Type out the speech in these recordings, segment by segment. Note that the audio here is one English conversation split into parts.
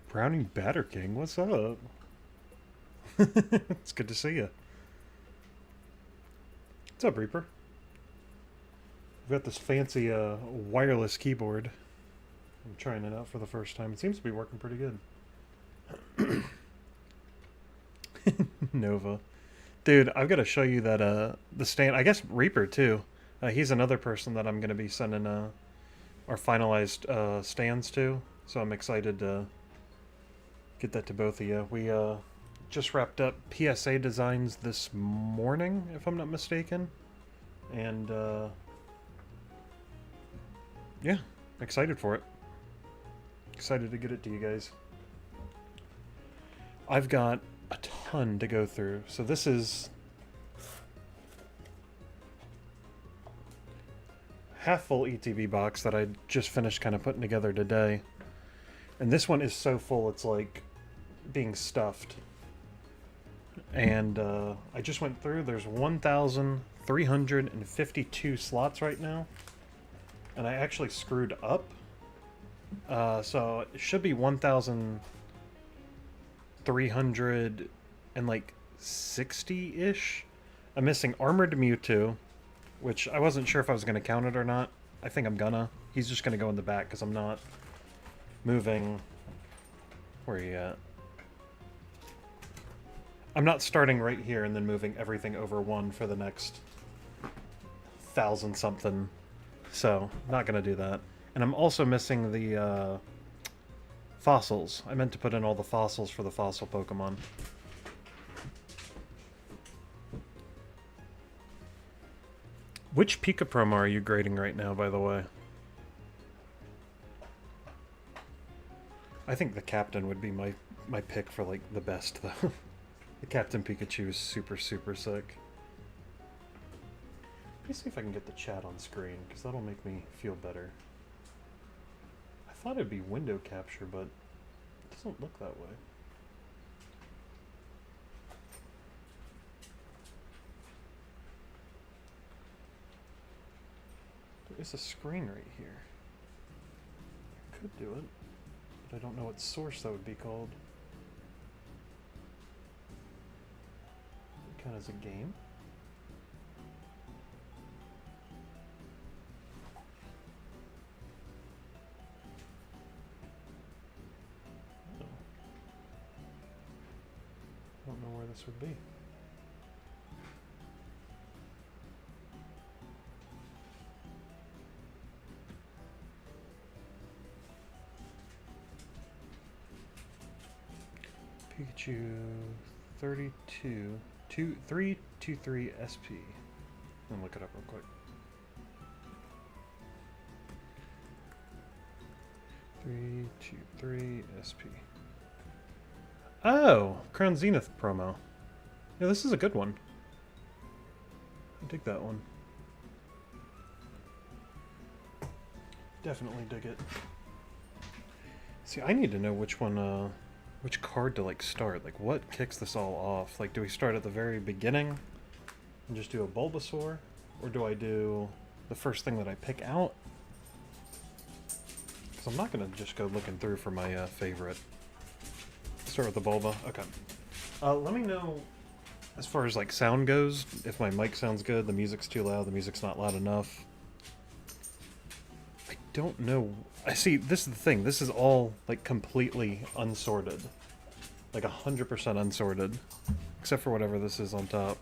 Browning Batter King, what's up? It's good to see you. What's up, Reaper? We've got this fancy wireless keyboard. I'm trying it out for the first time. It seems to be working pretty good. Nova. Dude, I've got to show you that the stand. I guess Reaper, too. He's another person that I'm going to be sending our finalized stands to. So I'm excited to get that to both of you. We just wrapped up PSA designs this morning, if I'm not mistaken. And yeah, excited for it. Excited to get it to you guys. I've got a ton to go through. So this is half full ETB box that I just finished kind of putting together today. And this one is so full it's like being stuffed. And I just went through, there's 1,352 slots right now. And I actually screwed up. So it should be 1,360-ish. I'm missing Armored Mewtwo, which I wasn't sure if I was going to count it or not. I think I'm gonna. He's just going to go in the back because I'm not moving. Where are you at? I'm not starting right here and then moving everything over one for the next 1,000-something. So, not going to do that. And I'm also missing the fossils. I meant to put in all the fossils for the fossil Pokemon. Which Pika promo are you grading right now, by the way? I think the captain would be my pick for, like, the best, though. The Captain Pikachu is super, super sick. Let me see if I can get the chat on screen, because that'll make me feel better. I thought it'd be window capture, but it doesn't look that way. There is a screen right here. I could do it, but I don't know what source that would be called. It kind of is a game. I don't know where this would be. Pikachu 323 SP. Let me look it up real quick. 323 SP. Oh, Crown Zenith promo. Yeah, this is a good one. I dig that one. Definitely dig it. See, I need to know which one, which card to, like, start. Like, what kicks this all off? Like, do we start at the very beginning and just do a Bulbasaur? Or do I do the first thing that I pick out? Because I'm not going to just go looking through for my favorite. Start with the Bulba. Okay. Let me know, as far as like sound goes, if my mic sounds good, the music's too loud, the music's not loud enough. I don't know. I see, this is the thing. This is all like completely unsorted. Like 100% unsorted. Except for whatever this is on top,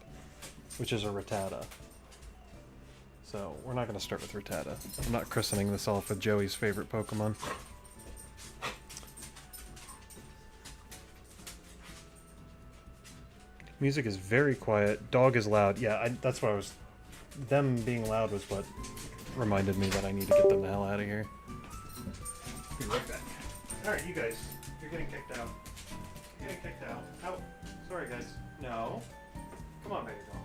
which is a Rattata. So we're not going to start with Rattata. I'm not christening this off with Joey's favorite Pokemon. Music is very quiet. Dog is loud. Yeah, that's what I was... Them being loud was what reminded me that I need to get them the hell out of here. Be right back. Alright, you guys. You're getting kicked out. You're getting kicked out. Oh, sorry guys. No. Come on, baby dog.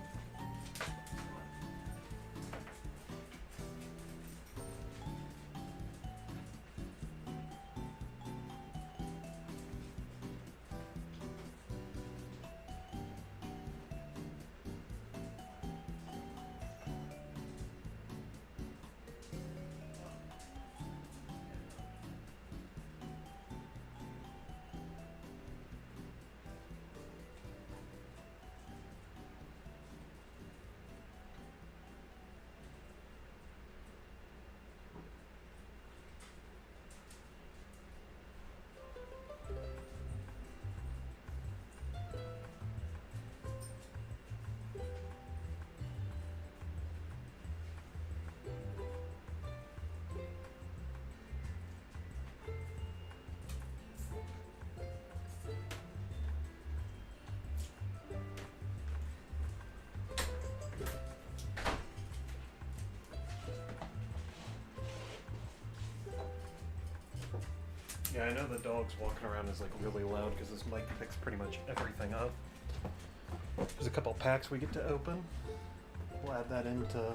Yeah, I know the dog's walking around is like really loud because this mic picks pretty much everything up. There's a couple packs we get to open. We'll add that into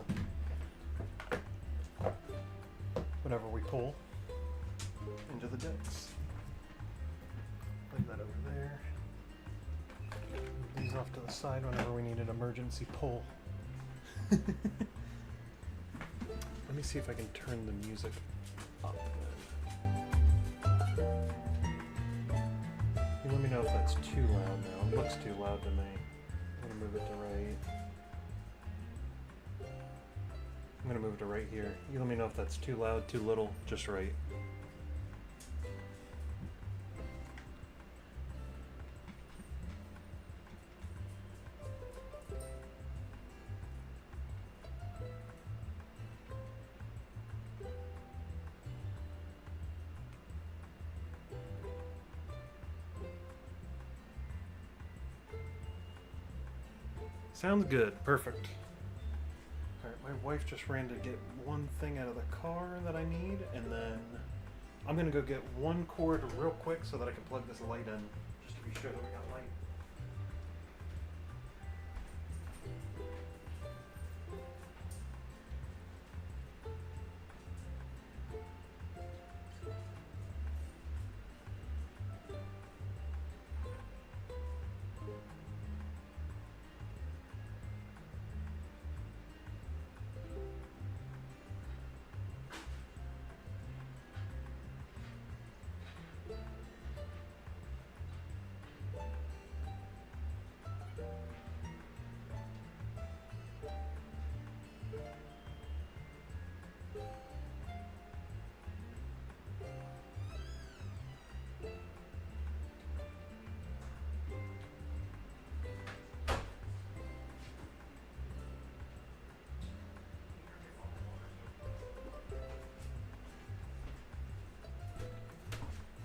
whatever we pull into the decks. Leave that over there. Move these off to the side whenever we need an emergency pull. Let me see if I can turn the music up. You let me know if that's too loud now. It looks too loud to me. I'm gonna move it to right. I'm gonna move it to right here. You let me know if that's too loud, too little, just right. Sounds good. Perfect. Alright, my wife just ran to get one thing out of the car that I need, and then I'm gonna go get one cord real quick so that I can plug this light in, just to be sure that we got light.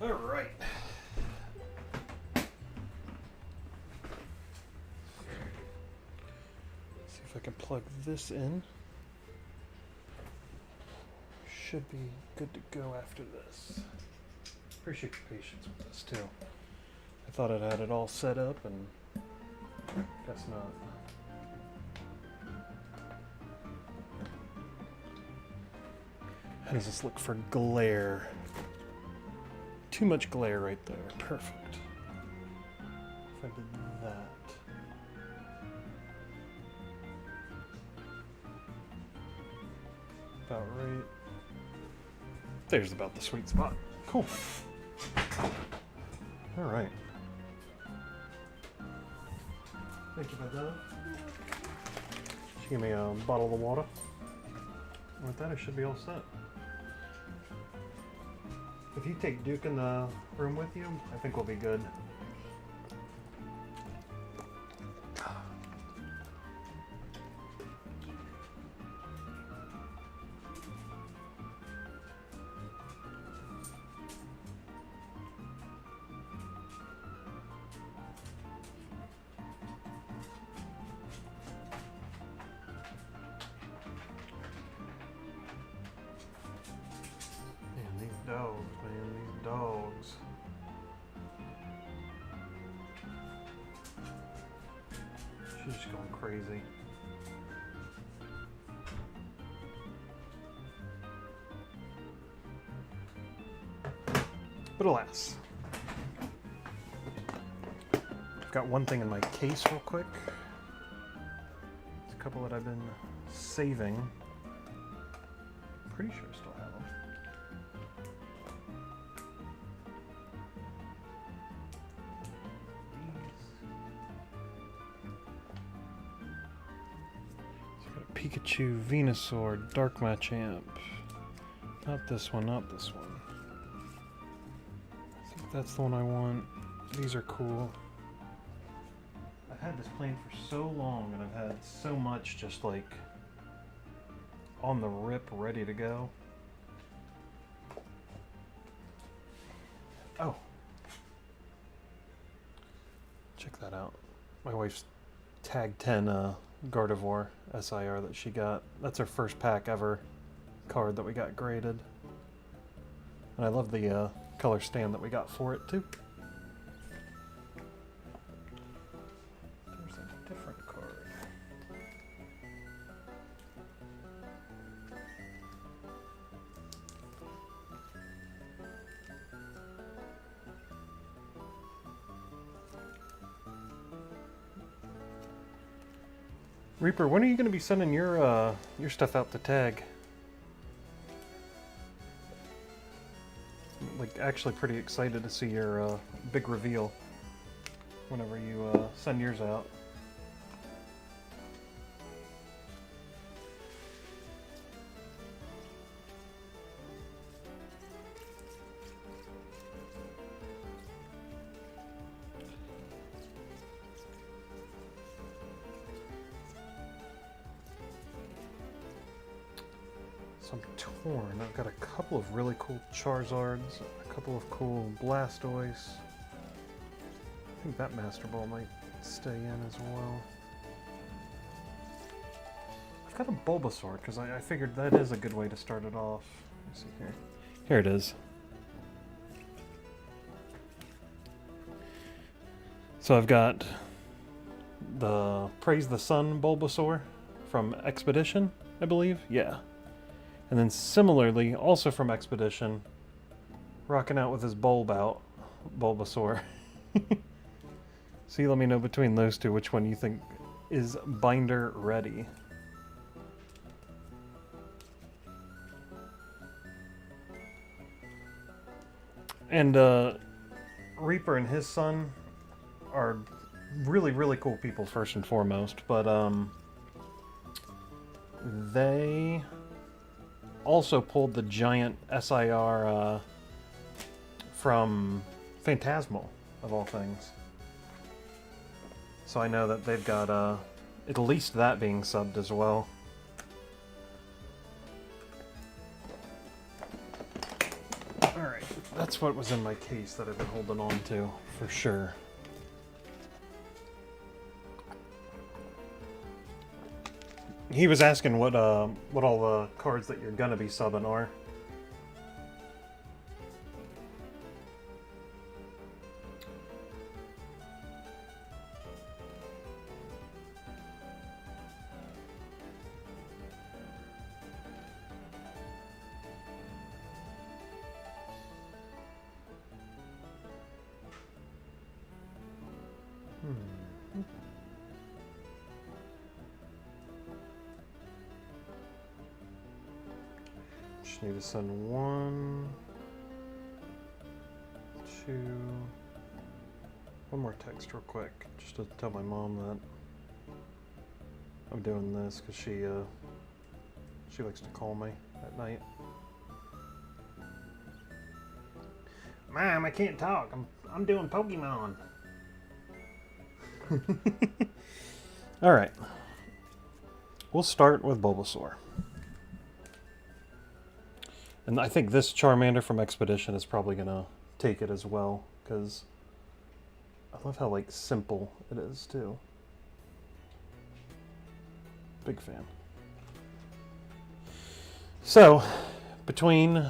All right. See if I can plug this in. Should be good to go after this. Appreciate your patience with this too. I thought I'd had it all set up, and guess not. How does this look for glare? Too much glare right there. Perfect. If I did that. About right. There's about the sweet spot. Cool. All right. Thank you, my love. She gave me a bottle of water. With that, I should be all set. If you take Duke in the room with you, I think we'll be good. Dogs, man, these dogs. She's just going crazy. But alas. I've got one thing in my case real quick. It's a couple that I've been saving. Pretty sure I still have them. Pikachu, Venusaur, Dark Machamp. Not this one, not this one. I think that's the one I want. These are cool. I've had this plane for so long, and I've had so much just like on the rip, ready to go. Oh. Check that out. My wife's Tag 10 Gardevoir SIR that she got. That's her first pack ever card that we got graded. And I love the color stand that we got for it too. There's a different card. Reaper, when are you going to be sending your stuff out to tag? Like, actually pretty excited to see your big reveal whenever you send yours out. So I'm torn. I've got a couple of really cool Charizards, a couple of cool Blastoise. I think that Master Ball might stay in as well. I've got a Bulbasaur because I figured that is a good way to start it off. Let me see here. Here it is. So I've got the Praise the Sun Bulbasaur from Expedition, I believe. Yeah. And then similarly, also from Expedition, rocking out with his Bulbasaur. So you let me know between those two which one you think is binder ready. And Reaper and his son are really, really cool people first and foremost, but they also pulled the giant SIR from Phantasmal, of all things. So I know that they've got at least that being subbed as well. Alright, that's what was in my case that I've been holding on to, for sure. He was asking what all the cards that you're gonna be subbing are. Just need to send 1, 2, one more text real quick, just to tell my mom that I'm doing this because she likes to call me at night. Mom, I can't talk. I'm doing Pokemon. All right, we'll start with Bulbasaur. And I think this Charmander from Expedition is probably going to take it as well, because I love how, like, simple it is, too. Big fan. So, between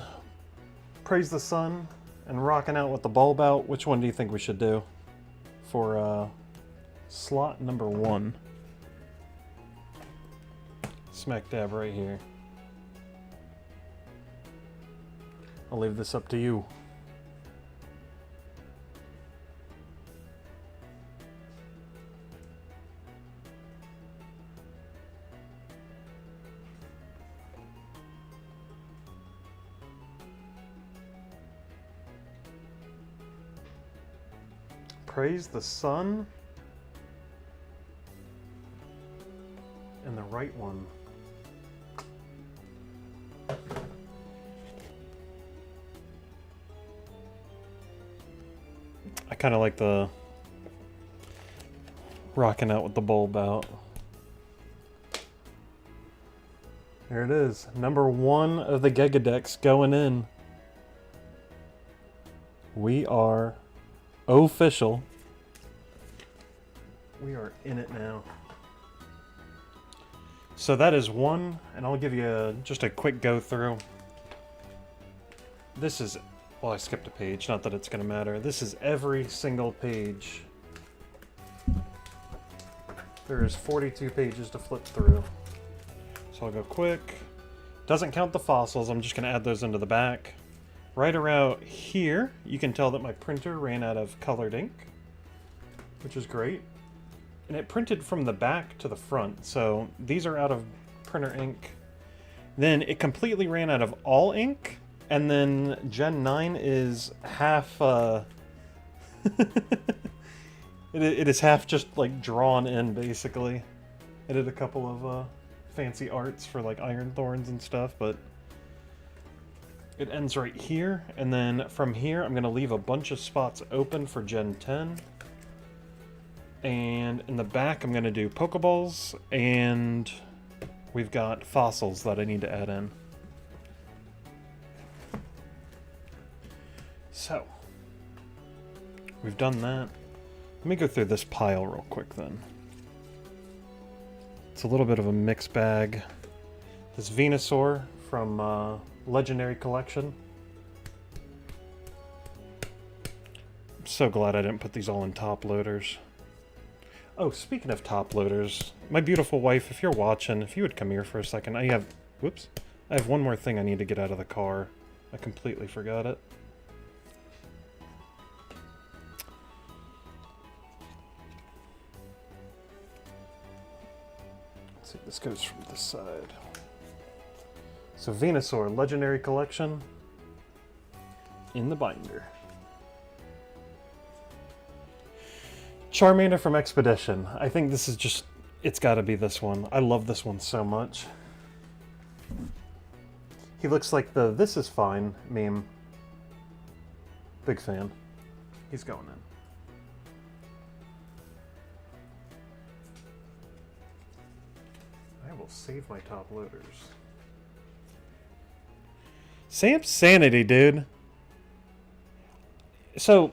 Praise the Sun and rocking out with the bulb out, which one do you think we should do for slot number 1? Smack dab right here. I'll leave this up to you. Praise the Sun. And the right one. I kind of like the rocking out with the bulb out. There it is. Number 1 of the Gigadex going in. We are official. We are in it now. So that is 1, and I'll give you just a quick go through. This is Well, I skipped a page, not that it's going to matter. This is every single page. There is 42 pages to flip through. So I'll go quick. Doesn't count the fossils, I'm just going to add those into the back. Right around here, you can tell that my printer ran out of colored ink, which is great. And it printed from the back to the front, so these are out of printer ink. Then it completely ran out of all ink, and then Gen 9 is half, it is half just, like, drawn in, basically. I did a couple of, fancy arts for, like, iron thorns and stuff, but it ends right here, and then from here I'm going to leave a bunch of spots open for Gen 10. And in the back I'm going to do Pokeballs, and we've got fossils that I need to add in. So, we've done that. Let me go through this pile real quick then. It's a little bit of a mixed bag. This Venusaur from Legendary Collection. I'm so glad I didn't put these all in top loaders. Oh, speaking of top loaders, my beautiful wife, if you're watching, if you would come here for a second, I have one more thing I need to get out of the car. I completely forgot it. Let's see, this goes from this side. So Venusaur, Legendary Collection, in the binder. Charmander from Expedition. I think this is just, it's gotta be this one. I love this one so much. He looks like the "this is fine" meme. Big fan. He's going in. I will save my top loaders. Sam's Sanity, dude. So,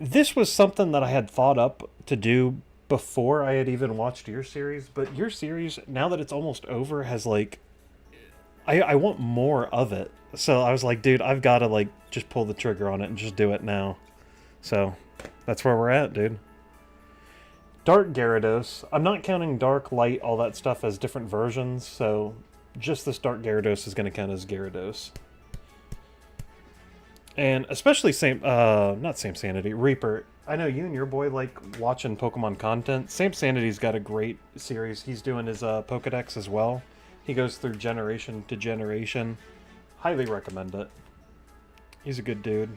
this was something that I had thought up to do before I had even watched your series, but your series, now that it's almost over, has like... I want more of it. So I was like, dude, I've got to like just pull the trigger on it and just do it now. So, that's where we're at, dude. Dark Gyarados. I'm not counting Dark, Light, all that stuff as different versions, so just this Dark Gyarados is going to count as Gyarados. And especially not Sam Sanity, Reaper. I know you and your boy like watching Pokemon content. Sam Sanity's got a great series. He's doing his Pokedex as well. He goes through generation to generation. Highly recommend it. He's a good dude.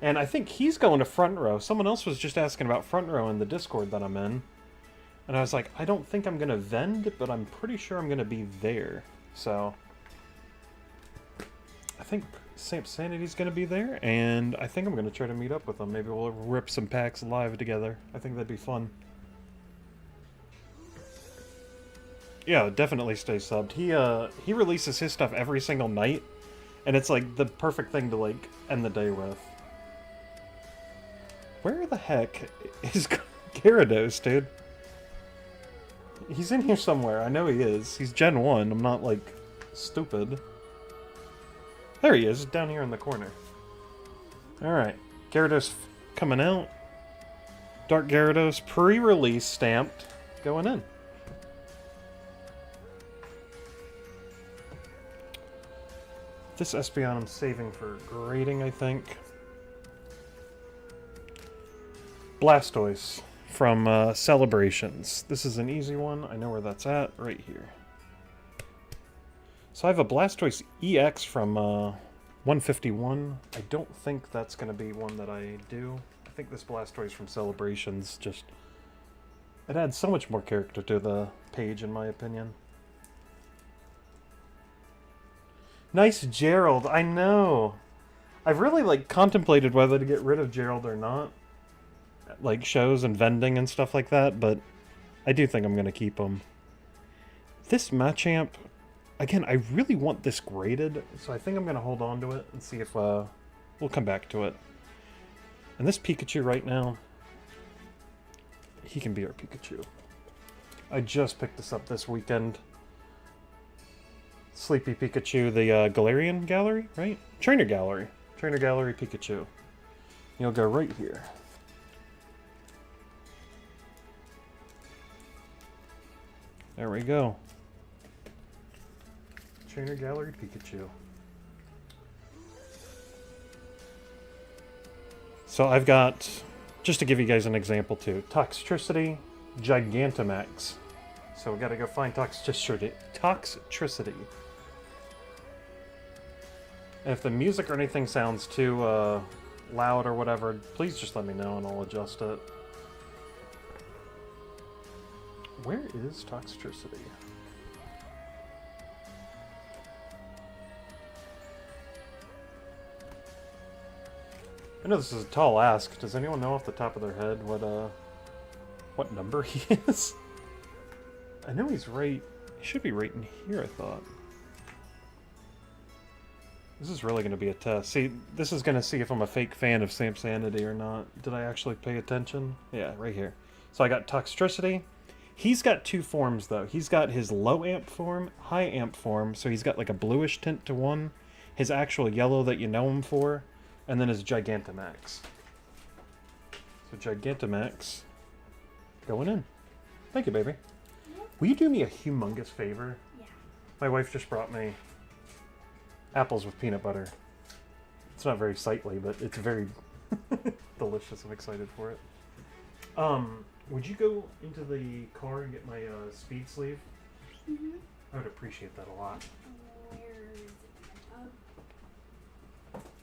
And I think he's going to Front Row. Someone else was just asking about Front Row in the Discord that I'm in. And I was like, I don't think I'm going to vend, but I'm pretty sure I'm going to be there. So, I think Sam Sanity's going to be there, and I think I'm going to try to meet up with him. Maybe we'll rip some packs live together. I think that'd be fun. Yeah, definitely stay subbed. He releases his stuff every single night, and it's like the perfect thing to like end the day with. Where the heck is Gyarados, dude? He's in here somewhere. I know he is. He's Gen 1. I'm not like stupid. There he is, down here in the corner. Alright, Gyarados coming out. Dark Gyarados, pre-release stamped, going in. This Espeon I'm saving for grading, I think. Blastoise from Celebrations. This is an easy one. I know where that's at, right here. So I have a Blastoise EX from 151. I don't think that's going to be one that I do. I think this Blastoise from Celebrations just... it adds so much more character to the page, in my opinion. Nice Gerald, I know! I've really, like, contemplated whether to get rid of Gerald or not. Like, shows and vending and stuff like that, but I do think I'm going to keep him. This Machamp... again, I really want this graded, so I think I'm going to hold on to it and see if we'll come back to it. And this Pikachu right now, he can be our Pikachu. I just picked this up this weekend. Sleepy Pikachu, the Galarian Gallery, right? Trainer Gallery. Trainer Gallery Pikachu. You'll go right here. There we go. Trainer Gallery Pikachu. So I've got, just to give you guys an example too, Toxtricity, Gigantamax. So we gotta go find Toxtricity. And if the music or anything sounds too loud or whatever, please just let me know and I'll adjust it. Where is Toxtricity? I know this is a tall ask. Does anyone know off the top of their head what number he is? I know he's right. He should be right in here, I thought. This is really going to be a test. See, this is going to see if I'm a fake fan of Samsanity or not. Did I actually pay attention? Yeah, right here. So I got Toxtricity. He's got two forms, though. He's got his low amp form, high amp form, so he's got like a bluish tint to one. His actual yellow that you know him for. And then his Gigantamax. So Gigantamax going in. Thank you, baby. Will you do me a humongous favor? Yeah. My wife just brought me apples with peanut butter. It's not very sightly, but it's very delicious. I'm excited for it. Would you go into the car and get my speed sleeve? Mm-hmm. I would appreciate that a lot. Where is it?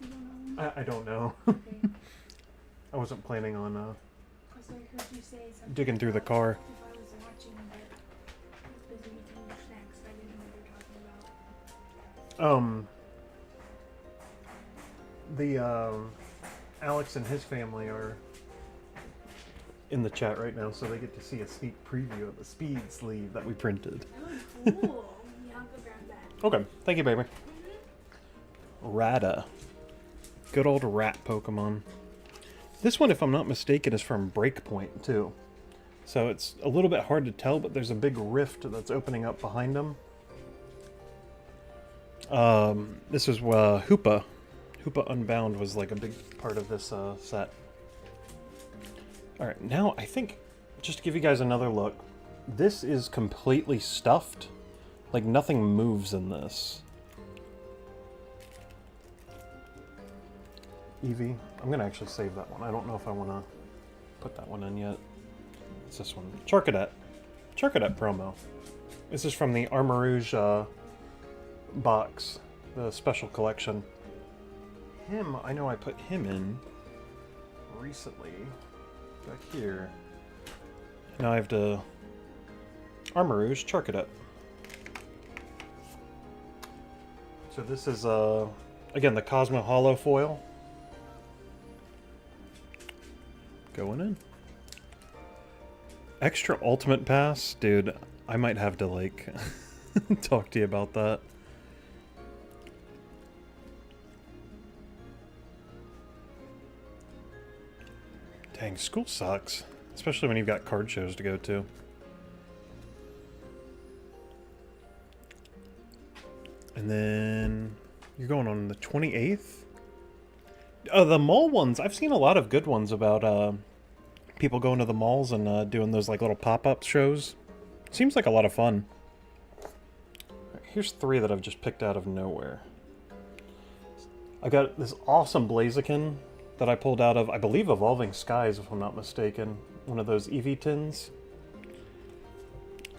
You don't know? I don't know. Okay. I wasn't planning on Because I heard you say something digging through the car. If I was watching, but I was busy eating snacks. I didn't know what you were talking about. Alex and his family are in the chat right now, so they get to see a sneak preview of the speed sleeve that we printed. Oh, cool. Yeah, I'll go grab that. Okay, thank you, baby. Rada. Good old rat Pokemon. This one, if I'm not mistaken, is from Breakpoint, too. So it's a little bit hard to tell, but there's a big rift that's opening up behind them. This is Hoopa. Hoopa Unbound was like a big part of this set. Alright, now I think, just to give you guys another look, this is completely stuffed. Like nothing moves in this. Eevee. I'm going to actually save that one. I don't know if I want to put that one in yet. It's this one. Charcadet. Charcadet promo. This is from the Armarouge box. The special collection. Him, I know I put him in recently. Back here. Now I have to Armarouge Charcadet. So this is, again, the Cosmo Hollow foil. Going in. Extra Ultimate Pass? Dude, I might have to, like, talk to you about that. Dang, school sucks. Especially when you've got card shows to go to. And then you're going on the 28th? The mall ones, I've seen a lot of good ones about people going to the malls and doing those like little pop-up shows. Seems like a lot of fun. Here's 3 that I've just picked out of nowhere. I got this awesome Blaziken that I pulled out of, I believe, Evolving Skies, if I'm not mistaken. One of those Eevee tins.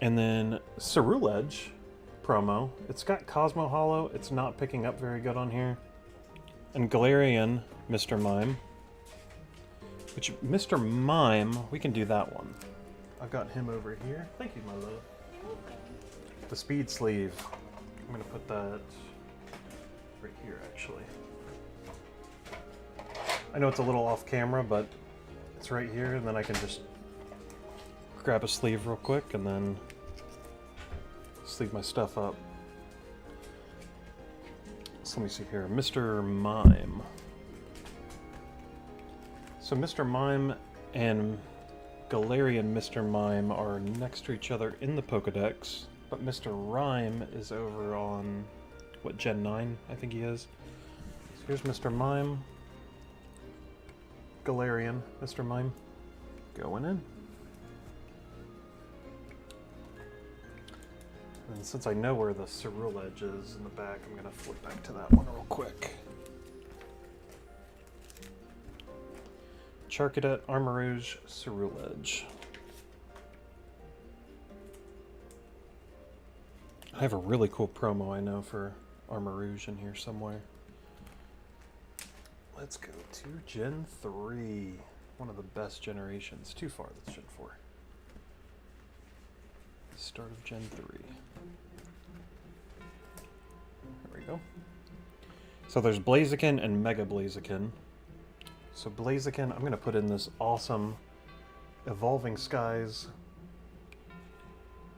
And then Ceruledge promo. It's got Cosmo Hollow. It's not picking up very good on here. And Galarian Mr. Mime. Which, Mr. Mime, we can do that one. I've got him over here. Thank you, my love. The speed sleeve. I'm going to put that right here, actually. I know it's a little off camera, but it's right here, and then I can just grab a sleeve real quick, and then sleeve my stuff up. So let me see here. Mr. Mime. So Mr. Mime and Galarian Mr. Mime are next to each other in the Pokedex, but Mr. Rhyme is over on, what, Gen 9, I think he is. So Here's Mr. Mime. Galarian, Mr. Mime. Going in. And since I know where the Ceruledge is in the back, I'm going to flip back to that one real quick. Charcadet, Armarouge, Ceruledge. I have a really cool promo I know for Armarouge in here somewhere. Let's go to Gen 3. One of the best generations. Too far, that's Gen 4. Start of Gen 3. There we go. So there's Blaziken and Mega Blaziken. So Blaziken, I'm going to put in this awesome Evolving Skies.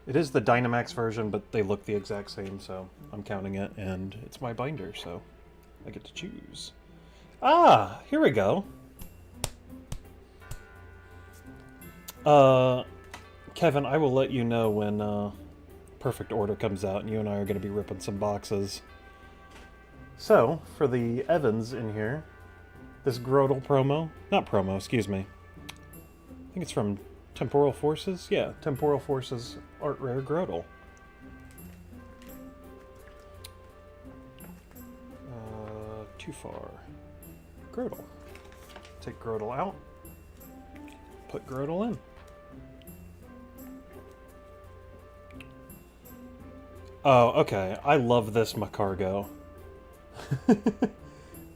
It is the Dynamax version, but they look the exact same, so I'm counting it, and it's my binder, so I get to choose. Ah, here we go. Kevin, I will let you know when Perfect Order comes out, and you and I are going to be ripping some boxes. So, for the Evans in here, this Grotle promo, not promo, excuse me. I think it's from Temporal Forces? Yeah, Temporal Forces Art Rare Grotle. Too far. Grotle. Take Grotle out. Put Grotle in. Oh, okay. I love this Macargo.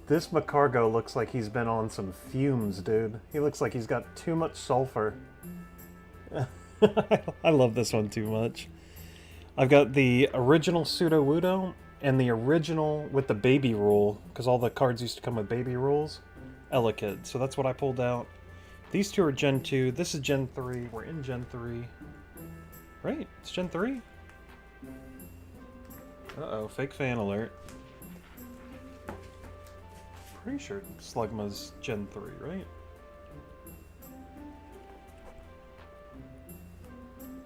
This Macargo looks like he's been on some dude. He looks like he's got too much sulfur. I love this one too much. I've got the original Sudowoodo and the original with the baby rule, because all the cards used to come with baby rules. Elekid. So that's what I pulled out. These two are Gen 2. This is Gen 3. We're in Gen 3. Right? It's Gen 3? Uh-oh. Fake fan alert. Pretty sure Slugma's Gen 3, right?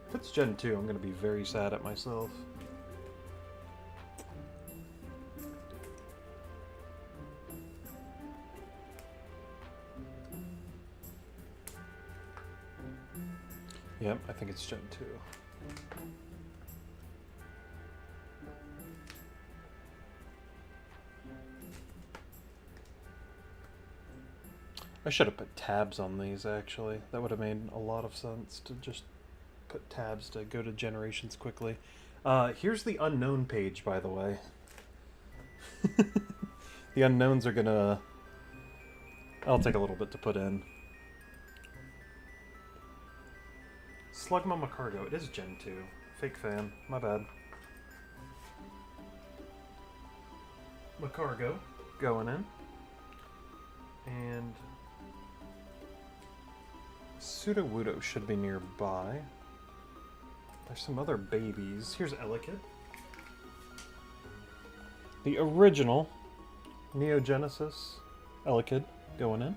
If it's Gen 2, I'm going to be very sad at myself. Yep, I think it's Gen 2. I should have put tabs on these, actually. That would have made a lot of sense to just put tabs to go to generations quickly. Here's the unknown page, by the way. The unknowns are gonna... I'll take a little bit to put in. Slugma Macargo. It is Gen 2. Fake fan. My bad. Macargo. Going in. And... Sudowoodo should be nearby. There's some other babies. Here's Elekid. The original Neogenesis Elekid going in.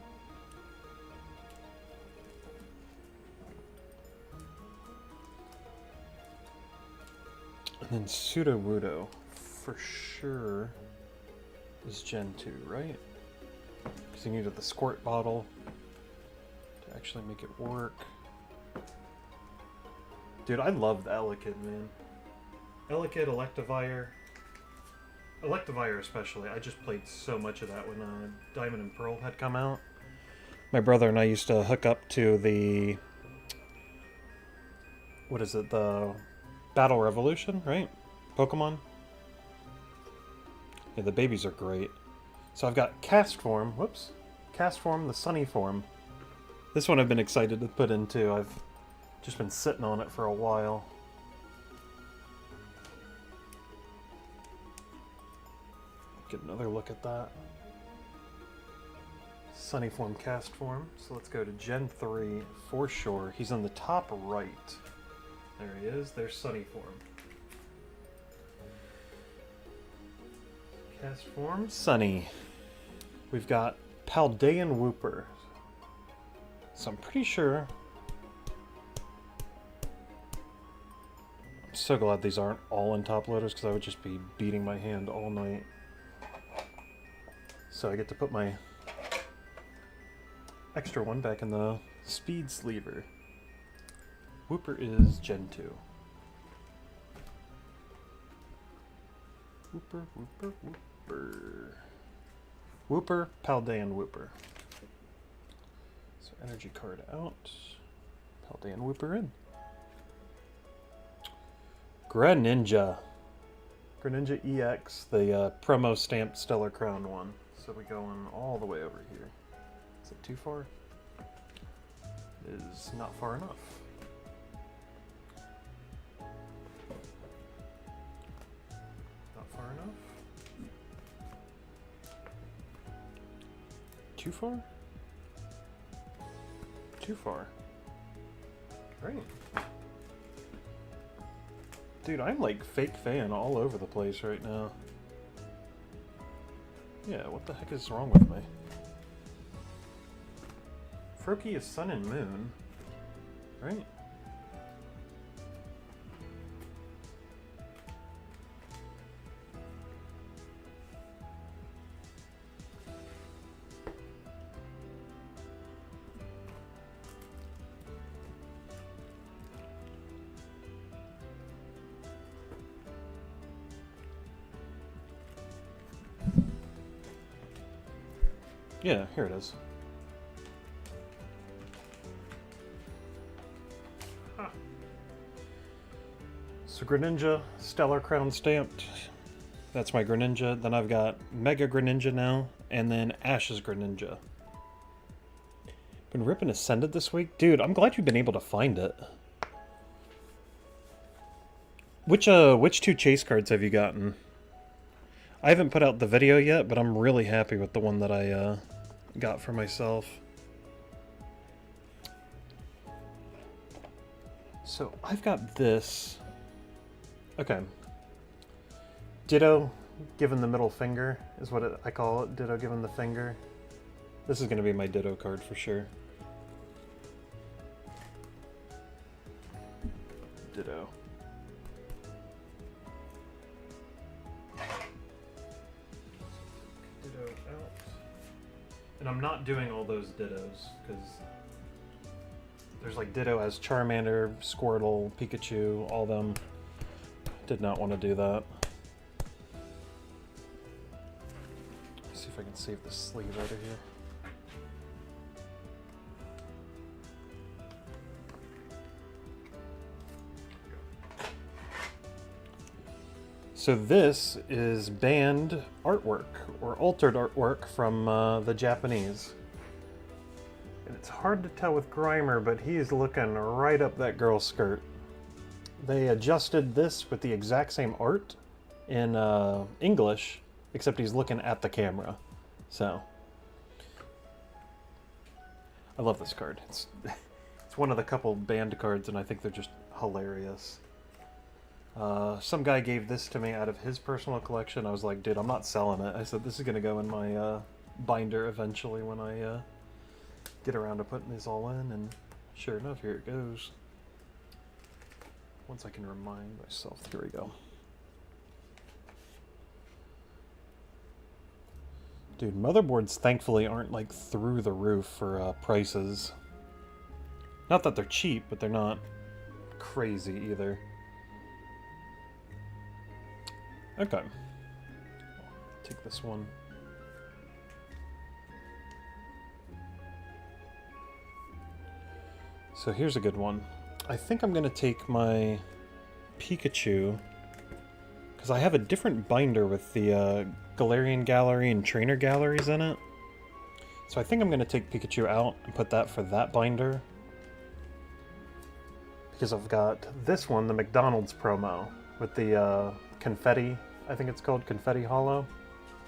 And then Sudowoodo for sure is Gen 2, right? Because you needed the squirt bottle to actually make it work. Dude, I love the Elekid, man. Elekid, Electivire. Electivire especially. I just played so much of that when Diamond and Pearl had come out. My brother and I used to hook up to the... What is it? The Battle Revolution, right? Pokemon? Yeah, the babies are great. So I've got Cast Form. Whoops. Cast Form, the Sunny Form. This one I've been excited to put in too. I've just been sitting on it for a while. Get another look at that. Sunny Form, Cast Form. So let's go to Gen 3 for sure. He's on the top right. There he is. There's Sunny Form. Cast Form, Sunny. We've got Paldean Wooper. So I'm pretty sure... I'm so glad these aren't all in top loaders because I would just be beating my hand all night. So I get to put my extra one back in the speed sleever. Whooper is Gen 2. Whooper, whooper, whooper. Whooper, Paldean Whooper. So energy card out. Paldean Whooper in. Greninja. Greninja EX, the promo stamped Stellar Crown one. So we go on all the way over here. Is it too far? It is not far enough. Not far enough. Too far? Too far. Great. Dude, I'm like fake fan all over the place right now. Yeah, what the heck is wrong with me? Froakie is Sun and Moon, right? Yeah, here it is. Huh. So Greninja, Stellar Crown stamped. That's my Greninja. Then I've got Mega Greninja now, and then Ash's Greninja. Been ripping Ascended this week? Dude, I'm glad you've been able to find it. Which two chase cards have you gotten? I haven't put out the video yet, but I'm really happy with the one that I got for myself. So I've got this. Okay. Ditto given the middle finger is what I call it. Ditto given the finger. This is going to be my Ditto card for sure. Ditto. Ditto out. And I'm not doing all those Dittos, because there's like Ditto as Charmander, Squirtle, Pikachu, all them. Did not want to do that. Let's see if I can save the sleeve out of here. So this is banned artwork, or altered artwork from the Japanese. And it's hard to tell with Grimer, but he's looking right up that girl's skirt. They adjusted this with the exact same art in English, except he's looking at the camera. So, I love this card. It's one of the couple banned cards, and I think they're just hilarious. Some guy gave this to me out of his personal collection. I was like, dude, I'm not selling it. I said, this is going to go in my binder eventually when I get around to putting this all in, and sure enough, here it goes. Once I can remind myself, here we go. Dude, motherboards thankfully aren't like through the roof for prices. Not that they're cheap, but they're not crazy either. Okay. Take this one. So here's a good one. I think I'm going to take my Pikachu, because I have a different binder with the Galarian Gallery and Trainer Galleries in it. So I think I'm going to take Pikachu out and put that for that binder. Because I've got this one, the McDonald's promo, with the confetti, I think it's called Confetti Hollow.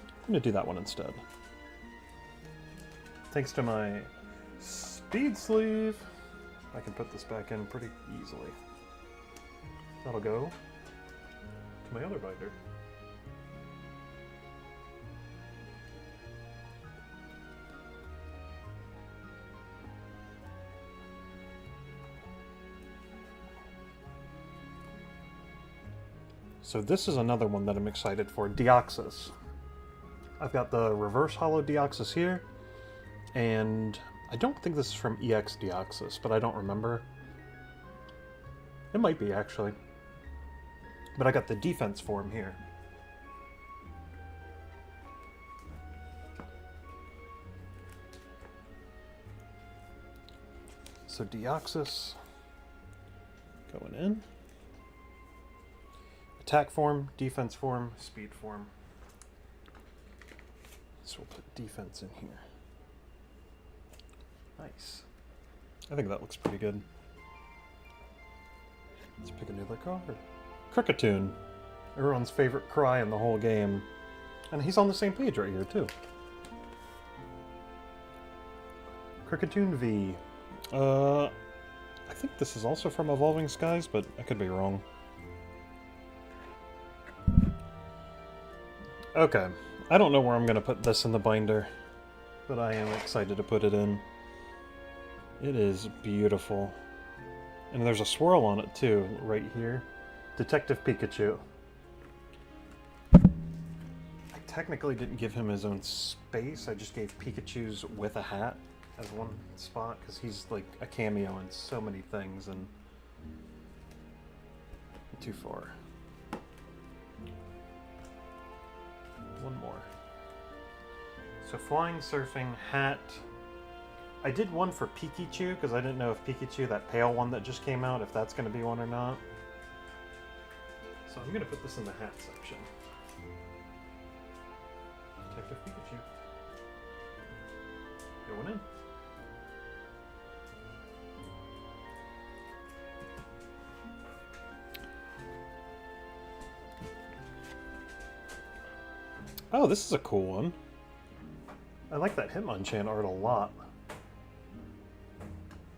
I'm going to do that one instead. Thanks to my speed sleeve, I can put this back in pretty easily. That'll go to my other binder. So this is another one that I'm excited for, Deoxys. I've got the reverse hollow Deoxys here, and I don't think this is from EX Deoxys, but I don't remember. It might be, actually. But I got the defense form here. So Deoxys going in. Attack form, defense form, speed form. So we'll put defense in here. Nice. I think that looks pretty good. Let's pick another card. Cricketune. Everyone's favorite cry in the whole game. And he's on the same page right here, too. Cricketune V. I think this is also from Evolving Skies, but I could be wrong. Okay. I don't know where I'm going to put this in the binder, but I am excited to put it in. It is beautiful. And there's a swirl on it too, right here. Detective Pikachu. I technically didn't give him his own space, I just gave Pikachu's with a hat as one spot, because he's like a cameo in so many things, and too far. One more. So flying, surfing, hat. I did one for Pikachu because I didn't know if Pikachu, that pale one that just came out, if that's going to be one or not. So I'm going to put this in the hat section. Detective Pikachu. Going in. Oh, this is a cool one. I like that Hitmonchan art a lot.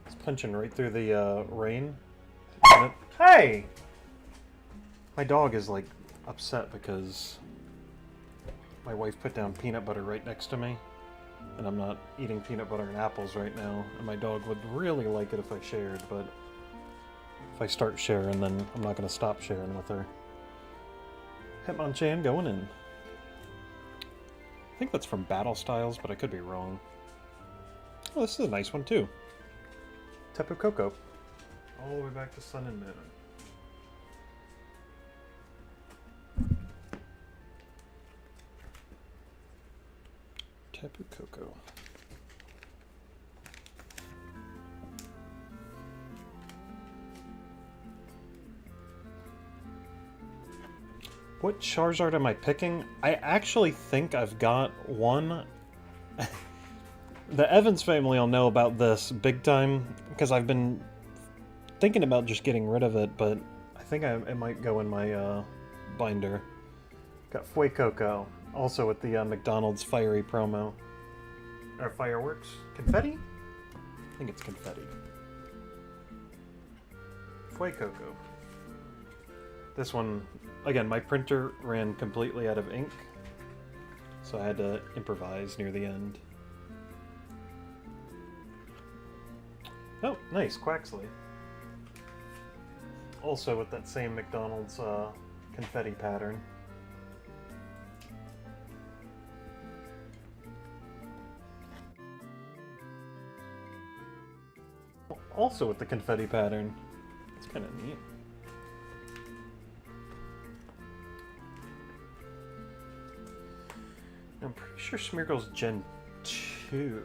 It's punching right through the rain. Hey! My dog is like upset because my wife put down peanut butter right next to me, and I'm not eating peanut butter and apples right now, and my dog would really like it if I shared, but if I start sharing, then I'm not going to stop sharing with her. Hitmonchan going in. I think that's from Battle Styles, but I could be wrong. Oh, this is a nice one too. Tapu Koko. All the way back to Sun and Moon. Tapu Koko. What Charizard am I picking? I actually think I've got one. The Evans family will know about this big time, because I've been thinking about just getting rid of it, but I think it might go in my binder. Got Fuecoco, also with the McDonald's Fiery promo. Or Fireworks? Confetti? I think it's Confetti. Fuecoco. This one, again, my printer ran completely out of ink, so I had to improvise near the end. Oh, nice, Quaxley. Also with that same McDonald's confetti pattern. Also with the confetti pattern. It's kind of neat. I'm pretty sure Smeargle's Gen 2.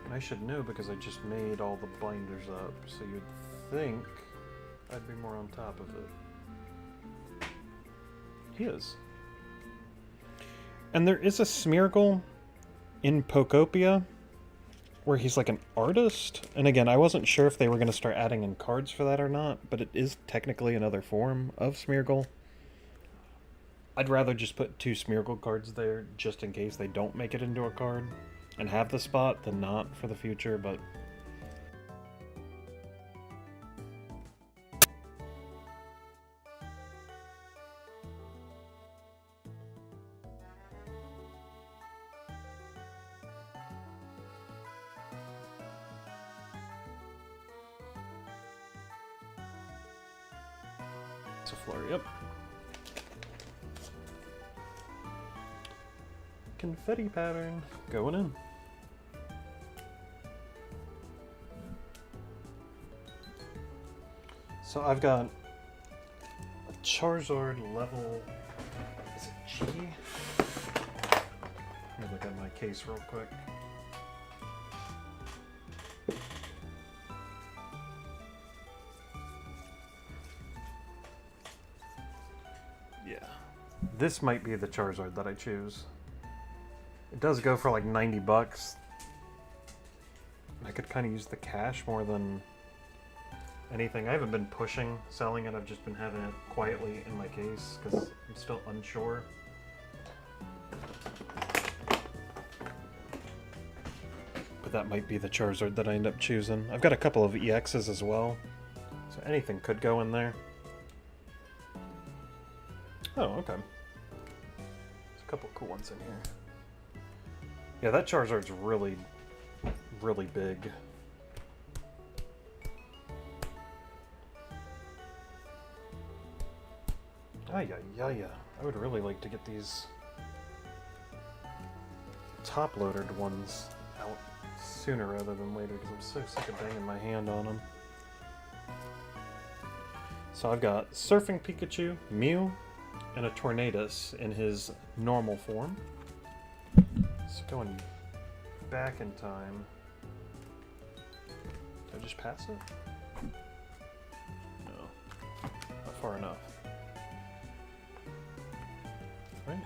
And I should know because I just made all the binders up, so you'd think I'd be more on top of it. He is. And there is a Smeargle in Pokopia where he's like an artist. And again, I wasn't sure if they were going to start adding in cards for that or not, but it is technically another form of Smeargle. I'd rather just put 2 Smeargle cards there just in case they don't make it into a card and have the spot than not for the future, but it's a flurry. Yep. confetti pattern going in. So I've got a Charizard level, is it G? Let me look at my case real quick. Yeah, this might be the Charizard that I choose. It does go for like 90 bucks. I could kind of use the cash more than anything. I haven't been pushing selling it. I've just been having it quietly in my case because I'm still unsure. But that might be the Charizard that I end up choosing. I've got a couple of EXs as well, so anything could go in there. Oh, okay. There's a couple cool ones in here. Yeah, that Charizard's really, really big. Ay, ay, ay, ay. I would really like to get these top-loaded ones out sooner rather than later because I'm so sick of banging my hand on them. So I've got Surfing Pikachu, Mew, and a Tornadus in his normal form. So going back in time. Did I just pass it? No. Not far enough. Right?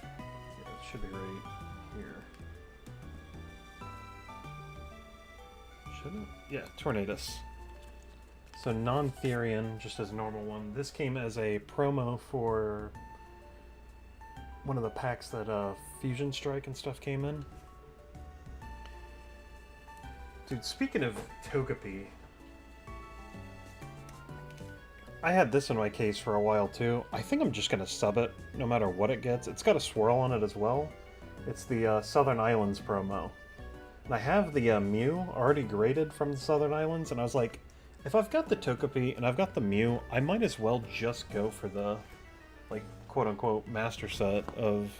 Yeah, it should be right here. Should it? Yeah, Tornadus. So non-Therian, just as a normal one. This came as a promo for one of the packs that Fusion Strike and stuff came in. Dude, speaking of Togepi, I had this in my case for a while too. I think I'm just going to sub it no matter what it gets. It's got a swirl on it as well. It's the Southern Islands promo. And I have the Mew already graded from the Southern Islands, and I was like, if I've got the Togepi and I've got the Mew, I might as well just go for the, like, quote-unquote master set of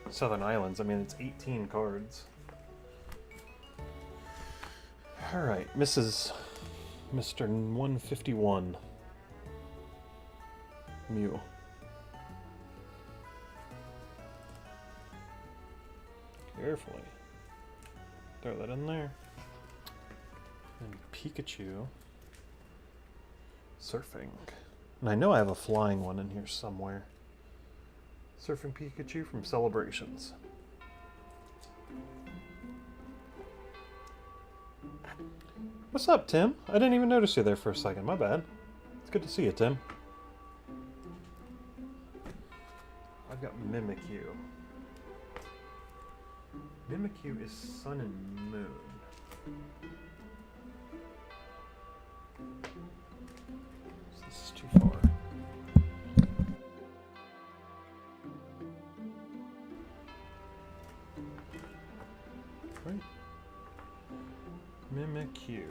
Southern Islands. I mean, it's 18 cards. Alright, Mr. 151. Mew. Carefully. Throw that in there. And Pikachu. Surfing. And I know I have a flying one in here somewhere. Surfing Pikachu from Celebrations. What's up, Tim? I didn't even notice you there for a second. My bad. It's good to see you, Tim. I've got Mimikyu. Mimikyu is Sun and Moon. So this is too far. Right. Mimikyu.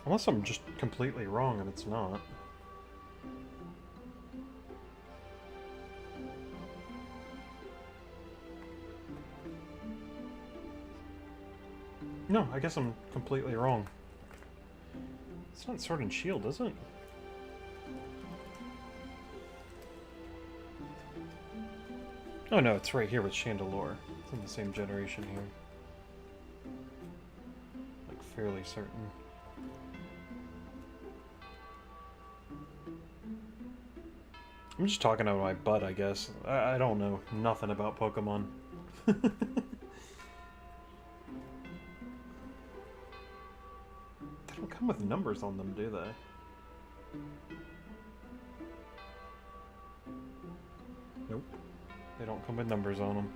Unless I'm just completely wrong and it's not. No, I guess I'm completely wrong. It's not Sword and Shield, is it? Oh no, it's right here with Chandelure. It's in the same generation here. Like, fairly certain. I'm just talking out of my butt, I guess. I don't know nothing about Pokemon. They don't come with numbers on them, do they? Nope. They don't come with numbers on them.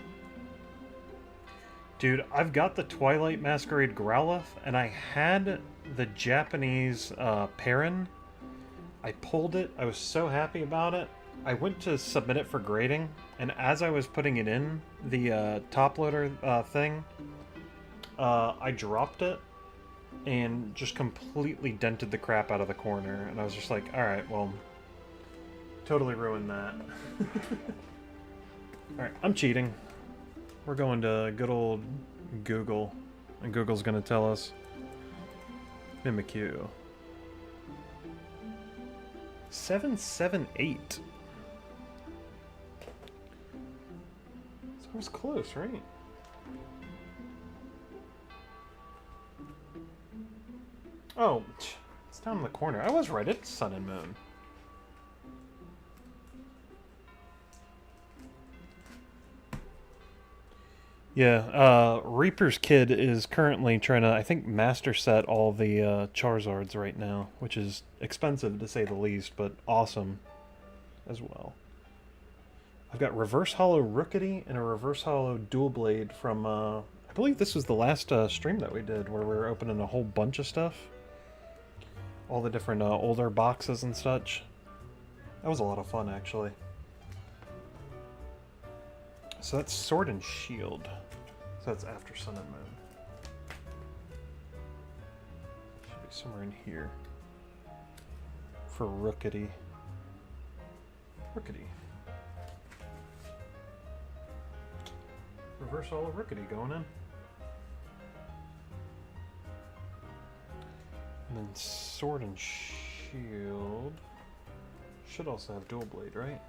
Dude, I've got the Twilight Masquerade Growlithe, and I had the Japanese Perrin. I pulled it. I was so happy about it. I went to submit it for grading, and as I was putting it in the top loader thing, I dropped it, and just completely dented the crap out of the corner. And I was just like, alright, well, totally ruined that. Alright, I'm cheating. We're going to good old Google, and Google's going to tell us Mimikyu. 778. So I was close, right? Oh, it's down in the corner. I was right, it's Sun and Moon. Yeah, Reaper's Kid is currently trying to, I think, master set all the Charizards right now, which is expensive to say the least, but awesome as well. I've got Reverse Hollow Rookity and a Reverse Hollow Dual Blade from, I believe this was the last stream that we did, where we were opening a whole bunch of stuff. All the different older boxes and such. That was a lot of fun, actually. So that's Sword and Shield. So that's after Sun and Moon. Should be somewhere in here. For Rookity. Rookity. Reverse Hollow Rookity going in. And then Sword and Shield should also have Dual Blade, right?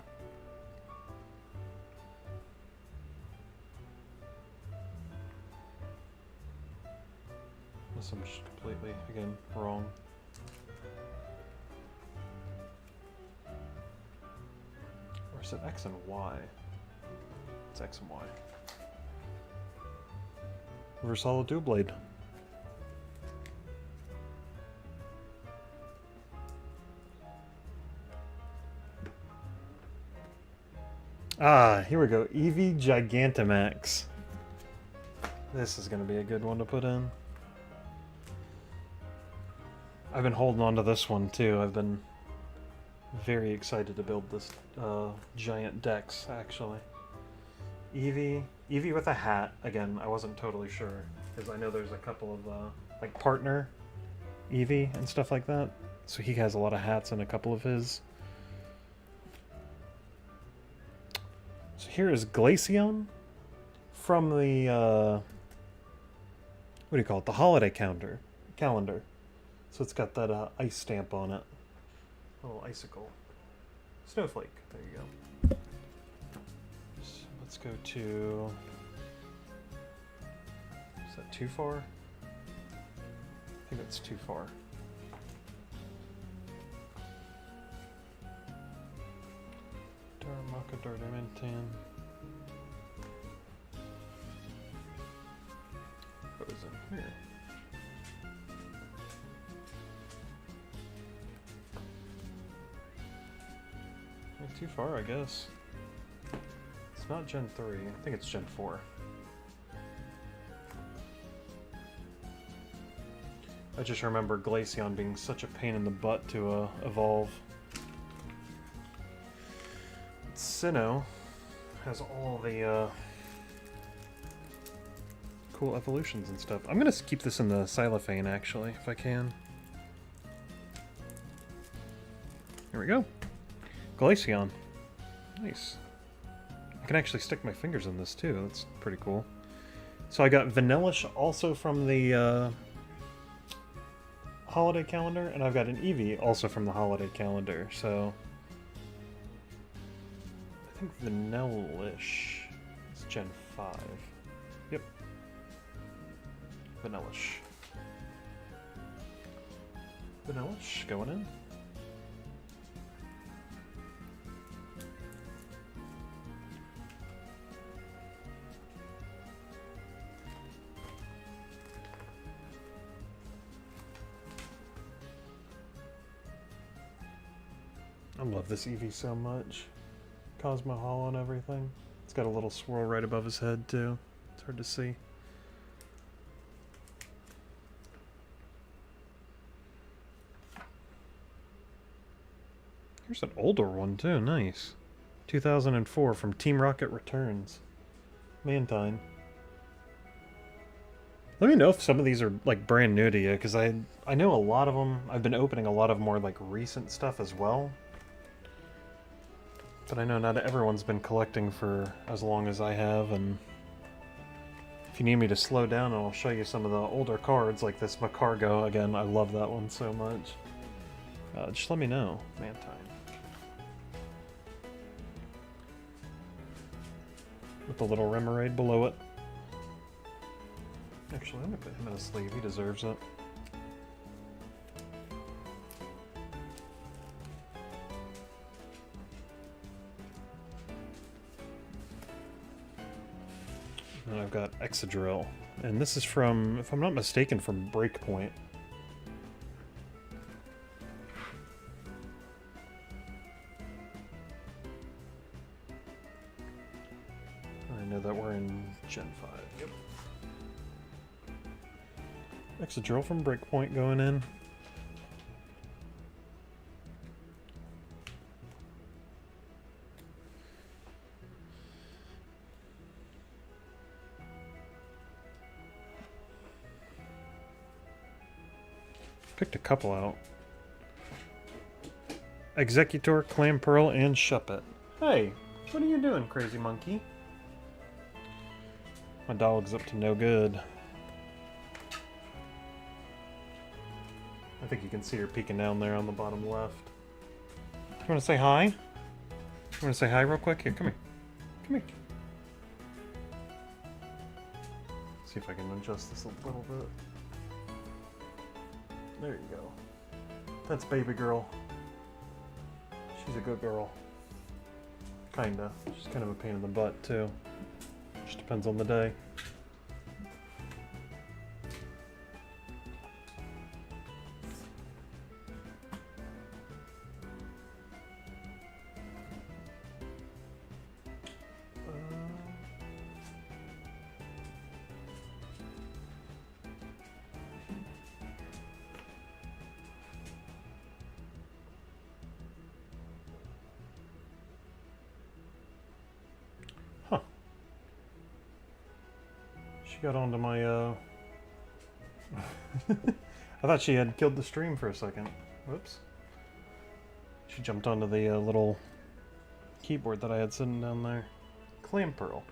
Unless I'm just completely, again, wrong. Or is it X and Y? It's X and Y. Reverse Hollow Dual Blade. Ah, here we go. Eevee Gigantamax. This is going to be a good one to put in. I've been holding on to this one too. I've been very excited to build this giant Dex, actually. Eevee with a hat. Again, I wasn't totally sure, because I know there's a couple of like partner Eevee and stuff like that. So he has a lot of hats in a couple of his. So here is Glaceon from the, what do you call it? The holiday calendar. So it's got that ice stamp on it. A little icicle. Snowflake. There you go. So let's go to... Is that too far? I think that's too far. Darmaka Dardamantan. What is in here? Not too far, I guess. It's not Gen 3. I think it's Gen 4. I just remember Glaceon being such a pain in the butt to evolve. Sinnoh has all the cool evolutions and stuff. I'm gonna keep this in the cellophane, actually, if I can. Here we go. Glaceon. Nice. I can actually stick my fingers in this, too. That's pretty cool. So I got Vanillish also from the holiday calendar, and I've got an Eevee also from the holiday calendar, so... I think Vanillish is Gen 5. Yep. Vanillish. Vanillish going in. I love this Eevee so much. Cosmo Hollow and everything. It's got a little swirl right above his head too. It's hard to see. Here's an older one too, nice. 2004 from Team Rocket Returns. Mantine. Let me know if some of these are like brand new to you, because I know a lot of them. I've been opening a lot of more like recent stuff as well. But I know not everyone's been collecting for as long as I have, and if you need me to slow down, I'll show you some of the older cards, like this Macargo. Again, I love that one so much. Just let me know, Mantine. With the little Remoraid below it. Actually, I'm gonna put him in a sleeve. He deserves it. And I've got Excadrill. And this is from, if I'm not mistaken, from Breakpoint. I know that we're in Gen 5. Yep. Excadrill from Breakpoint going in. Picked a couple out. Executor, Clamperl, and Shuppet. Hey, what are you doing, crazy monkey? My dog's up to no good. I think you can see her peeking down there on the bottom left. You want to say hi? You want to say hi real quick? Here, come here. Come here. See if I can adjust this a little bit. There you go. That's baby girl. She's a good girl. Kinda. She's kind of a pain in the butt, too. Just depends on the day. Huh. She got onto my, I thought she had killed the stream for a second. Whoops. She jumped onto the little keyboard that I had sitting down there. Clamperl.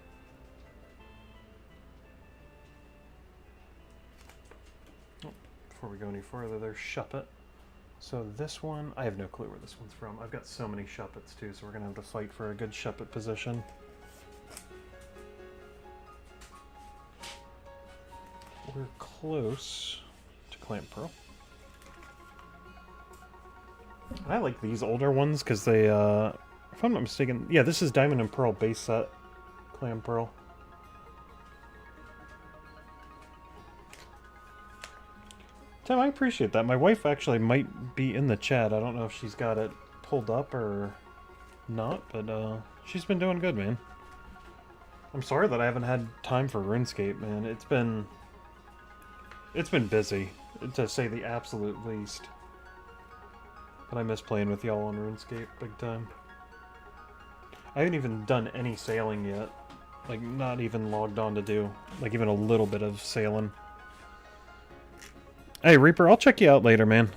Oh, before we go any further, there's Shuppet. So this one, I have no clue where this one's from. I've got so many Shuppets too, so we're gonna have to fight for a good Shuppet position. We're close to Clamperl. I like these older ones because they, if I'm not mistaken, yeah, this is Diamond and Pearl base set Clamperl. Tim, I appreciate that. My wife actually might be in the chat. I don't know if she's got it pulled up or not, but she's been doing good, man. I'm sorry that I haven't had time for RuneScape, man. It's been busy, to say the absolute least. But I miss playing with y'all on RuneScape big time. I haven't even done any sailing yet. Like, not even logged on to do, like, even a little bit of sailing. Hey, Reaper, I'll check you out later, man.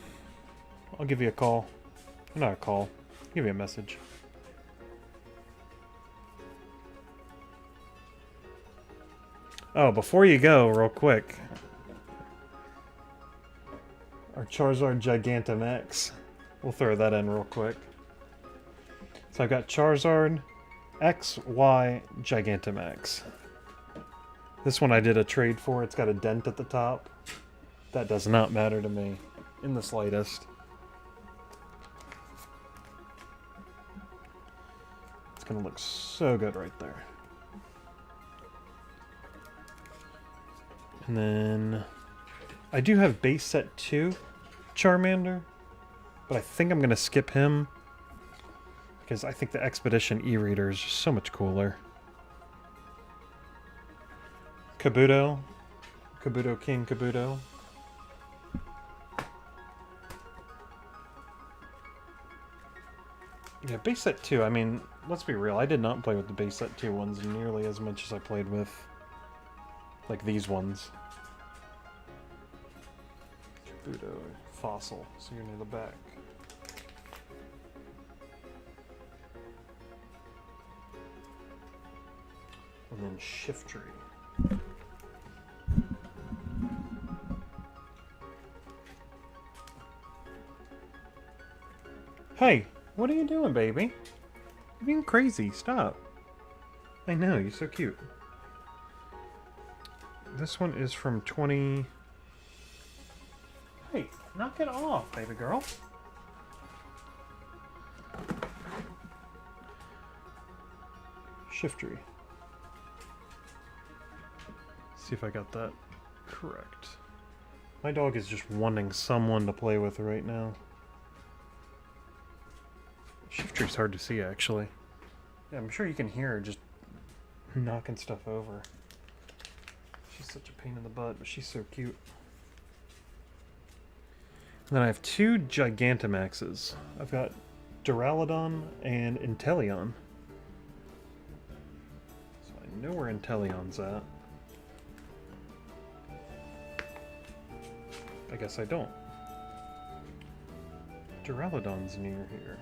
I'll give you a call. Not a call. I'll give you a message. Oh, before you go, real quick. Our Charizard Gigantamax. We'll throw that in real quick. So I've got Charizard XY Gigantamax. This one I did a trade for. It's got a dent at the top. That does not matter to me in the slightest. It's gonna look so good right there. And then I do have base set 2 Charmander, but I think I'm gonna skip him because I think the Expedition E-Reader is just so much cooler. Kabuto. Kabuto King Kabuto. Yeah, base set 2, I mean, let's be real, I did not play with the base set 2 ones nearly as much as I played with, like, these ones. Budo fossil, so you're near the back. And then shift tree. Hey, what are you doing, baby? You're being crazy. Stop. I know, you're so cute. This one is from 20... Hey, knock it off, baby girl. Shift tree. See if I got that correct. My dog is just wanting someone to play with right now. Shift tree's hard to see, actually. Yeah, I'm sure you can hear her just knocking stuff over. She's such a pain in the butt, but she's so cute. And then I have two Gigantamaxes. I've got Duraludon and Inteleon. So I know where Inteleon's at. I guess I don't. Duraludon's near here.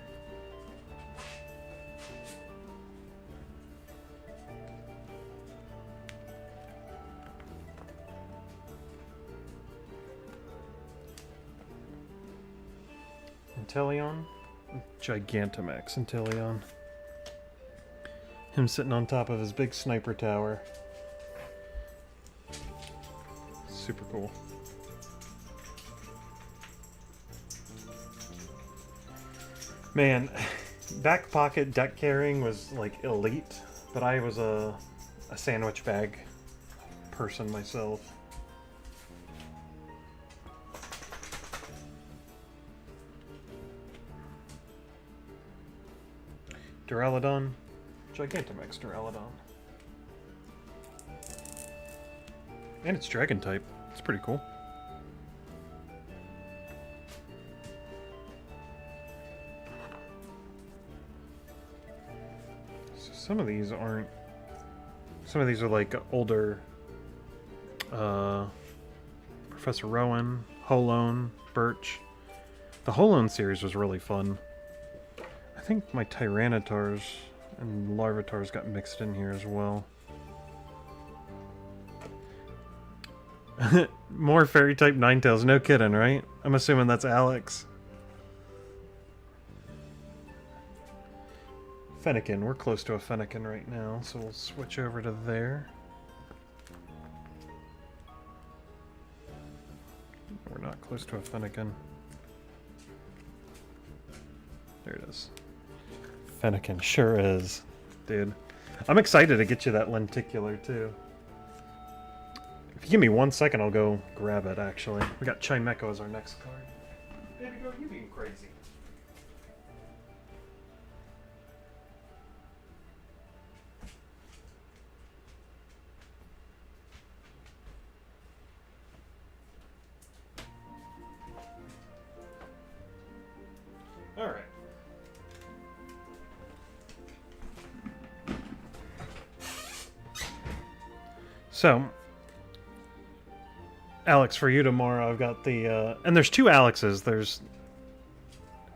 Inteleon? Gigantamax Inteleon. Him sitting on top of his big sniper tower. Super cool. Man, back pocket deck carrying was like elite, but I was a sandwich bag person myself. Duraludon, Gigantamax Duraludon. And it's Dragon type. It's pretty cool. So some of these aren't... Some of these are like older... Professor Rowan, Holone, Birch. The Holone series was really fun. I think my Tyrannotars and Larvatars got mixed in here as well. More fairy type Ninetales, no kidding, right? I'm assuming that's Alex. Fennekin, we're close to a Fennekin right now, so we'll switch over to there. We're not close to a Fennekin. There it is. Fennekin sure is, dude. I'm excited to get you that lenticular too. If you give me 1 second, I'll go grab it, actually. We got Chimecho as our next card. Baby girl, you being crazy. Alright. So, Alex, for you tomorrow, I've got the, and there's two Alexes. There's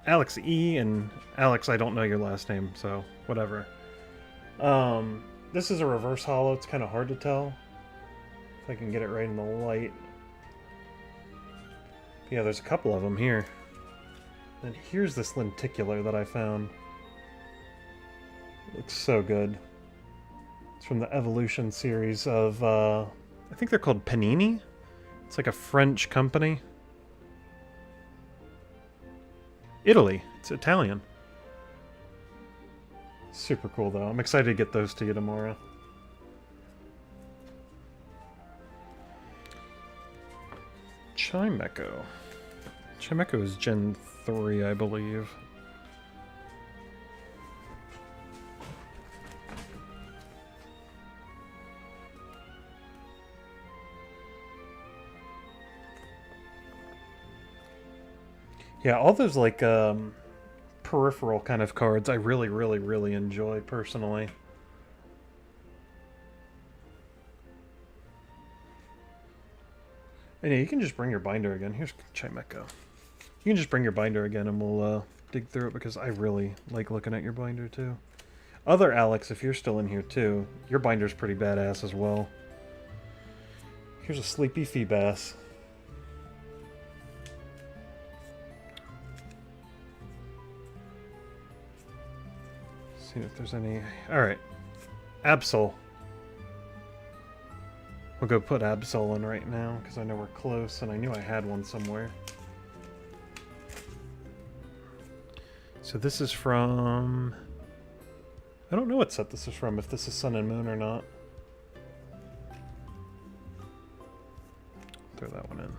Alex E and Alex, I don't know your last name, so whatever. This is a reverse holo. It's kind of hard to tell if I can get it right in the light. But yeah, there's a couple of them here. And here's this lenticular that I found. It looks so good. It's from the Evolution series of, I think they're called Panini? It's like a French company. Italy. It's Italian. Super cool, though. I'm excited to get those to you tomorrow. Chimecho. Chimecho is Gen 3, I believe. Yeah, all those, like, peripheral kind of cards I really, really, really enjoy, personally. And yeah, you can just bring your binder again. Here's Chimeco. You can just bring your binder again and we'll dig through it because I really like looking at your binder too. Other Alex, if you're still in here too, your binder's pretty badass as well. Here's a Sleepy Feebass. See if there's any... Alright. Absol. We'll go put Absol in right now, because I know we're close, and I knew I had one somewhere. So this is from... I don't know what set this is from, if this is Sun and Moon or not. Throw that one in.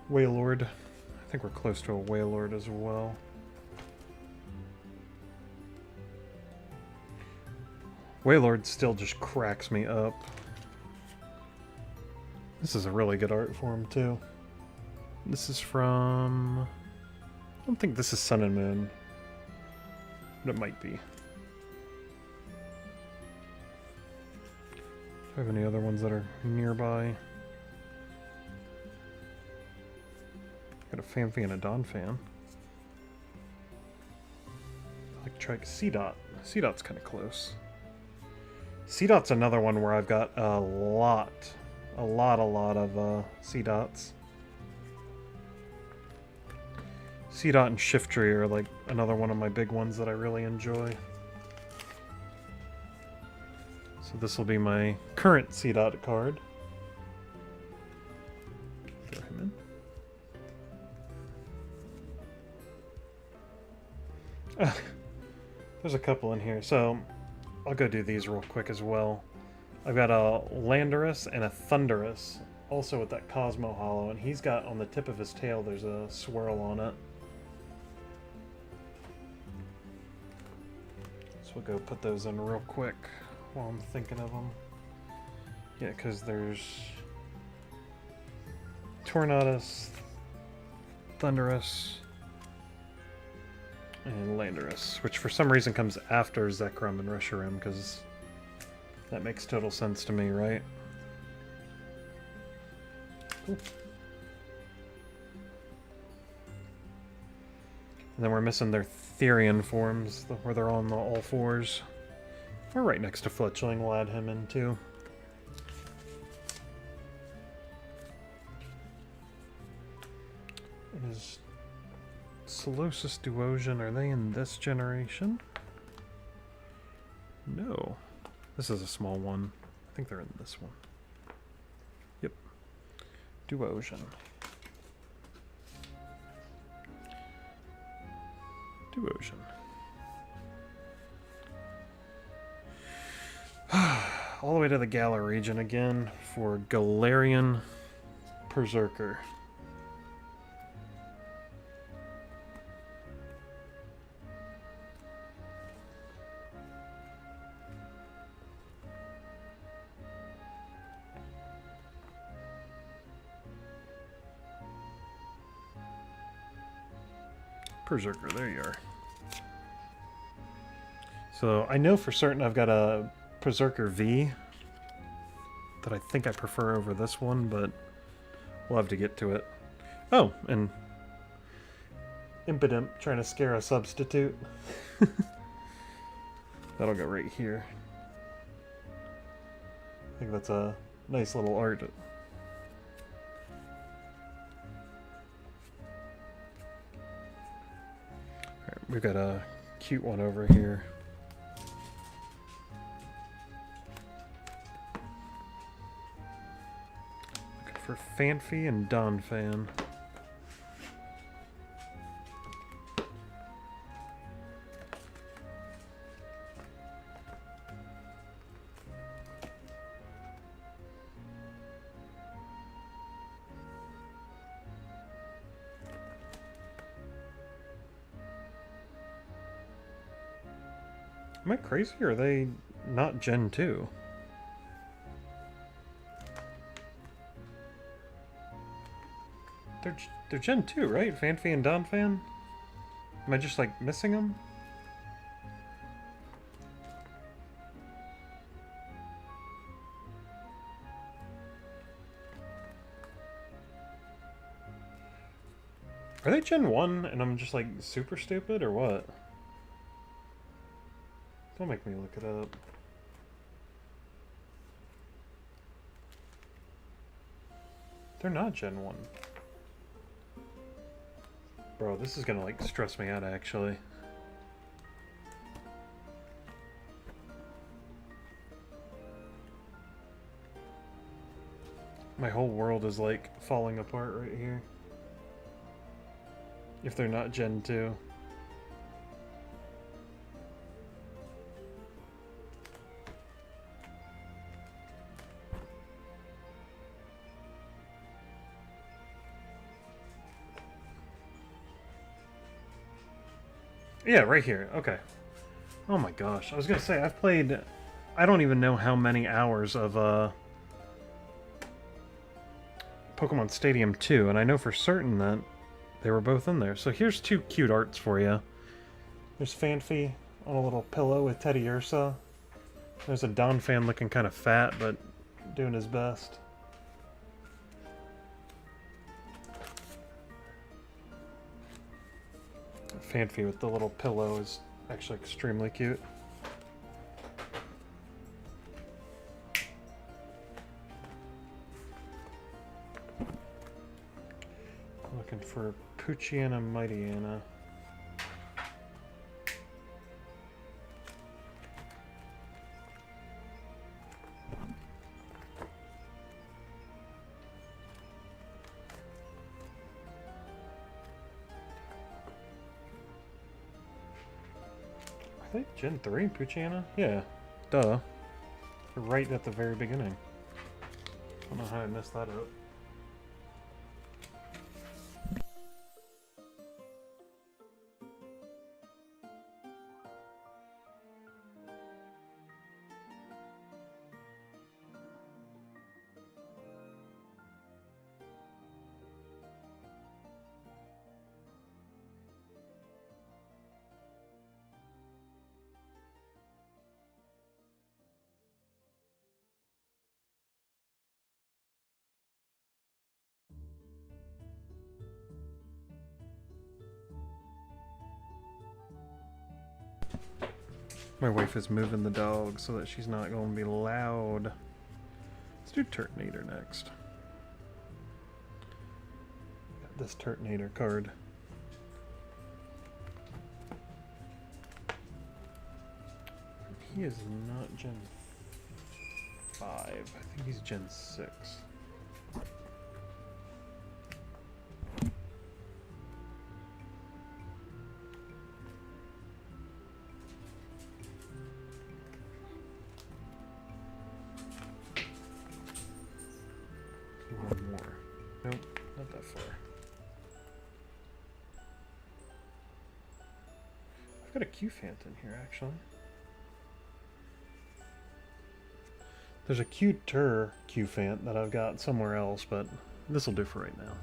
Wailord. I think we're close to a Wailord as well. Wailord still just cracks me up. This is a really good art form too. This is from... I don't think this is Sun and Moon. But it might be. Do I have any other ones that are nearby? Got a Fanfi and a Donphan. Electric C-Dot. C-Dot's kind of close. C-Dot's another one where I've got a lot of C-Dots. C-Dot and Shiftry are like another one of my big ones that I really enjoy. So this will be my current C-Dot card. Throw him in. There's a couple in here, so I'll go do these real quick as well. I've got a Landorus and a Thundurus, also with that Cosmo Hollow, and he's got on the tip of his tail, there's a swirl on it. So we'll go put those in real quick while I'm thinking of them. Yeah, because there's Tornadus, Thundurus, and Landorus, which for some reason comes after Zekrom and Reshiram, because that makes total sense to me, right? Cool. And then we're missing their Therian forms, where they're on the all fours. We're right next to Fletchling, we'll add him in too. Is Solosis Duosion, are they in this generation? No. This is a small one. I think they're in this one. Yep. Duosion. Duosion. All the way to the Galar region again for Galarian Berserker. Berserker, there you are. So I know for certain I've got a Berserker V that I think I prefer over this one, but we'll have to get to it. Oh, and Impidimp trying to scare a substitute. That'll go right here. I think that's a nice little art. We've got a cute one over here. Looking for Fanfi and Donphan. Am I crazy, or are they not Gen 2? They're Gen 2, right? Fanfi and Donphan? Am I just, like, missing them? Are they Gen 1 and I'm just like super stupid or what? Don't make me look it up. They're not Gen 1. Bro, this is gonna like stress me out actually. My whole world is like falling apart right here. If they're not Gen 2. Yeah, right here. Okay. Oh my gosh. I was gonna say, I've played... I don't even know how many hours of Pokemon Stadium 2, and I know for certain that they were both in there. So here's two cute arts for you. There's Fanfi on a little pillow with Teddy Ursa. There's a Don fan looking kind of fat, but doing his best. Fanfi with the little pillow is actually extremely cute. Looking for Poochyena Mightyena. I think Gen 3 Poochyena? Yeah. Duh. Right at the very beginning. I don't know how I messed that up. My wife is moving the dog so that she's not going to be loud. Let's do Turtonator next. Got this Turtonator card. He is not Gen 5. I think he's Gen 6. One more. Nope, not that far. I've got a Q-Fant in here, actually. There's a cuter Q-Fant that I've got somewhere else, but this will do for right now.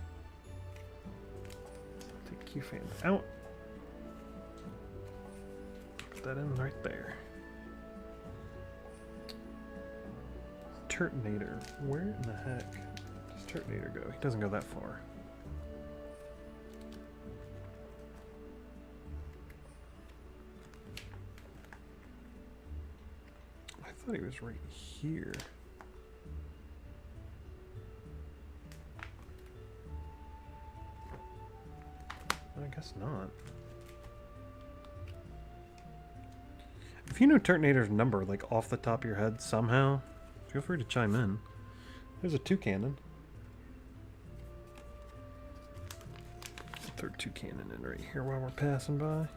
Take Q-Fant out. Put that in right there. Turtonator. Where in the heck does Turtonator go? He doesn't go that far. I thought he was right here. I guess not. If you know Turtonator's number, like off the top of your head somehow, feel free to chime in. There's a Toucannon. Throw Toucannon in right here while we're passing by.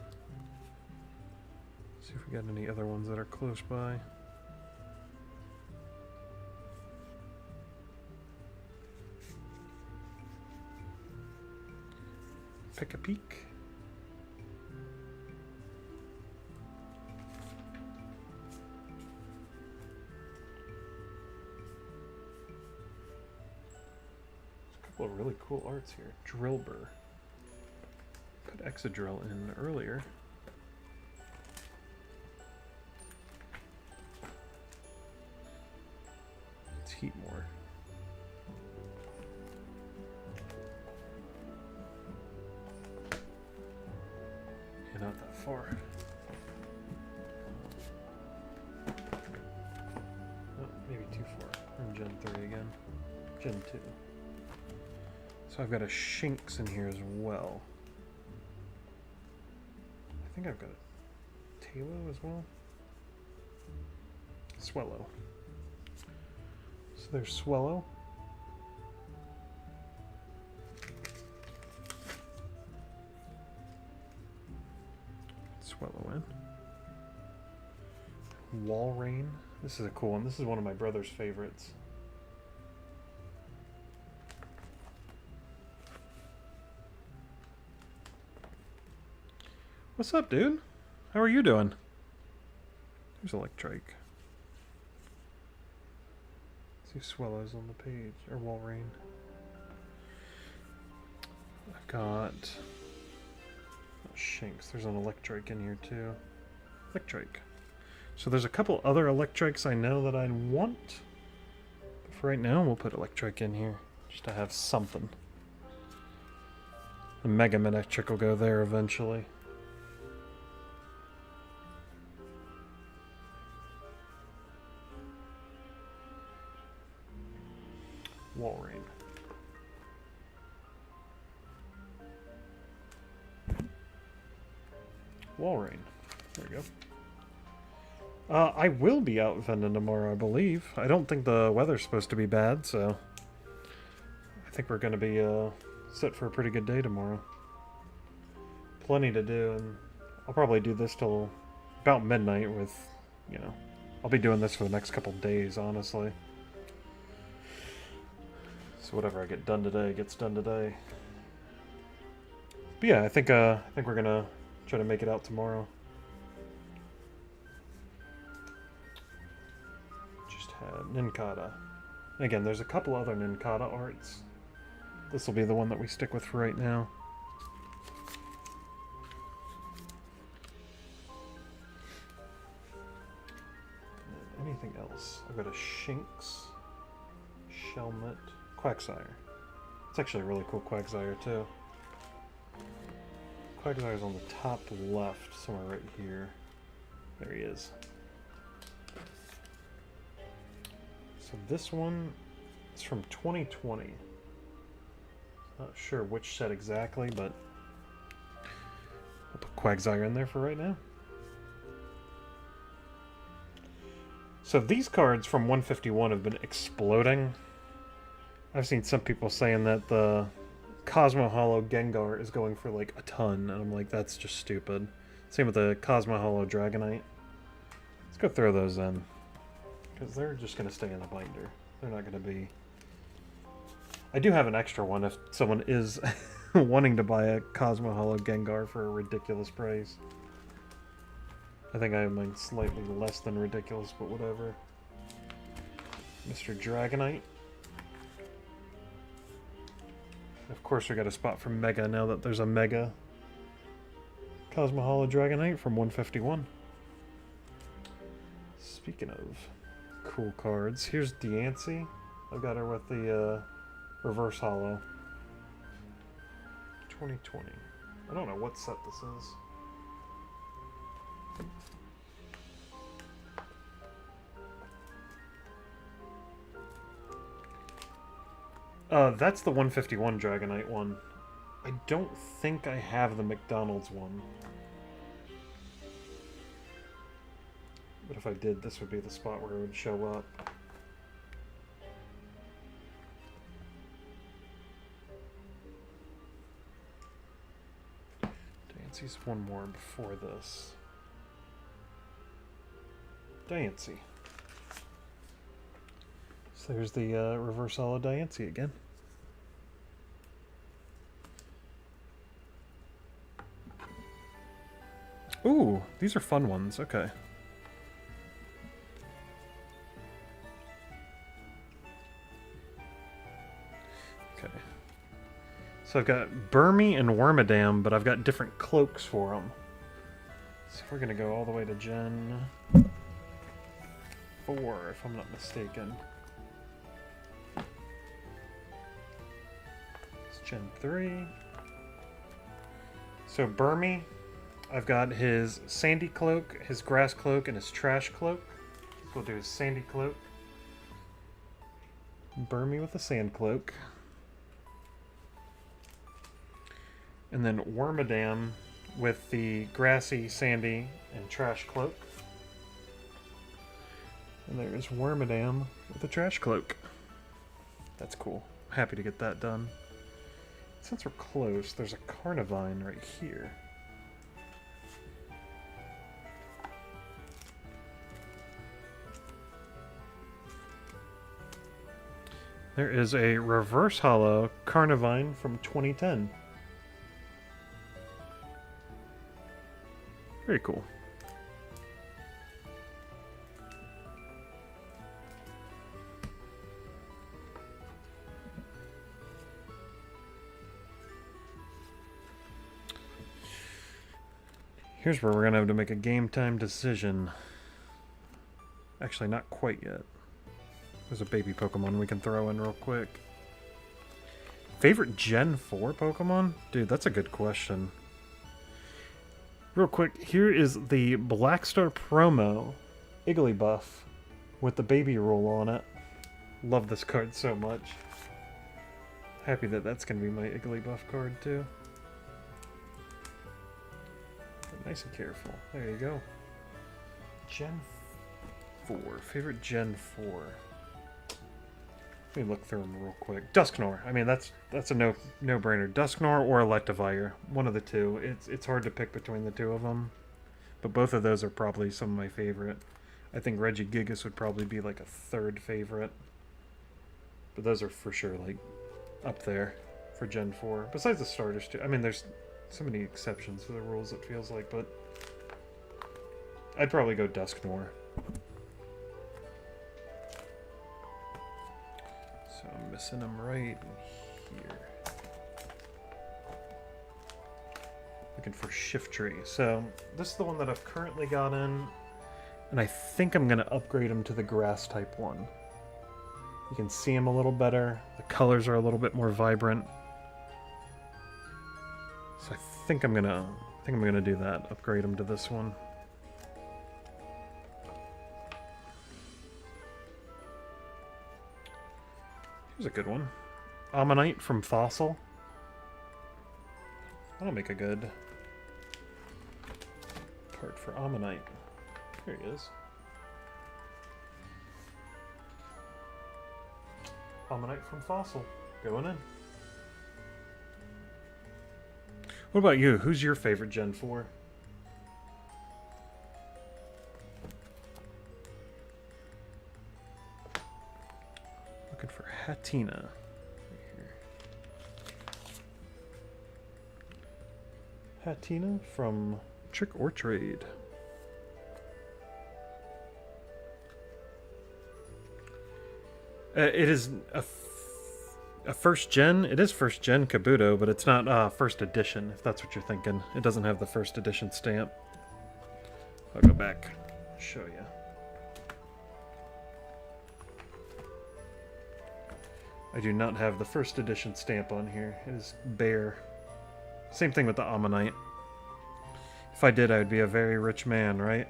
See if we got any other ones that are close by. Pick a peek. There's a couple of really cool arts here. Drillbur. Put Exadrill in earlier. It's Heatmore. far. Oh, maybe too far. I'm Gen 3 again. Gen 2. So I've got a Shinx in here as well. I think I've got a Talo as well. Swellow. So there's Swellow. Swellow in. Walrein. This is a cool one. This is one of my brother's favorites. What's up, dude? How are you doing? There's Electrike. See Swellows on the page, or Walrein. I've got Shinx. There's an Electrike in here too. Electrike. So there's a couple other Electrikes I know that I want. But for right now, we'll put Electrike in here just to have something. The Mega Electric will go there eventually. Walrein. Walrein. There we go. I will be out vending tomorrow, I believe. I don't think the weather's supposed to be bad, so I think we're going to be set for a pretty good day tomorrow. Plenty to do, and I'll probably do this till about midnight with, you know, I'll be doing this for the next couple days, honestly. So whatever I get done today gets done today. But yeah, I think we're gonna try to make it out tomorrow. Just had Nincada. And again, there's a couple other Nincada arts. This will be the one that we stick with for right now. And anything else? I've got a Shinx, Shelmet, Quagsire. It's actually a really cool Quagsire too. Quagsire's on the top left, somewhere right here. There he is. So this one is from 2020. Not sure which set exactly, but I'll put Quagsire in there for right now. So these cards from 151 have been exploding. I've seen some people saying that the Cosmo Hollow Gengar is going for like a ton, and I'm like, that's just stupid. Same with the Cosmo Hollow Dragonite. Let's go throw those in, because they're just going to stay in the binder. They're not going to be... I do have an extra one if someone is wanting to buy a Cosmo Hollow Gengar for a ridiculous price. I think I have mine slightly less than ridiculous, but whatever. Mr. Dragonite. Of course, we got a spot for Mega now that there's a Mega Cosmo Hollow Dragonite from 151. Speaking of cool cards, here's Diancie. I've got her with the Reverse Hollow. 2020. I don't know what set this is. That's the 151 Dragonite one. I don't think I have the McDonald's one. But if I did, this would be the spot where it would show up. Diancie's one more before this. Diancie. So there's the Reverse Hollow Diancie again. Ooh, these are fun ones. Okay. Okay. So I've got Burmy and Wormadam, but I've got different cloaks for them. So we're going to go all the way to Gen 4, if I'm not mistaken. It's Gen 3. So Burmy, I've got his sandy cloak, his grass cloak, and his trash cloak. So we'll do his sandy cloak. Burn me with the sand cloak. And then Wormadam with the grassy, sandy, and trash cloak. And there's Wormadam with the trash cloak. That's cool. Happy to get that done. Since we're close, there's a Carnivine right here. There is a reverse hollow Carnivine from 2010. Very cool. Here's where we're going to have to make a game time decision. Actually, not quite yet. There's a baby Pokemon we can throw in real quick. Favorite Gen 4 Pokemon? Dude, that's a good question. Real quick, here is the Blackstar promo Igglybuff with the baby roll on it. Love this card so much. Happy that that's going to be my Igglybuff card too. Nice and careful. There you go. Gen 4. Favorite Gen 4. Let me look through them real quick. Dusknoir. I mean, that's a no-brainer. Dusknoir or Electivire. One of the two. It's hard to pick between the two of them. But both of those are probably some of my favorite. I think Regigigas would probably be like a third favorite. But those are for sure like up there for Gen 4. Besides the starters too. I mean, there's so many exceptions to the rules, it feels like, but I'd probably go Dusknoir. So I'm missing them right here. Looking for Shiftry. So this is the one that I've currently got in, and I think I'm going to upgrade him to the grass type one. You can see him a little better. The colors are a little bit more vibrant. So I think I'm gonna do that. Upgrade him to this one. Here's a good one. Ammonite from Fossil. That'll make a good card for Ammonite. Here he is. Ammonite from Fossil. Going in. What about you? Who's your favorite Gen 4? Looking for Hatina. Right here. Hatina from Trick or Trade. It is a first gen. It is first gen Kabuto, but it's not first edition, if that's what you're thinking. It doesn't have the first edition stamp. I'll go back and show you. I do not have the first edition stamp on here. It is bare. Same thing with the Ammonite. If I did, I would be a very rich man, right?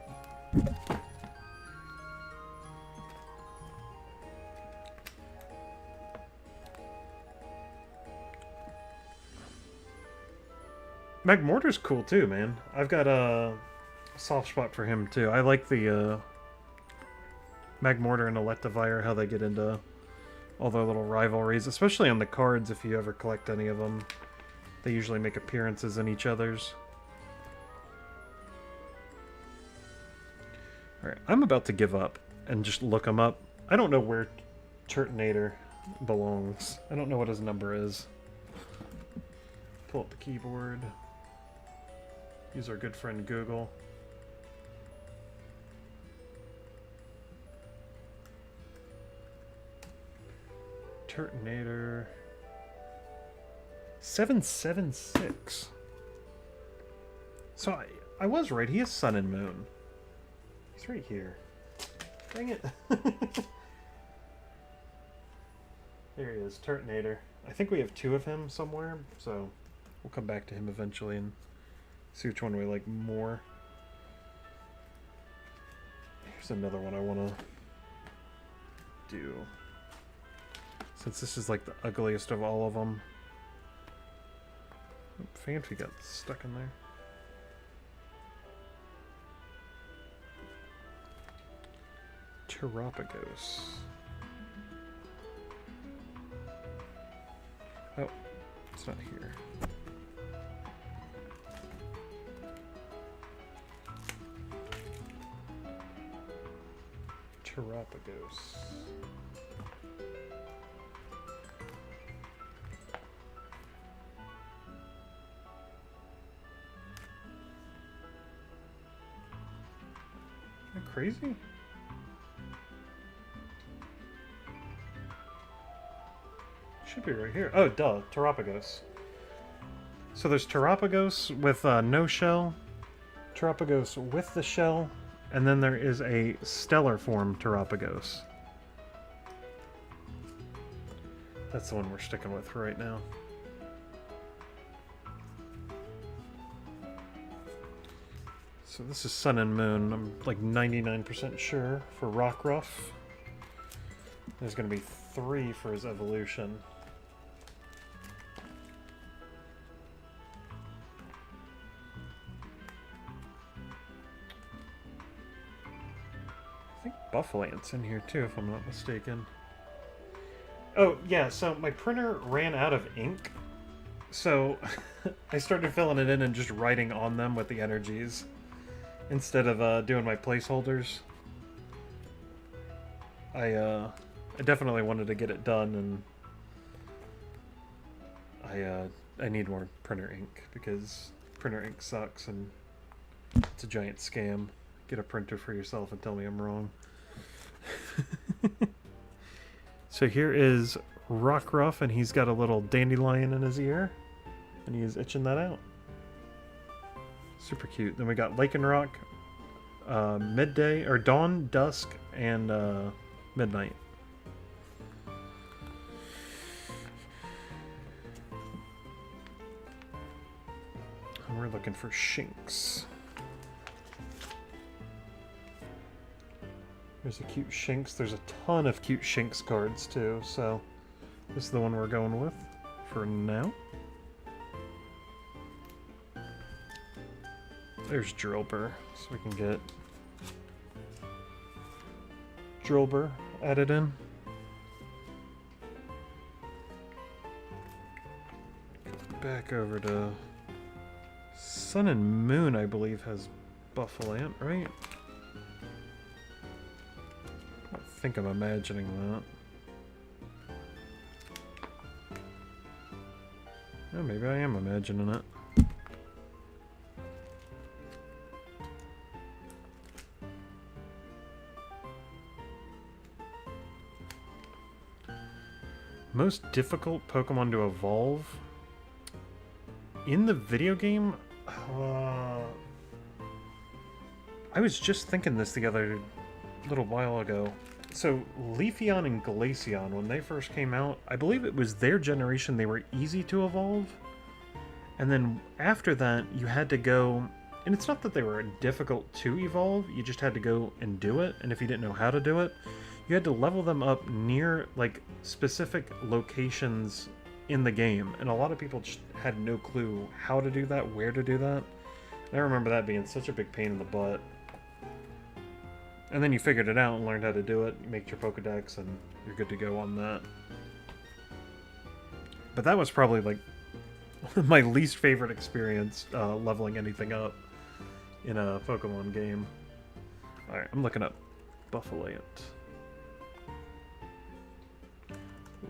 Magmortar's cool too, man. I've got a soft spot for him too. I like the Magmortar and Electivire, how they get into all their little rivalries, especially on the cards if you ever collect any of them. They usually make appearances in each other's. Alright, I'm about to give up and just look him up. I don't know where Turtonator belongs. I don't know what his number is. Pull up the keyboard. Use our good friend Google. Turtonator. 776. So I was right. He is Sun and Moon. He's right here. Dang it. There he is, Turtonator. I think we have two of him somewhere, so we'll come back to him eventually and See which one we like more. Here's another one I want to do. Since this is like the ugliest of all of them. Fanfi got stuck in there. Terapagos. Oh, it's not here. Terapagos. Isn't that crazy? Should be right here. Oh, duh. Terapagos. So there's Terapagos with no shell, Terapagos with the shell, and then there is a stellar form Terapagos. That's the one we're sticking with for right now. So this is Sun and Moon. I'm like 99% sure for Rockruff. There's going to be 3 for his evolution. I think Buffalant's in here too, if I'm not mistaken. Oh, yeah, so my printer ran out of ink. So I started filling it in and just writing on them with the energies instead of doing my placeholders. I definitely wanted to get it done, and I need more printer ink because printer ink sucks and it's a giant scam. Get a printer for yourself and tell me I'm wrong. So here is Rockruff, and he's got a little dandelion in his ear, and he is itching that out. Super cute. Then we got Lycanroc, Midday, or Dawn, Dusk, and Midnight. And we're looking for Shinx. There's a cute Shinx. There's a ton of cute Shinx cards too, so this is the one we're going with for now. There's Drillbur, so we can get Drillbur added in. Back over to Sun and Moon, I believe, has Buffalant, right? I think I'm imagining that. Oh, maybe I am imagining it. Most difficult Pokemon to evolve in the video game? I was just thinking this the other little while ago. So Leafeon and Glaceon, when they first came out, I believe it was their generation, they were easy to evolve. And then after that, you had to go, and it's not that they were difficult to evolve, you just had to go and do it. And if you didn't know how to do it, you had to level them up near like specific locations in the game. And a lot of people just had no clue how to do that, where to do that. And I remember that being such a big pain in the butt. And then you figured it out and learned how to do it. You make your Pokedex and you're good to go on that. But that was probably like my least favorite experience leveling anything up in a Pokemon game. Alright, I'm looking up Buffalant.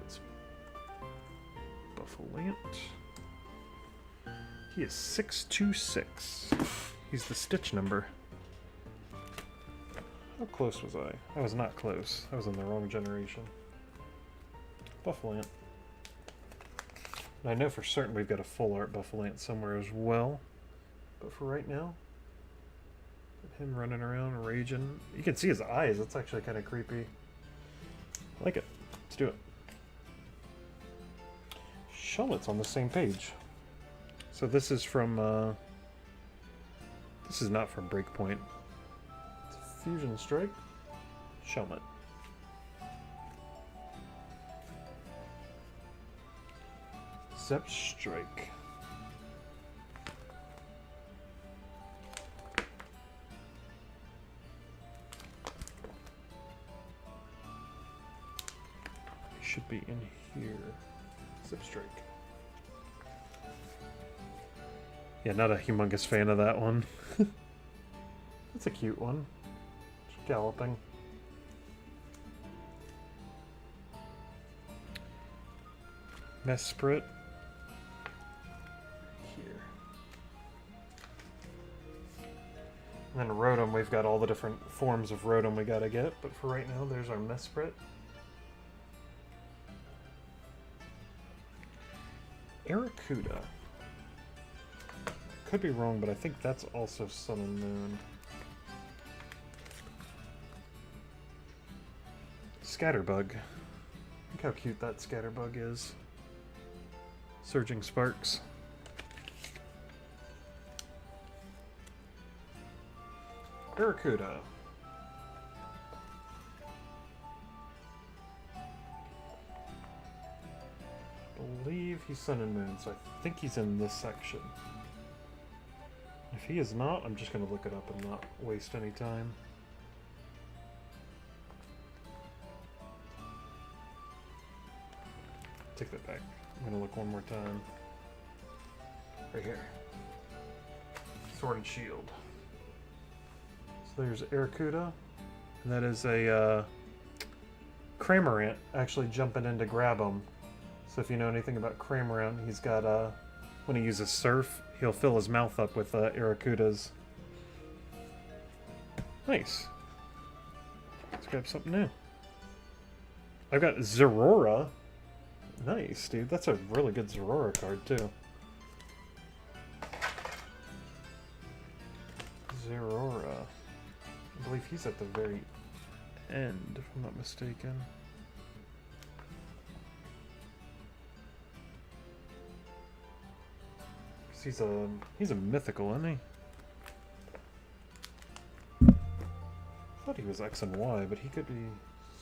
It's Buffalant. He is 626. He's the Stitch number. How close was I? I was not close. I was in the wrong generation. Buffalant. And I know for certain we've got a full art Buffalant somewhere as well. But for right now, him running around, raging. You can see his eyes. That's actually kind of creepy. I like it. Let's do it. Shelmet's on the same page. So this is from This is not from Breakpoint. It's a Fusion Strike. Shelmet. Zep Strike. Should be in here. Zip Strike. Yeah, not a humongous fan of that one. That's a cute one. Just galloping. Mesprit. Here. And then Rotom, we've got all the different forms of Rotom we gotta get, but for right now, there's our Mesprit. Arrokuda. Could be wrong, but I think that's also Sun and Moon. Scatterbug. Look how cute that Scatterbug is. Surging Sparks. Arrokuda. I believe he's Sun and Moon, so I think he's in this section. If he is not, I'm just going to look it up and not waste any time. Take that back. I'm going to look one more time. Right here. Sword and Shield. So there's Arrokuda. And that is a Cramorant actually jumping in to grab him. So if you know anything about Cramorant, he's got when he uses Surf, he'll fill his mouth up with Arrokudas. Nice. Let's grab something new. I've got Zerora. Nice, dude. That's a really good Zerora card, too. Zerora. I believe he's at the very end, if I'm not mistaken. He's a mythical, isn't he? I thought he was X and Y, but he could be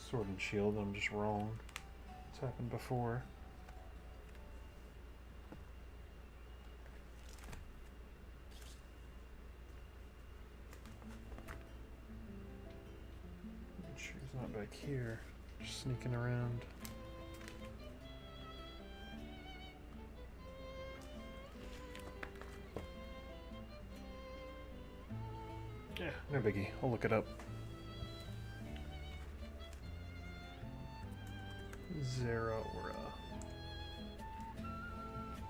Sword and Shield. I'm just wrong. It's happened before. Make sure he's not back here. Just sneaking around. Yeah, no biggie. I'll look it up. Zerora.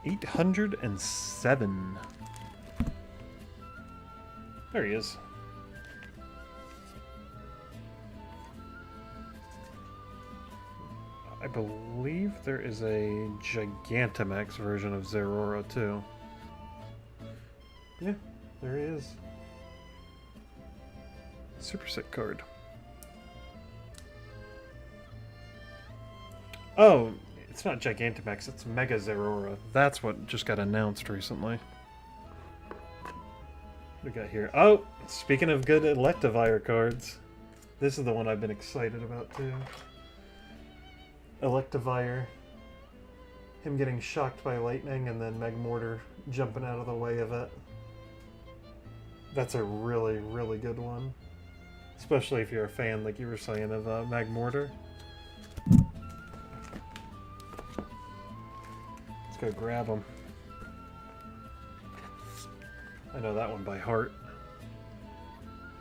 807. There he is. I believe there is a Gigantamax version of Zerora too. Yeah, there he is. Super sick card. Oh, it's not Gigantamax, it's Mega Zerora. That's what just got announced recently. What do we got here? Oh, speaking of good Electivire cards, this is the one I've been excited about too. Electivire. Him getting shocked by lightning and then Magmortar jumping out of the way of it. That's a really, really good one. Especially if you're a fan, like you were saying, of Magmortar. Let's go grab him. I know that one by heart.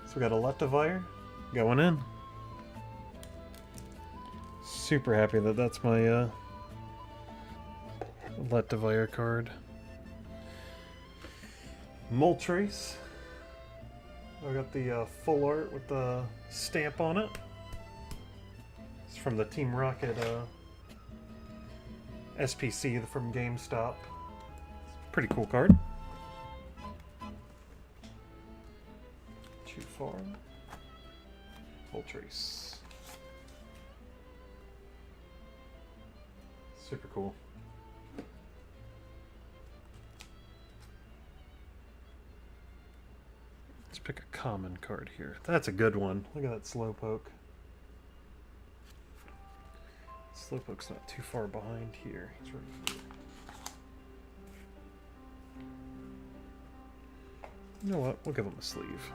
So we got Electivire going in. Super happy that that's my Electivire card. Moltres. I got the full art with the stamp on it. It's from the Team Rocket SPC from GameStop. Pretty cool card. Too far. Moltres. Super cool. pick a common card here. That's a good one. Look at that Slowpoke. Slowpoke's not too far behind here. He's right here. You know what? We'll give him a sleeve.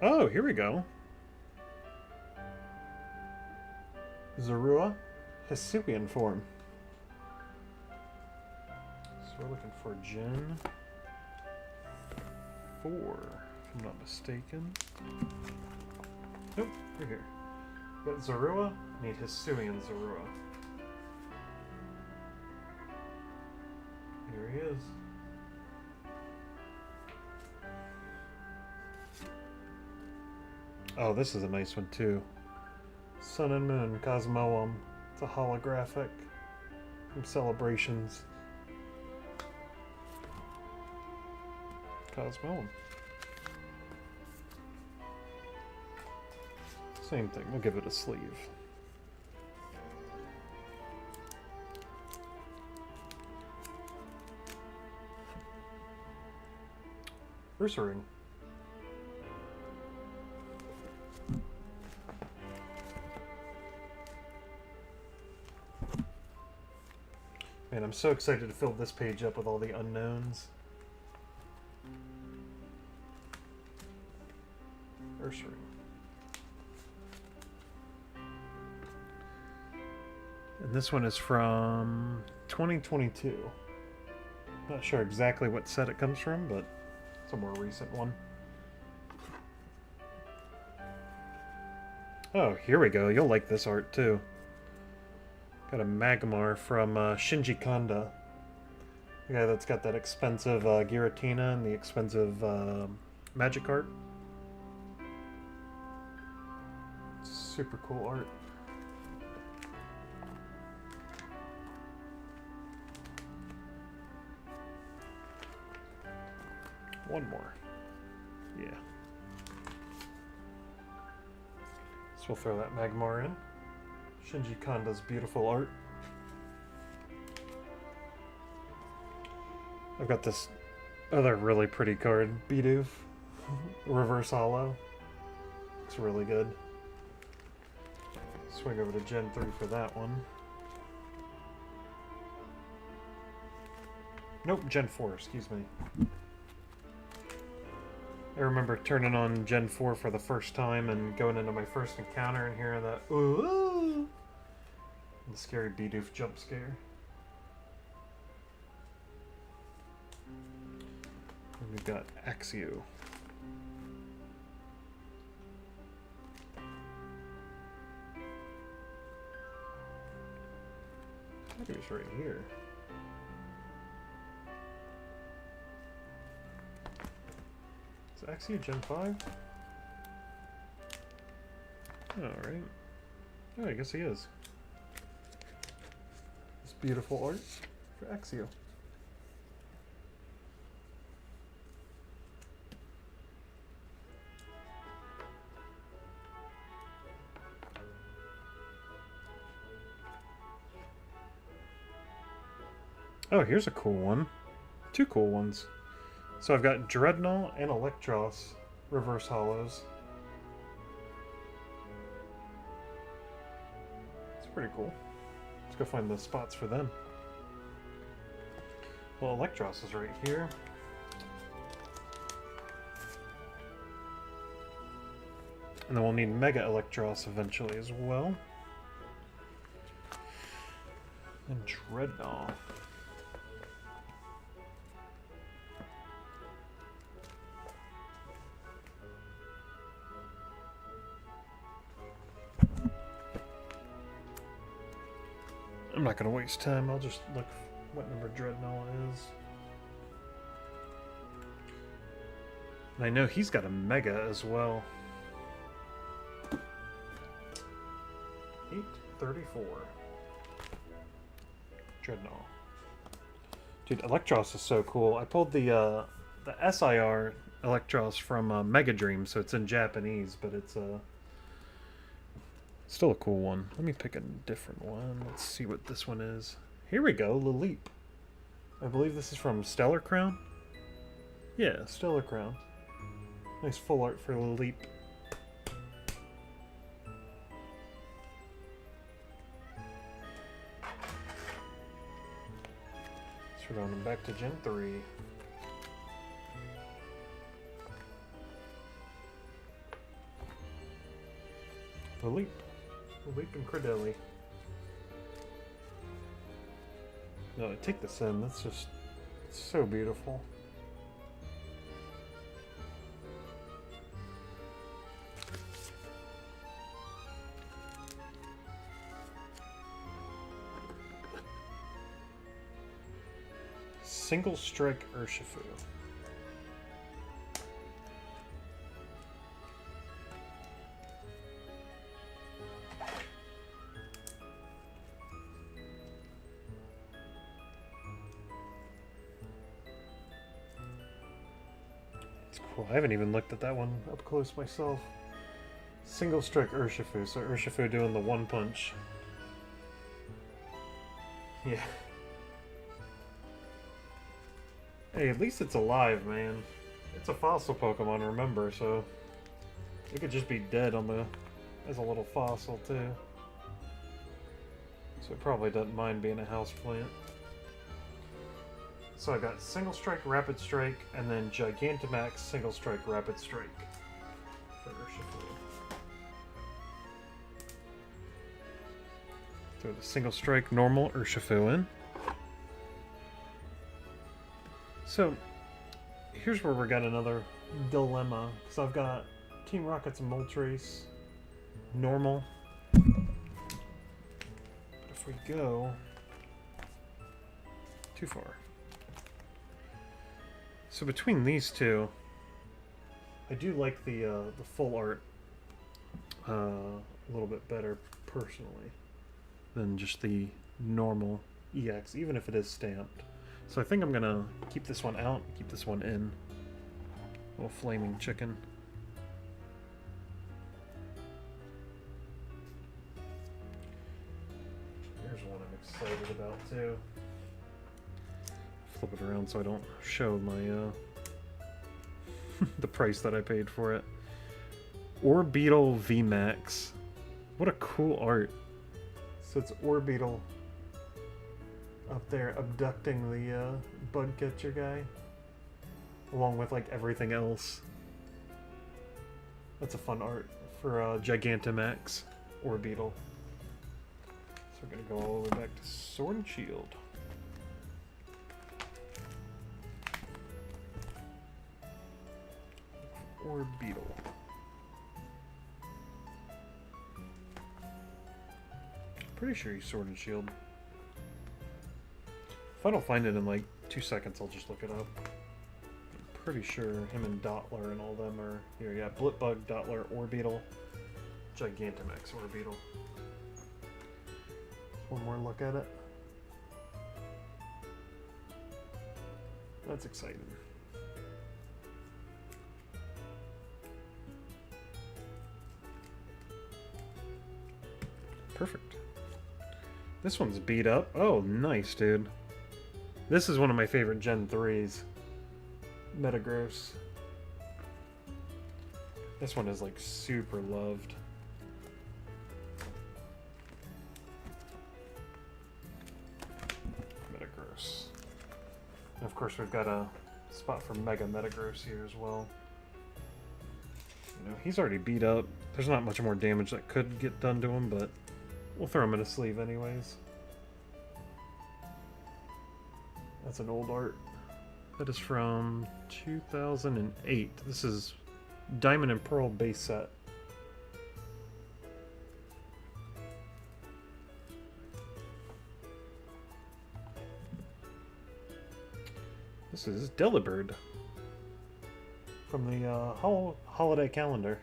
Oh, here we go. Zorua, Hisuian form. So we're looking for Gen 4, if I'm not mistaken. Nope, we're here. Got Zorua, need Hisuian Zorua. Here he is. Oh, this is a nice one too. Sun and Moon Cosmoem. It's a holographic from Celebrations. Cosmoem. Same thing, we'll give it a sleeve. Ursaring. Man, I'm so excited to fill this page up with all the unknowns. Ursaring. And this one is from 2022. Not sure exactly what set it comes from, but it's a more recent one. Oh, here we go. You'll like this art too. Got a Magmar from Shinji Kanda. The guy that's got that expensive Giratina and the expensive Magic art. Super cool art. One more. Yeah. So we'll throw that Magmar in. Shinji Kanda's beautiful art. I've got this other really pretty card, Bidoof. Reverse Hollow. Looks really good. Swing over to Gen 3 for that one. Nope, Gen 4, excuse me. I remember turning on Gen 4 for the first time and going into my first encounter and hearing that ooh, and the scary Bidoof jump scare. And we've got Axio. I think it was right here. Is Axio Gen 5? Alright. Oh, I guess he is. This beautiful art for Axio. Oh, here's a cool one. Two cool ones. So I've got Dreadnought and Electros reverse hollows. It's pretty cool. Let's go find the spots for them. Well, Electros is right here. And then we'll need Mega Electros eventually as well. And Dreadnought. I'm not going to waste time. I'll just look what number Dreadnought is. And I know he's got a Mega as well. 834. Dreadnought. Dude, Electros is so cool. I pulled the SIR Electros from Mega Dream, so it's in Japanese, but it's Still a cool one. Let me pick a different one. Let's see what this one is. Here we go, Laleep. I believe this is from Stellar Crown. Yeah, Stellar Crown. Nice full art for Laleep. So we're going back to Gen 3. Laleep. Laleep and Credelli. No, take this in. That's just so beautiful. Single Strike Urshifu. It's cool. I haven't even looked at that one up close myself. Single Strike Urshifu. So Urshifu doing the one punch. Yeah. Hey, at least it's alive, man. It's a fossil Pokemon, remember, so it could just be dead on the as a little fossil too. So it probably doesn't mind being a houseplant. So I got Single Strike, Rapid Strike, and then Gigantamax, Single Strike, Rapid Strike for Urshifu. Throw the Single Strike normal Urshifu in. So, here's where we got another dilemma. Because I've got Team Rocket's Moltres, normal. But if we go too far. So between these two, I do like the full art a little bit better, personally, than just the normal EX, even if it is stamped. So I think I'm gonna keep this one out, keep this one in. Little flaming chicken. Here's one I'm excited about too. Flip it around so I don't show my the price that I paid for it. Orbeetle VMAX. What a cool art. So it's Orbeetle up there abducting the bug catcher guy, along with like everything else. That's a fun art for Gigantamax Orbeetle. So we're gonna go all the way back to Sword and Shield. Orbeetle. Pretty sure he's Sword and Shield. If I don't find it in like 2 seconds, I'll just look it up. I'm pretty sure him and Dottler and all them are here. Yeah, Blipbug, Dottler, Orbeetle, Gigantamax Orbeetle. One more look at it. That's exciting. Perfect. This one's beat up. Oh, nice, dude. This is one of my favorite Gen 3s. Metagross. This one is like super loved. Metagross. And of course we've got a spot for Mega Metagross here as well. You know, he's already beat up. There's not much more damage that could get done to him, but we'll throw him in a sleeve anyways. That's an old art. That is from 2008. This is Diamond and Pearl base set. This is Delibird from the holiday calendar.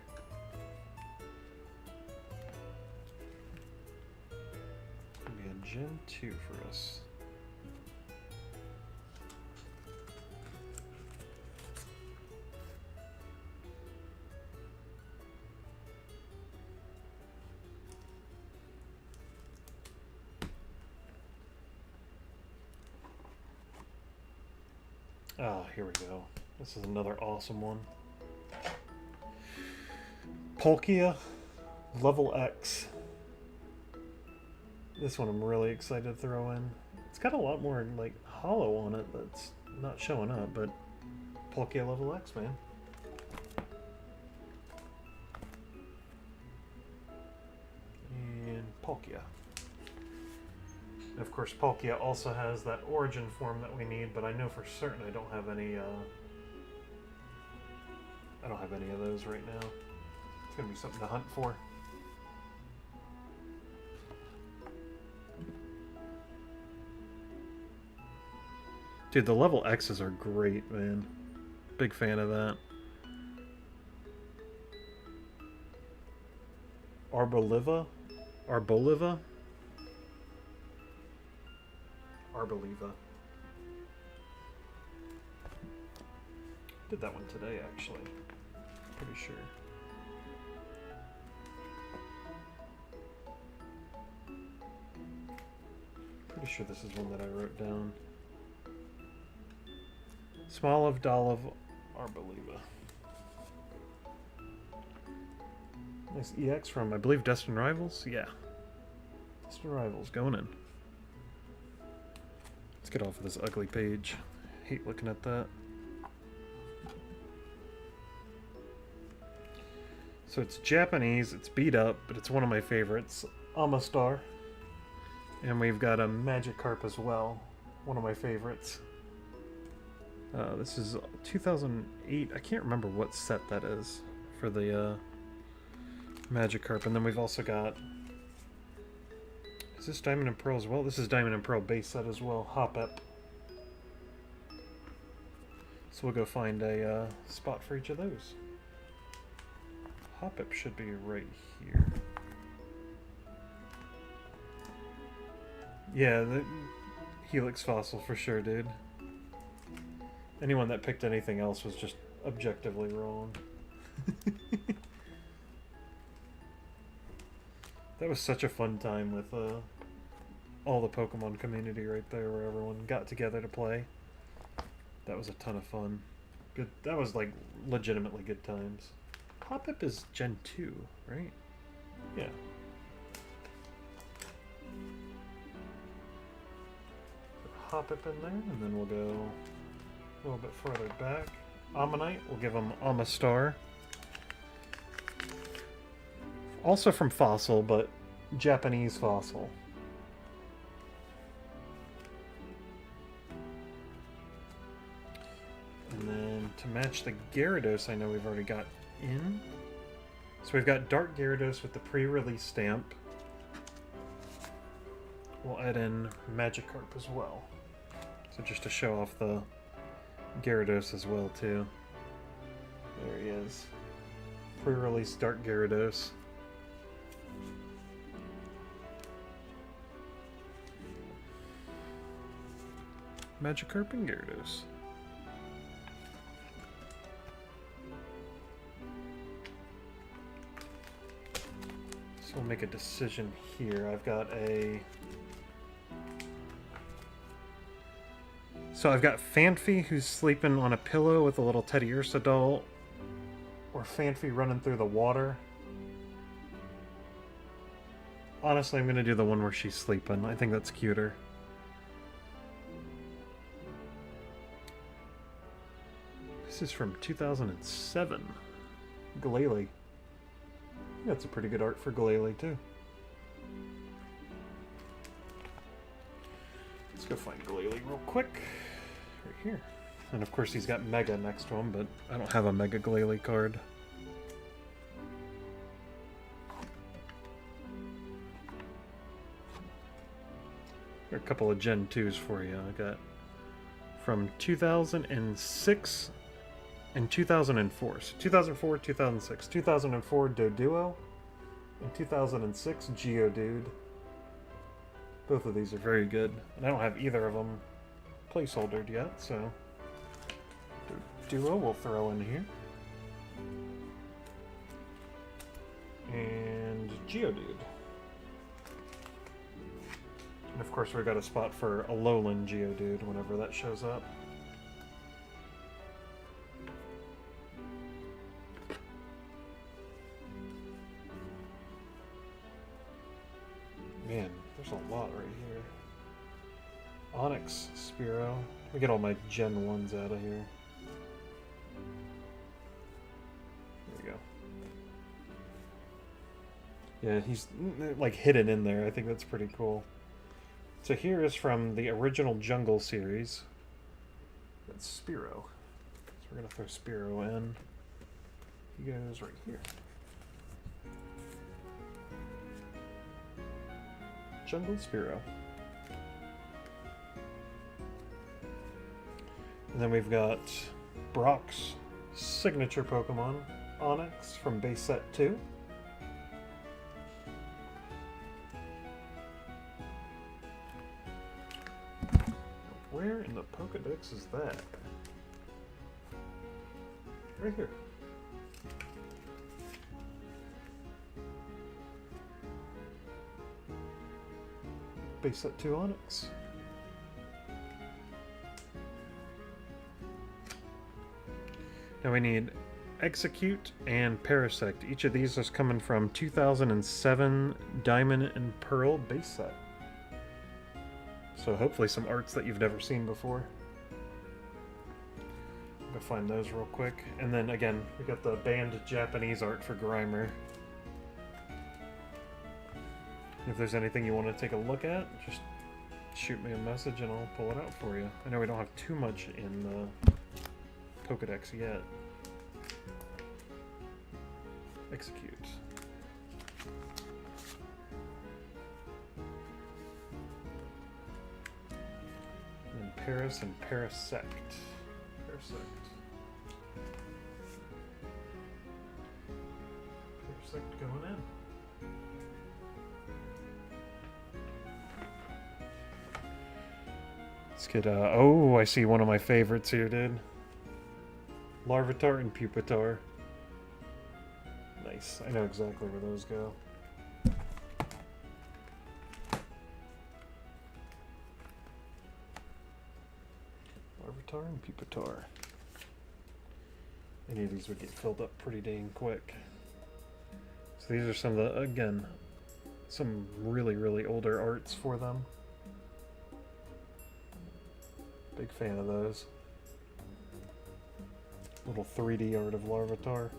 It's gonna be a Gen 2 for us. Ah, here we go. This is another awesome one. Palkia, level X. This one I'm really excited to throw in. It's got a lot more like hollow on it that's not showing up, but Palkia level X, man. And Palkia. And of course, Palkia also has that origin form that we need, but I know for certain I don't have any. I don't have any of those right now. It's gonna be something to hunt for. Dude, the level X's are great, man. Big fan of that. Arboliva? Arboliva? Arboliva. Did that one today, actually. Pretty sure. Pretty sure this is one that I wrote down. Smoliv, Doliv, Arboliva. Nice EX from, I believe, Destined Rivals? Yeah. Destined Rivals, going in. Let's get off of this ugly page. Hate looking at that. So it's Japanese, it's beat up, but it's one of my favorites. Amistar. And we've got a Magikarp as well. One of my favorites. This is 2008. I can't remember what set that is for the Magikarp. And then we've also got... Is this Diamond and Pearl as well? This is Diamond and Pearl base set as well. Hoppep. So we'll go find a spot for each of those. Hoppep should be right here. Yeah, the Helix Fossil for sure, dude. Anyone that picked anything else was just objectively wrong. That was such a fun time with all the Pokemon community right there, where everyone got together to play. That was a ton of fun. Good. That was like legitimately good times. Hoppip is Gen 2, right? Yeah. Hoppip in there, and then we'll go a little bit further back. Ammonite, we'll give him Amistar. Also from Fossil, but Japanese Fossil. And then to match the Gyarados, I know we've already got in. So we've got Dark Gyarados with the pre-release stamp. We'll add in Magikarp as well. So just to show off the Gyarados as well too. There he is. Pre-release Dark Gyarados. Magikarp and Gyarados. So we'll make a decision here. I've got a... So I've got Fanfi, who's sleeping on a pillow with a little Teddy Ursa doll, or Fanfi running through the water. Honestly, I'm going to do the one where she's sleeping. I think that's cuter. This is from 2007. Glalie. That's a pretty good art for Glalie, too. Let's go find Glalie real quick. Right here. And of course he's got Mega next to him, but I don't have a Mega Glalie card. There are a couple of Gen 2s for you. I got from 2006 and 2004. So 2004, 2006. 2004 Doduo, and 2006 Geodude. Both of these are very good, and I don't have either of them placeholdered yet, so Duo we'll throw in here. And Geodude. And of course we've got a spot for a Alolan Geodude whenever that shows up. Man, there's a lot right here. Onyx Spearow. Let me get all my Gen 1s out of here. There we go. Yeah, he's like hidden in there. I think that's pretty cool. So here is from the original Jungle series. That's Spearow. So we're gonna throw Spearow in. He goes right here. Jungle Spearow. And then we've got Brock's signature Pokemon, Onyx from base set 2. Where in the Pokedex is that? Right here. Base set 2 Onyx. Now we need Execute and Parasect. Each of these is coming from 2007 Diamond and Pearl base set. So hopefully some arts that you've never seen before. Go find those real quick. And then again, we got the banned Japanese art for Grimer. If there's anything you want to take a look at, just shoot me a message and I'll pull it out for you. I know we don't have too much in the Pokedex yet. Execute. And then Paris and Parasect. Parasect. Parasect going in. Let's get, oh, I see one of my favorites here, dude. Larvitar and Pupitar. Nice. I know exactly where those go. Larvitar and Pupitar. Any of these would get filled up pretty dang quick. So these are some of the, again, some really, really older arts for them. Big fan of those. Little 3D art of Larvitar.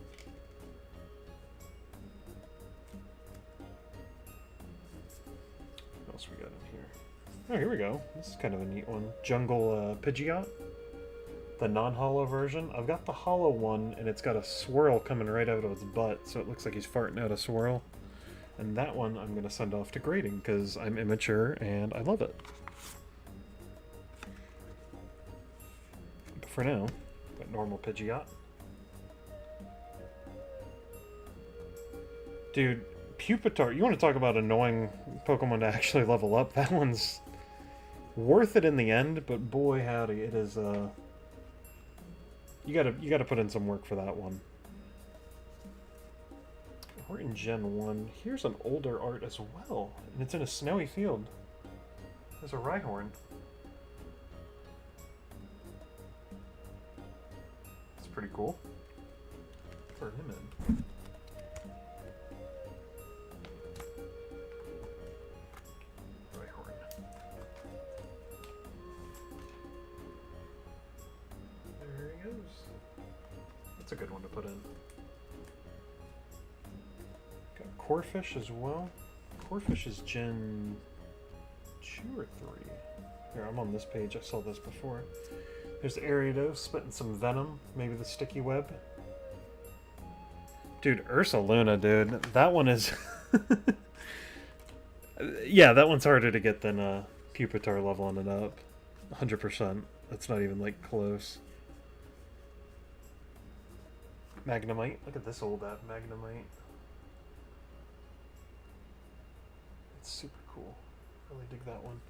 What else we got in here? Oh, here we go. This is kind of a neat one. Jungle Pidgeot. The non-hollow version. I've got the hollow one, and it's got a swirl coming right out of its butt, so it looks like he's farting out a swirl. And that one I'm going to send off to grading, because I'm immature, and I love it. But for now, got normal Pidgeot. Dude, Pupitar, you want to talk about annoying Pokemon to actually level up? That one's worth it in the end, but boy howdy, it is you gotta put in some work for that one. We're in Gen 1. Here's an older art as well, and it's in a snowy field. There's a Rhyhorn. It's pretty cool. For him in. That's a good one to put in. Got Corphish as well. Corphish is Gen 2 or 3. Here, I'm on this page. I saw this before. There's Ariados spitting some venom. Maybe the sticky web. Dude, Ursaluna, dude. That one is... yeah, that one's harder to get than Pupitar leveling it up. 100%. That's not even, like, close. Magnemite. Look at this old Magnemite. It's super cool. Really dig that one.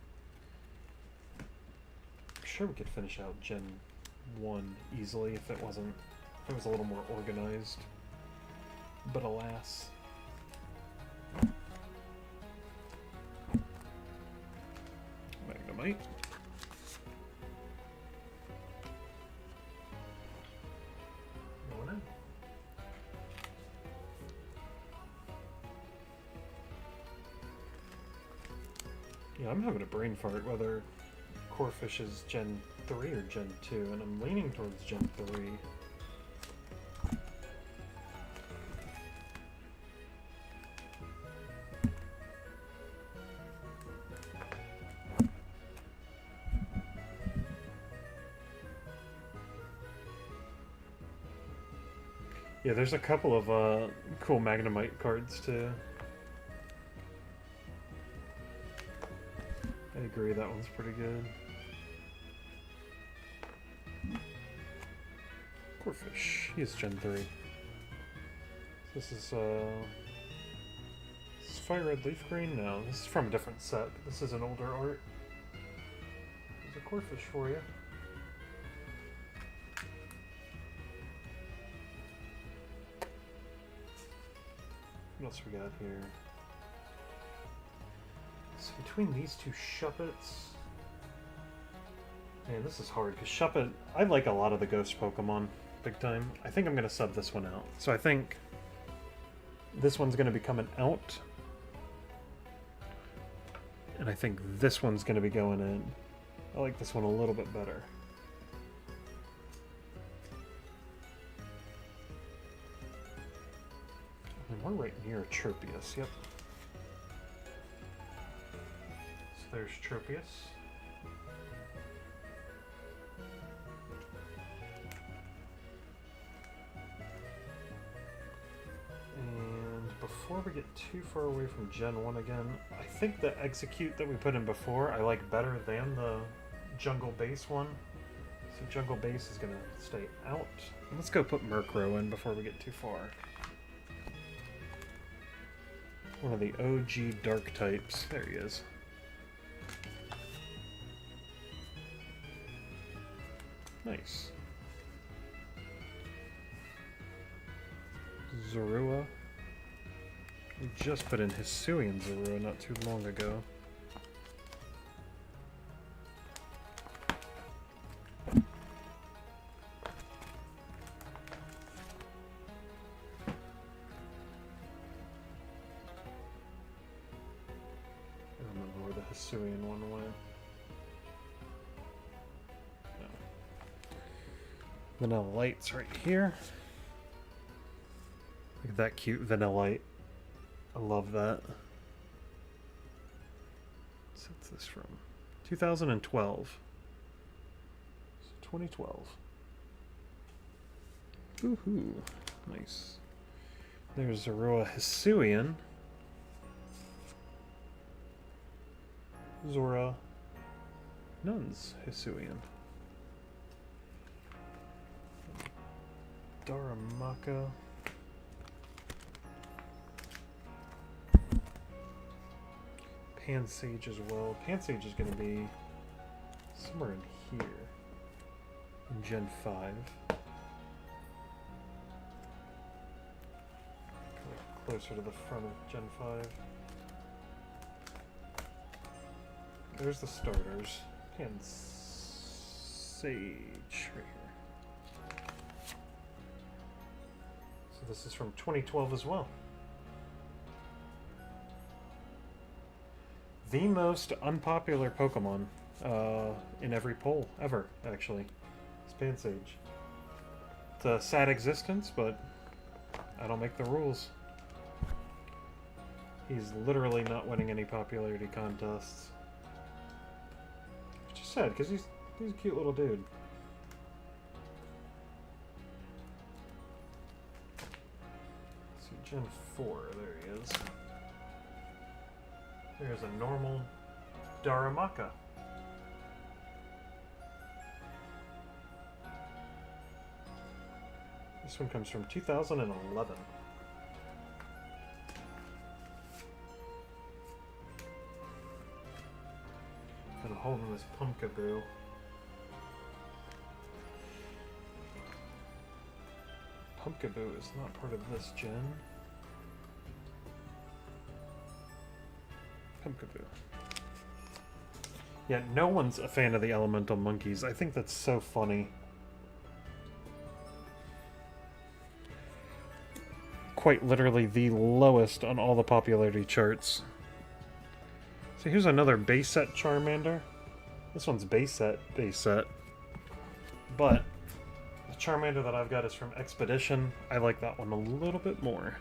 I'm sure we could finish out Gen 1 easily if it wasn't... if it was a little more organized. But alas. Magnemite. Going in. Yeah, I'm having a brain fart whether Corphish is Gen 3 or Gen 2, and I'm leaning towards Gen 3. Yeah, there's a couple of cool Magnemite cards too. I agree, that one's pretty good. Corphish, he is Gen 3. This is Fire Red Leaf Green? No, this is from a different set. This is an older art. There's a Corphish for you. What else we got here? So between these two Shuppets... Man, this is hard, because Shuppet... I like a lot of the Ghost Pokemon, big time. I think I'm going to sub this one out. So I think this one's going to be coming out. And I think this one's going to be going in. I like this one a little bit better. And we're right near Tropius, yep. So there's Tropius. And before we get too far away from Gen 1 again, I think the Execute that we put in before I like better than the Jungle Base one. So Jungle Base is going to stay out. And let's go put Murkrow in before we get too far. One of the OG dark types. There he is. Nice. Zorua. We just put in Hisuian Zorua not too long ago. Hisuian one went. No. Vanilla Light's right here. Look at that cute Vanillite. I love that. What's this from? 2012. So 2012. Woohoo. Nice. There's Zorua Hisuian. Zora Nun's Hisuian. Daramaka. Pansage as well. Pansage is going to be somewhere in here. In Gen 5. Closer to the front of Gen 5. There's the starters. Pansage right here. So this is from 2012 as well. The most unpopular Pokemon in every poll ever, actually. It's Pansage. It's a sad existence, but I don't make the rules. He's literally not winning any popularity contests. Which is sad, because he's a cute little dude. Let's see, Gen 4, there he is. There's a normal Daramaka. This one comes from 2011. And I'm holding this Pumpkaboo. Pumpkaboo is not part of this gen. Pumpkaboo. Yeah, no one's a fan of the elemental monkeys. I think that's so funny. Quite literally the lowest on all the popularity charts. So here's another base set Charmander. This one's base set. But the Charmander that I've got is from Expedition. I like that one a little bit more.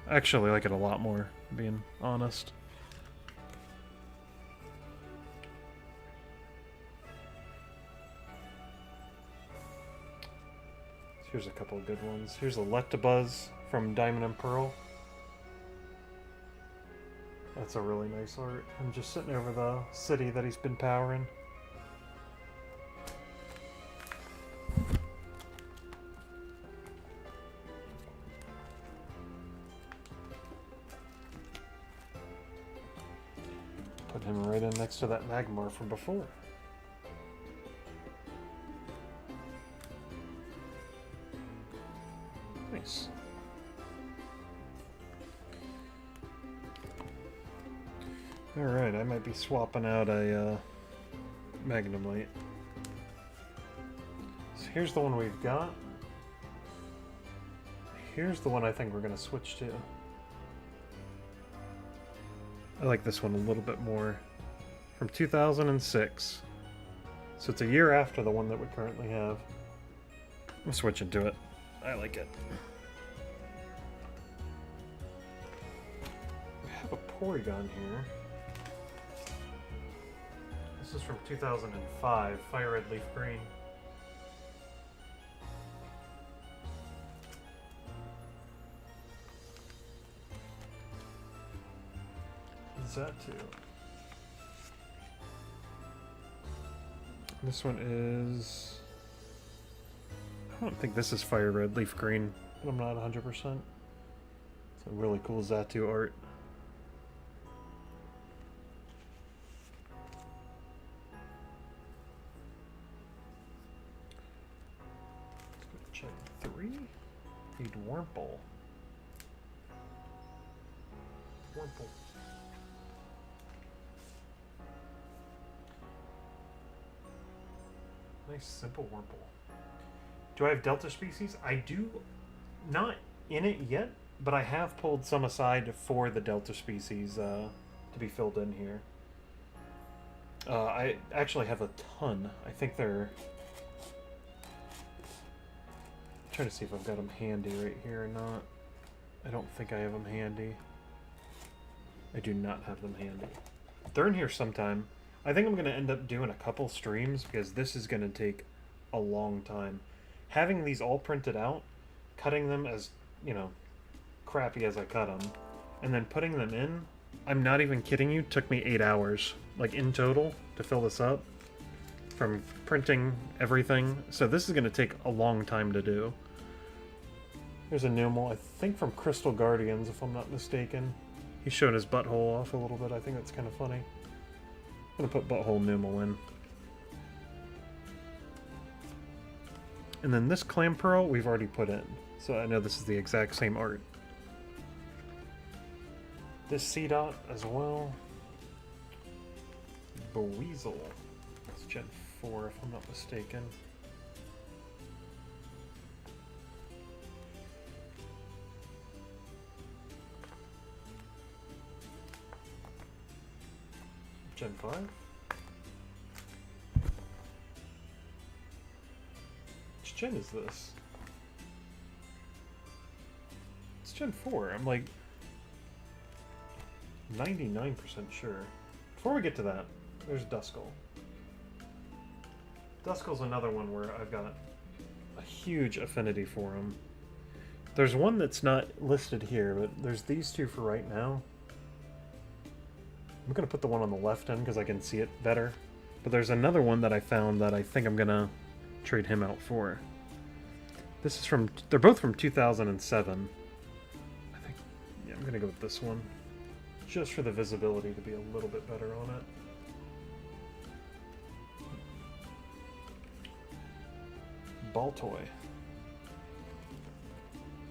I actually like it a lot more, being honest. Here's a couple of good ones. Here's Electabuzz from Diamond and Pearl. That's a really nice art. I'm just sitting over the city that he's been powering. Put him right in next to that Magmar from before. Nice. Alright, I might be swapping out a Magnemite. So here's the one we've got. Here's the one I think we're going to switch to. I like this one a little bit more. From 2006. So it's a year after the one that we currently have. I'm switching to it. I like it. We have a Porygon here. This is from 2005, Fire Red Leaf Green. Zatu. This one is... I don't think this is Fire Red Leaf Green, but I'm not 100%. It's a really cool Zatu art. Let's go to Gen 3. Need Wurmple. Wurmple. Nice simple Wurmple. Do I have Delta species? I do not in it yet, but I have pulled some aside for the Delta species to be filled in here. I actually have a ton. I think they're... I'm trying to see if I've got them handy right here or not. I don't think I have them handy. I do not have them handy. They're in here sometime. I think I'm going to end up doing a couple streams because this is going to take a long time. Having these all printed out, cutting them as, you know, crappy as I cut them, and then putting them in, I'm not even kidding you, took me 8 hours, like in total, to fill this up, from printing everything. So this is going to take a long time to do. There's a Numel, I think from Crystal Guardians, if I'm not mistaken. He showed his butthole off a little bit, I think that's kind of funny. I'm going to put Butthole Numel in. And then this Clamperl we've already put in. So I know this is the exact same art. This Seedot as well. Buizel. It's Gen 4 if I'm not mistaken. Gen 5. Which gen is this? It's Gen 4. I'm like 99% sure. Before we get to that, there's Duskull. Duskull's another one where I've got a huge affinity for him. There's one that's not listed here, but there's these two for right now. I'm going to put the one on the left end because I can see it better. But there's another one that I found that I think I'm going to trade him out for. This is from... They're both from 2007. I think... Yeah, I'm going to go with this one. Just for the visibility to be a little bit better on it. Baltoy.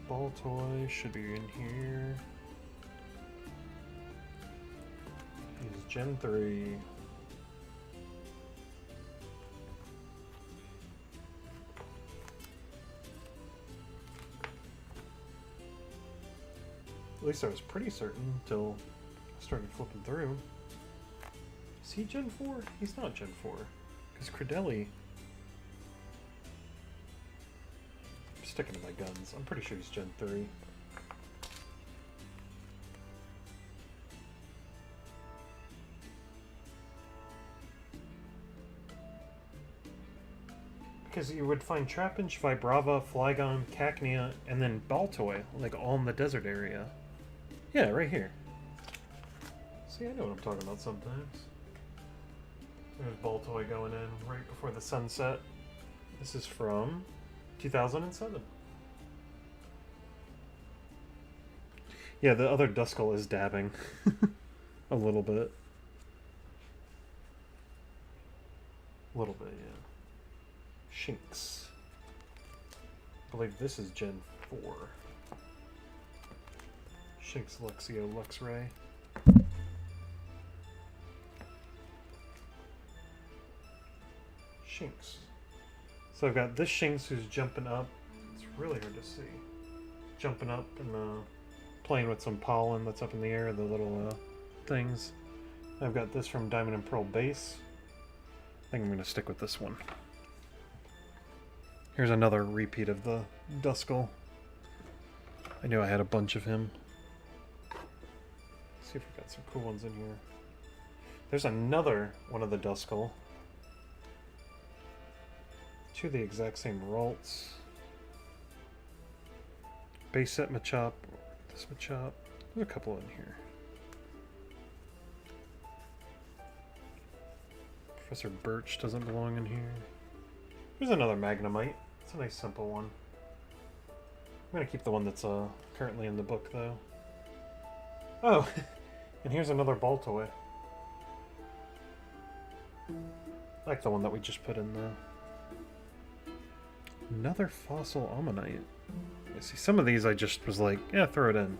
Baltoy should be in here. He's Gen 3. At least I was pretty certain until I started flipping through. Is he Gen 4? He's not Gen 4. Because Credelli... I'm sticking to my guns. I'm pretty sure he's Gen 3. Because you would find Trapinch, Vibrava, Flygon, Cacnea, and then Baltoy, like all in the desert area. Yeah, right here. See, I know what I'm talking about sometimes. There's Baltoy going in right before the sunset. This is from 2007. Yeah, the other Duskull is dabbing. A little bit. A little bit, yeah. Shinx. I believe this is Gen 4. Shinx, Luxio, Luxray. Shinx. So I've got this Shinx who's jumping up. It's really hard to see. Jumping up and playing with some pollen that's up in the air, the little things. I've got this from Diamond and Pearl base. I think I'm going to stick with this one. Here's another repeat of the Duskull. I knew I had a bunch of him. Let's see if we got some cool ones in here. There's another one of the Duskull. Two of the exact same Ralts. Base set Machop. This Machop. There's a couple in here. Professor Birch doesn't belong in here. Here's another Magnemite. It's a nice simple one. I'm gonna keep the one that's currently in the book though. Oh, and here's another Baltoy. I like the one that we just put in the... Another fossil Ammonite. I see some of these I just was like, yeah, throw it in.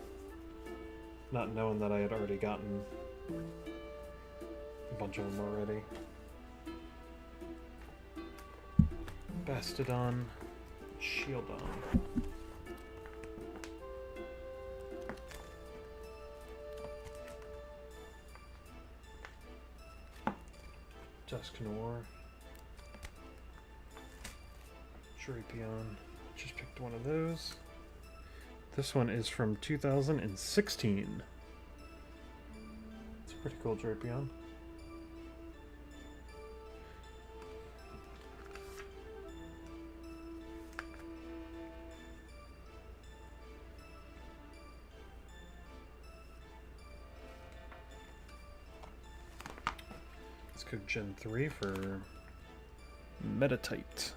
Not knowing that I had already gotten a bunch of them already. Bastodon, Shieldon. Dusknoir. Drapion. Just picked one of those. This one is from 2016. It's a pretty cool Drapion. Let's go Gen 3 for Metatite.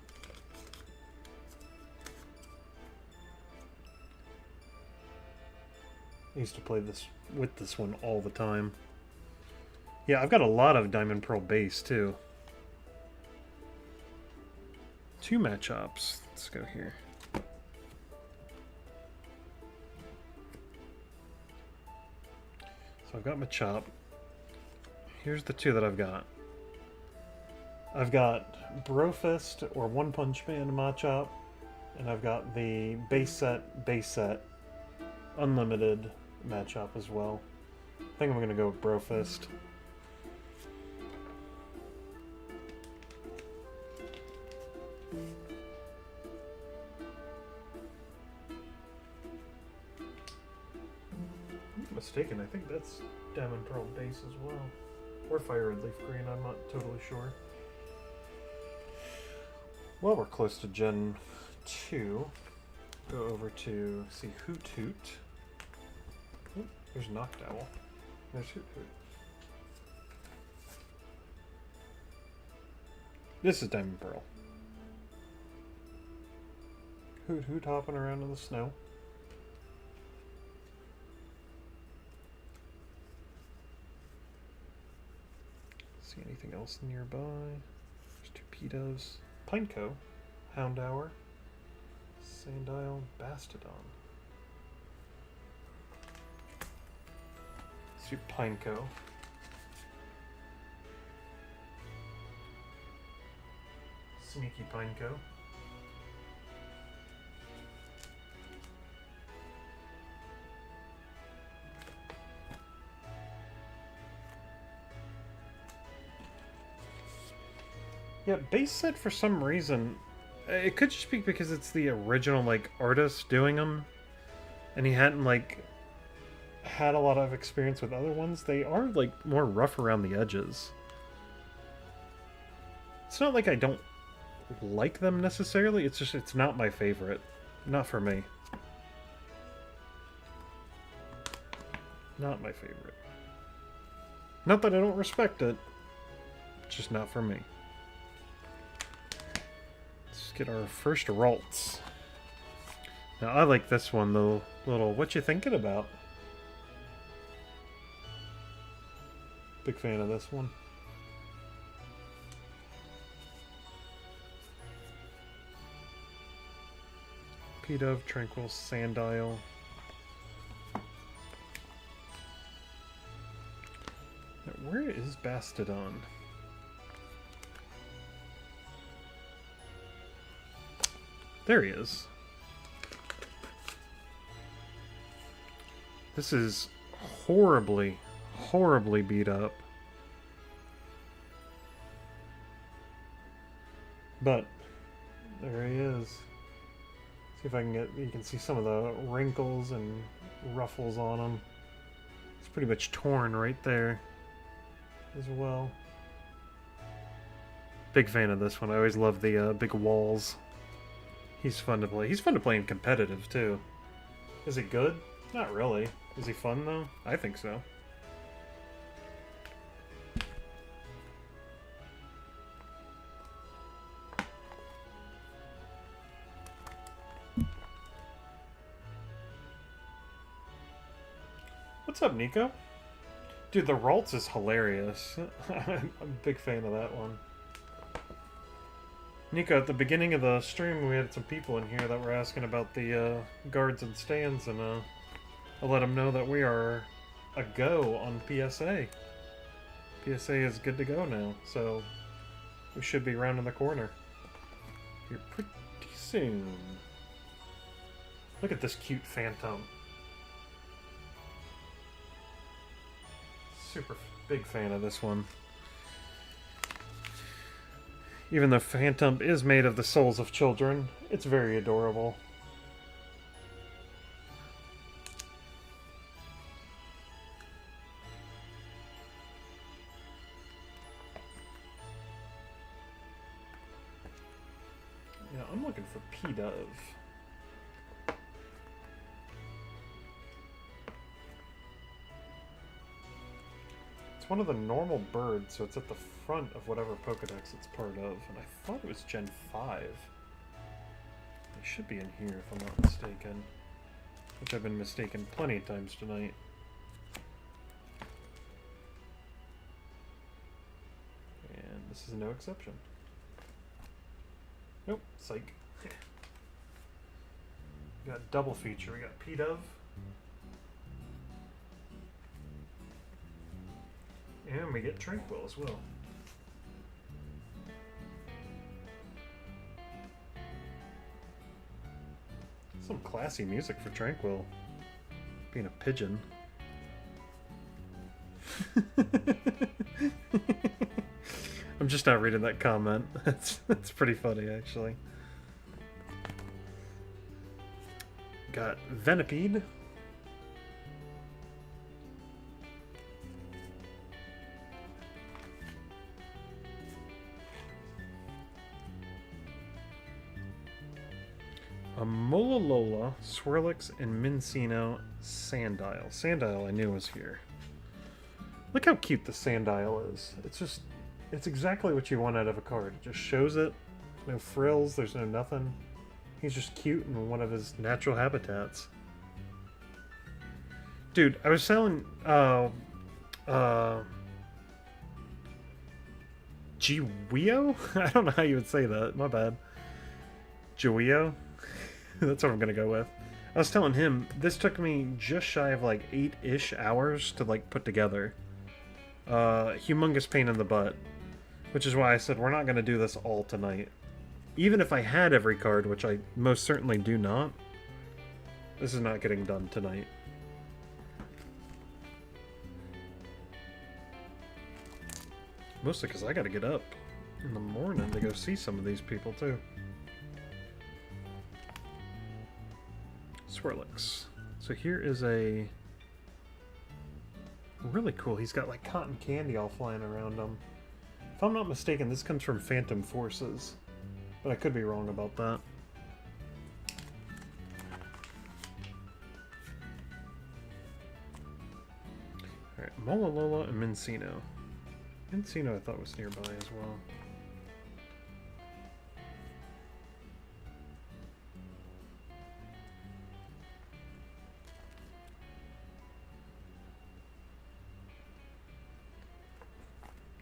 I used to play this with this one all the time. Yeah, I've got a lot of Diamond Pearl base too. 2 Machops. Let's go here. So I've got Machop. Here's the 2 that I've got. I've got Brofist or One Punch Man Machop, and I've got the base set, unlimited Machop as well. I think I'm gonna go with Brofist. I'm not mistaken, I think that's Diamond Pearl base as well. Or Fire Red Leaf Green, I'm not totally sure. Well, we're close to Gen 2. Go over to, see, Hoot Hoot. Oop, there's Noctowl. There's Hoot Hoot. This is Diamond Pearl. Hoot Hoot hopping around in the snow. See anything else nearby? There's 2 Pedos. Pineco, Houndour, Sandile, Bastodon. Let's do Pineco. Sneaky Pineco. Yeah, base set for some reason. It could just be because it's the original like artist doing them, and he hadn't like had a lot of experience with other ones. They are like more rough around the edges. It's not like I don't like them necessarily. It's just it's not my favorite. Not for me. Not my favorite. Not that I don't respect it. It's just not for me. Let's get our first Ralts. Now I like this one, the little what you thinking about? Big fan of this one. P-Dove, Tranquil, Sandile. Now, where is Bastodon? There he is. This is horribly, horribly beat up. But there he is. See if I can get, you can see some of the wrinkles and ruffles on him. It's pretty much torn right there as well. Big fan of this one. I always love the big walls. He's fun to play. He's fun to play in competitive too. Is he good? Not really. Is he fun though? I think so. What's up, Nico? Dude, the Ralts is hilarious. I'm a big fan of that one. Nico, at the beginning of the stream, we had some people in here that were asking about the guards and stands, and I let them know that we are a go on PSA. PSA is good to go now, so we should be rounding the corner here pretty soon. Look at this cute Phantom. Super big fan of this one. Even though Phantom is made of the souls of children, it's very adorable. Yeah, I'm looking for P-Dove. One of the normal birds, so it's at the front of whatever Pokedex it's part of, and I thought it was Gen 5. It should be in here if I'm not mistaken, which I've been mistaken plenty of times tonight. And this is no exception. Nope, psych. We got double feature, we got P-Dove. And we get Tranquil as well. Some classy music for Tranquil. Being a pigeon. I'm just not reading that comment. That's pretty funny, actually. Got Venipede. A Mololola, Swirlix, and Mincino Sandile. Sandile I knew was here. Look how cute the Sandile is. It's exactly what you want out of a card. It just shows it. No frills, there's no nothing. He's just cute in one of his natural habitats. Dude, I was selling, Giweo? I don't know how you would say that, my bad. Giweo? That's what I'm gonna go with. I was telling him, this took me just shy of like 8-ish hours to like put together. Humongous pain in the butt. Which is why I said we're not gonna do this all tonight. Even if I had every card, which I most certainly do not, this is not getting done tonight. Mostly because I gotta get up. in the morning to go see some of these people too. Swirlix. So here is a really cool. He's got like cotton candy all flying around him. If I'm not mistaken, this comes from Phantom Forces, but I could be wrong about that. Alright, Mololola and Mincino. Mincino I thought was nearby as well.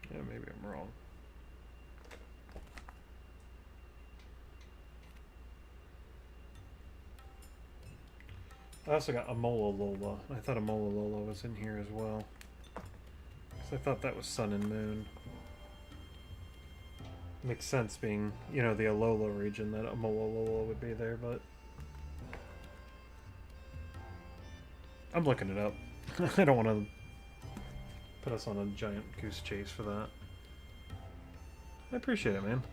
Yeah, maybe I'm wrong. I also got a Mololola. I thought a Mololola was in here as well. Because I thought that was Sun and Moon. Makes sense being, you know, the Alola region that a Mololola would be there, but... I'm looking it up. I don't want to put us on a giant goose chase for that. I appreciate it, man.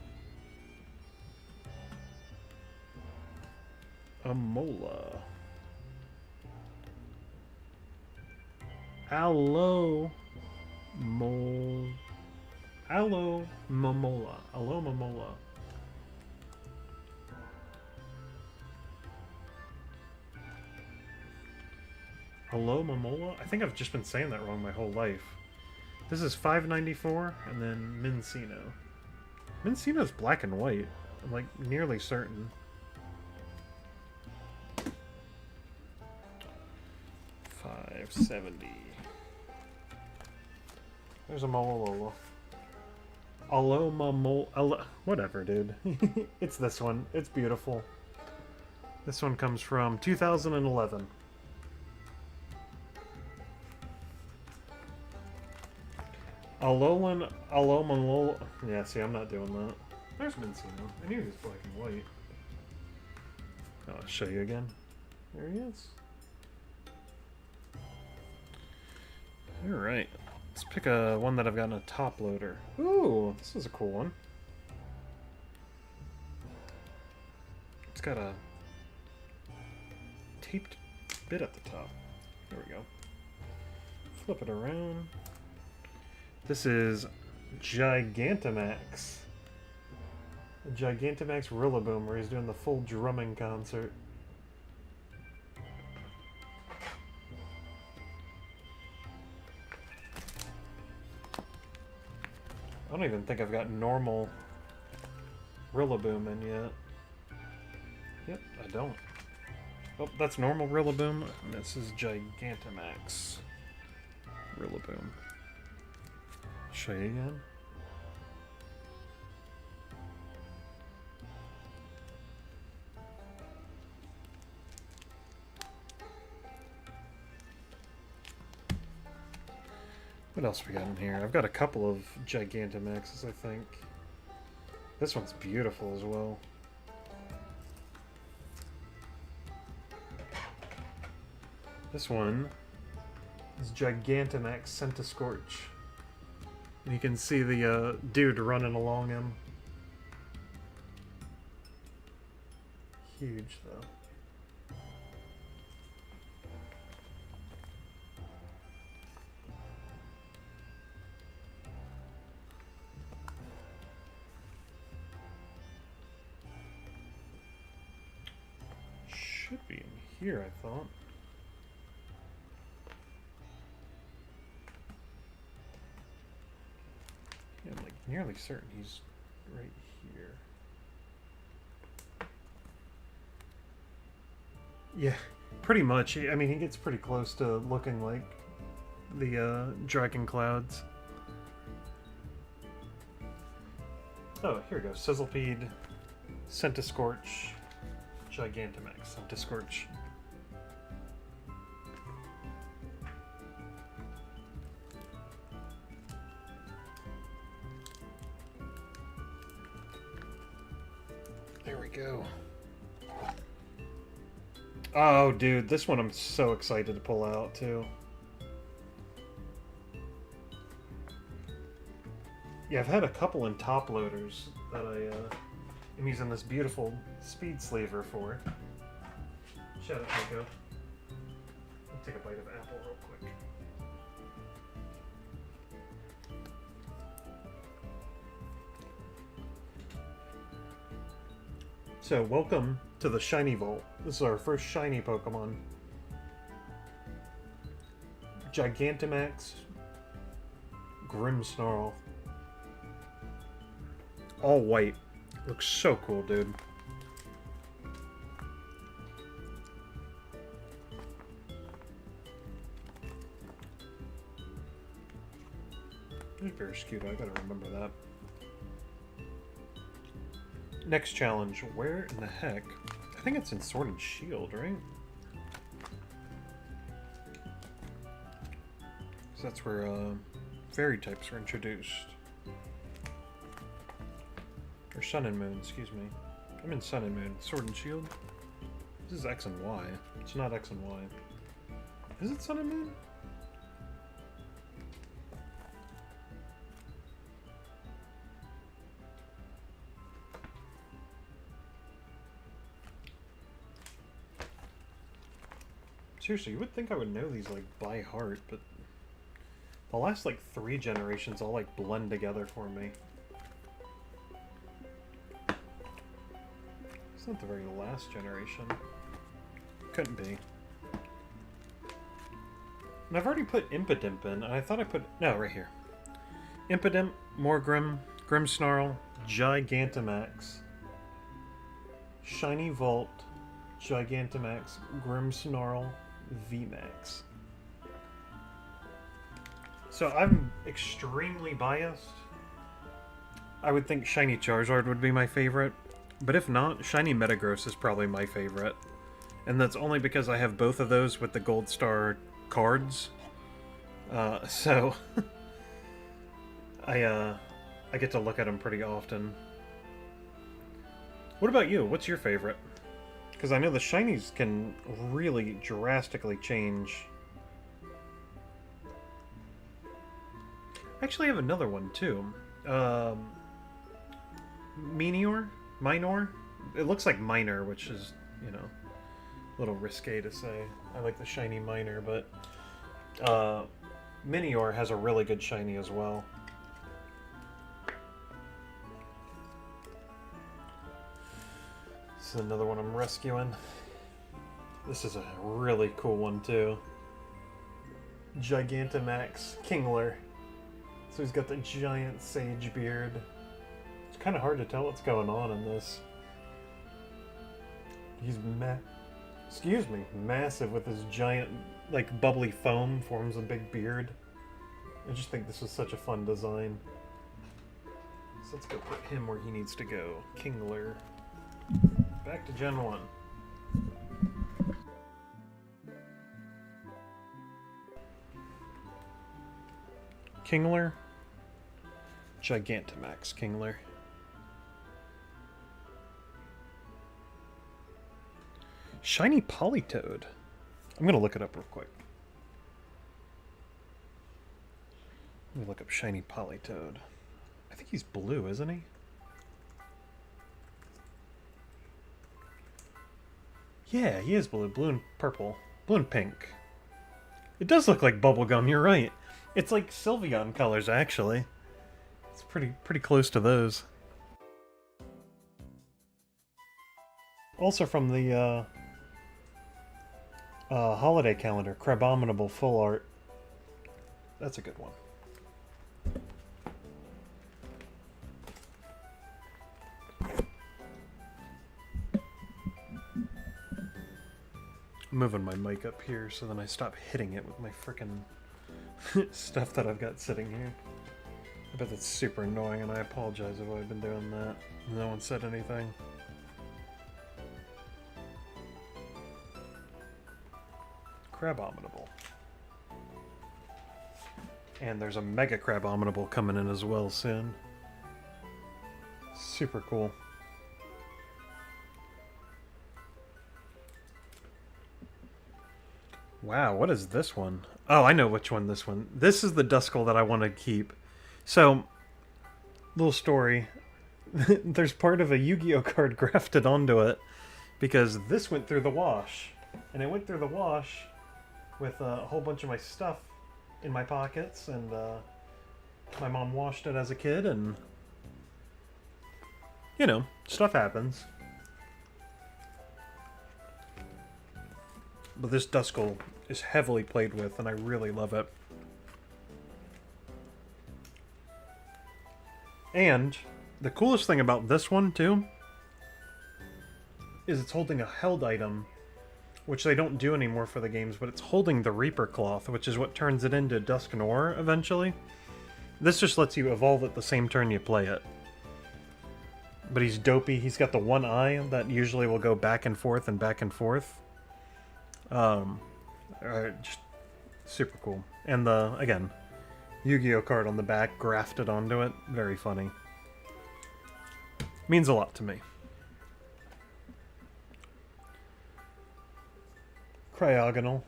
Amola. Aloe Mol. Aloe Momola. Aloe Momola. Aloe Momola? I think I've just been saying that wrong my whole life. This is $5.94 and then Mincino. Mincino's black and white. I'm like nearly certain. $5.70. There's a Mololola. Whatever, dude. It's this one. It's beautiful. This one comes from 2011. Alolan. Yeah, see, I'm not doing that. There's Mincino. I knew he was black and white. I'll show you again. There he is. Alright. Let's pick one that I've got in a top loader. Ooh, this is a cool one. It's got a taped bit at the top. There we go. Flip it around. This is Gigantamax. A Gigantamax Rillaboom, where he's doing the full drumming concert. I don't even think I've got normal Rillaboom in yet. Yep, I don't. Oh, that's normal Rillaboom, and this is Gigantamax Rillaboom. Show you again. What else we got in here? I've got a couple of Gigantamaxes, I think. This one's beautiful as well. This one is Gigantamax Centiskorch. And you can see the dude running along him. Huge, though. Should be in here, I thought. Yeah, I'm like nearly certain he's right here. Yeah, pretty much. I mean, he gets pretty close to looking like the Dragon Clouds. Oh, here we go. Sizzlepede, Centiskorch, Gigantamax, Centiskorch. There we go. Oh, dude, this one I'm so excited to pull out, too. Yeah, I've had a couple in top loaders that I am using this beautiful speed sleever for. Shout out, Nico. I'll take a bite of apple real quick. So, welcome to the Shiny Vault. This is our first shiny Pokemon. Gigantamax Grimmsnarl. All white. Looks so cool, dude. Very cute. I gotta remember that. Next challenge. Where in the heck? I think it's in Sword and Shield, right? So that's where fairy types are introduced. Or Sun and Moon, excuse me. I'm in Sun and Moon. Sword and Shield? This is X and Y. It's not X and Y. Is it Sun and Moon? Seriously, you would think I would know these, like, by heart, but the last, like, 3 generations all, like, blend together for me. It's not the very last generation. Couldn't be. And I've already put Impidimp in, and I thought I put... No, right here. Impidimp, Morgrim, Grimmsnarl, Gigantamax, Shiny Vault, Gigantamax, Grimmsnarl, VMAX. So I'm extremely biased. I would think Shiny Charizard would be my favorite, but if not, Shiny Metagross is probably my favorite. And that's only because I have both of those with the Gold Star cards. So I get to look at them pretty often. What about you? What's your favorite? Because I know the shinies can really drastically change. Actually, I have another one too. Minor? It looks like Minor, which is, you know, a little risque to say. I like the shiny Minor, but Minior has a really good shiny as well. This is another one I'm rescuing. This is a really cool one too. Gigantamax Kingler. So he's got the giant sage beard. It's kind of hard to tell what's going on in this. He's massive with his giant, like, bubbly foam, forms a big beard. I just think this is such a fun design. So let's go put him where he needs to go. Kingler. Back to Gen 1. Kingler. Gigantamax Kingler. Shiny Politoed. I'm gonna look it up real quick. Let me look up Shiny Politoed. I think he's blue, isn't he? Yeah, he is blue. Blue and purple. Blue and pink. It does look like bubblegum, you're right. It's like Sylveon colors, actually. It's pretty close to those. Also from the holiday calendar, Crabominable Full Art. That's a good one. I'm moving my mic up here so then I stop hitting it with my frickin' stuff that I've got sitting here. I bet that's super annoying and I apologize if I've been doing that. No one said anything. Crabominable. And there's a Mega Crabominable coming in as well soon. Super cool. Wow, what is this one? Oh, I know which one this one. This is the Duskull that I want to keep. So, Little story. There's part of a Yu-Gi-Oh card grafted onto it because this went through the wash, and it went through the wash with a whole bunch of my stuff in my pockets, and my mom washed it as a kid, and you know, stuff happens. But this Duskull is heavily played with, and I really love it. And the coolest thing about this one, too, is it's holding a held item, which they don't do anymore for the games, but it's holding the Reaper Cloth, which is what turns it into Dusk Noir eventually. This just lets you evolve it the same turn you play it. But he's dopey. He's got the one eye that usually will go back and forth and back and forth. Just super cool. And the, again, Yu-Gi-Oh card on the back grafted onto it. Very funny. Means a lot to me. Cryogonal.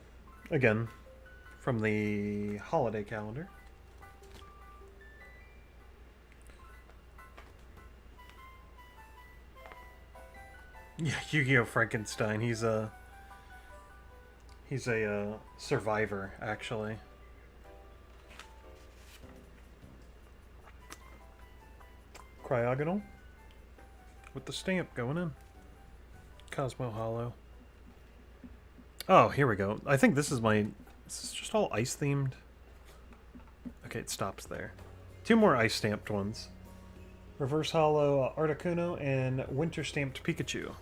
Again, from the holiday calendar. Yeah, Yu-Gi-Oh! Frankenstein. He's a survivor, actually. Cryogonal with the stamp going in. Cosmo Hollow. Oh, here we go. I think this is just all ice themed. Okay, it stops there. Two more ice stamped ones. Reverse Hollow Articuno and Winter Stamped Pikachu.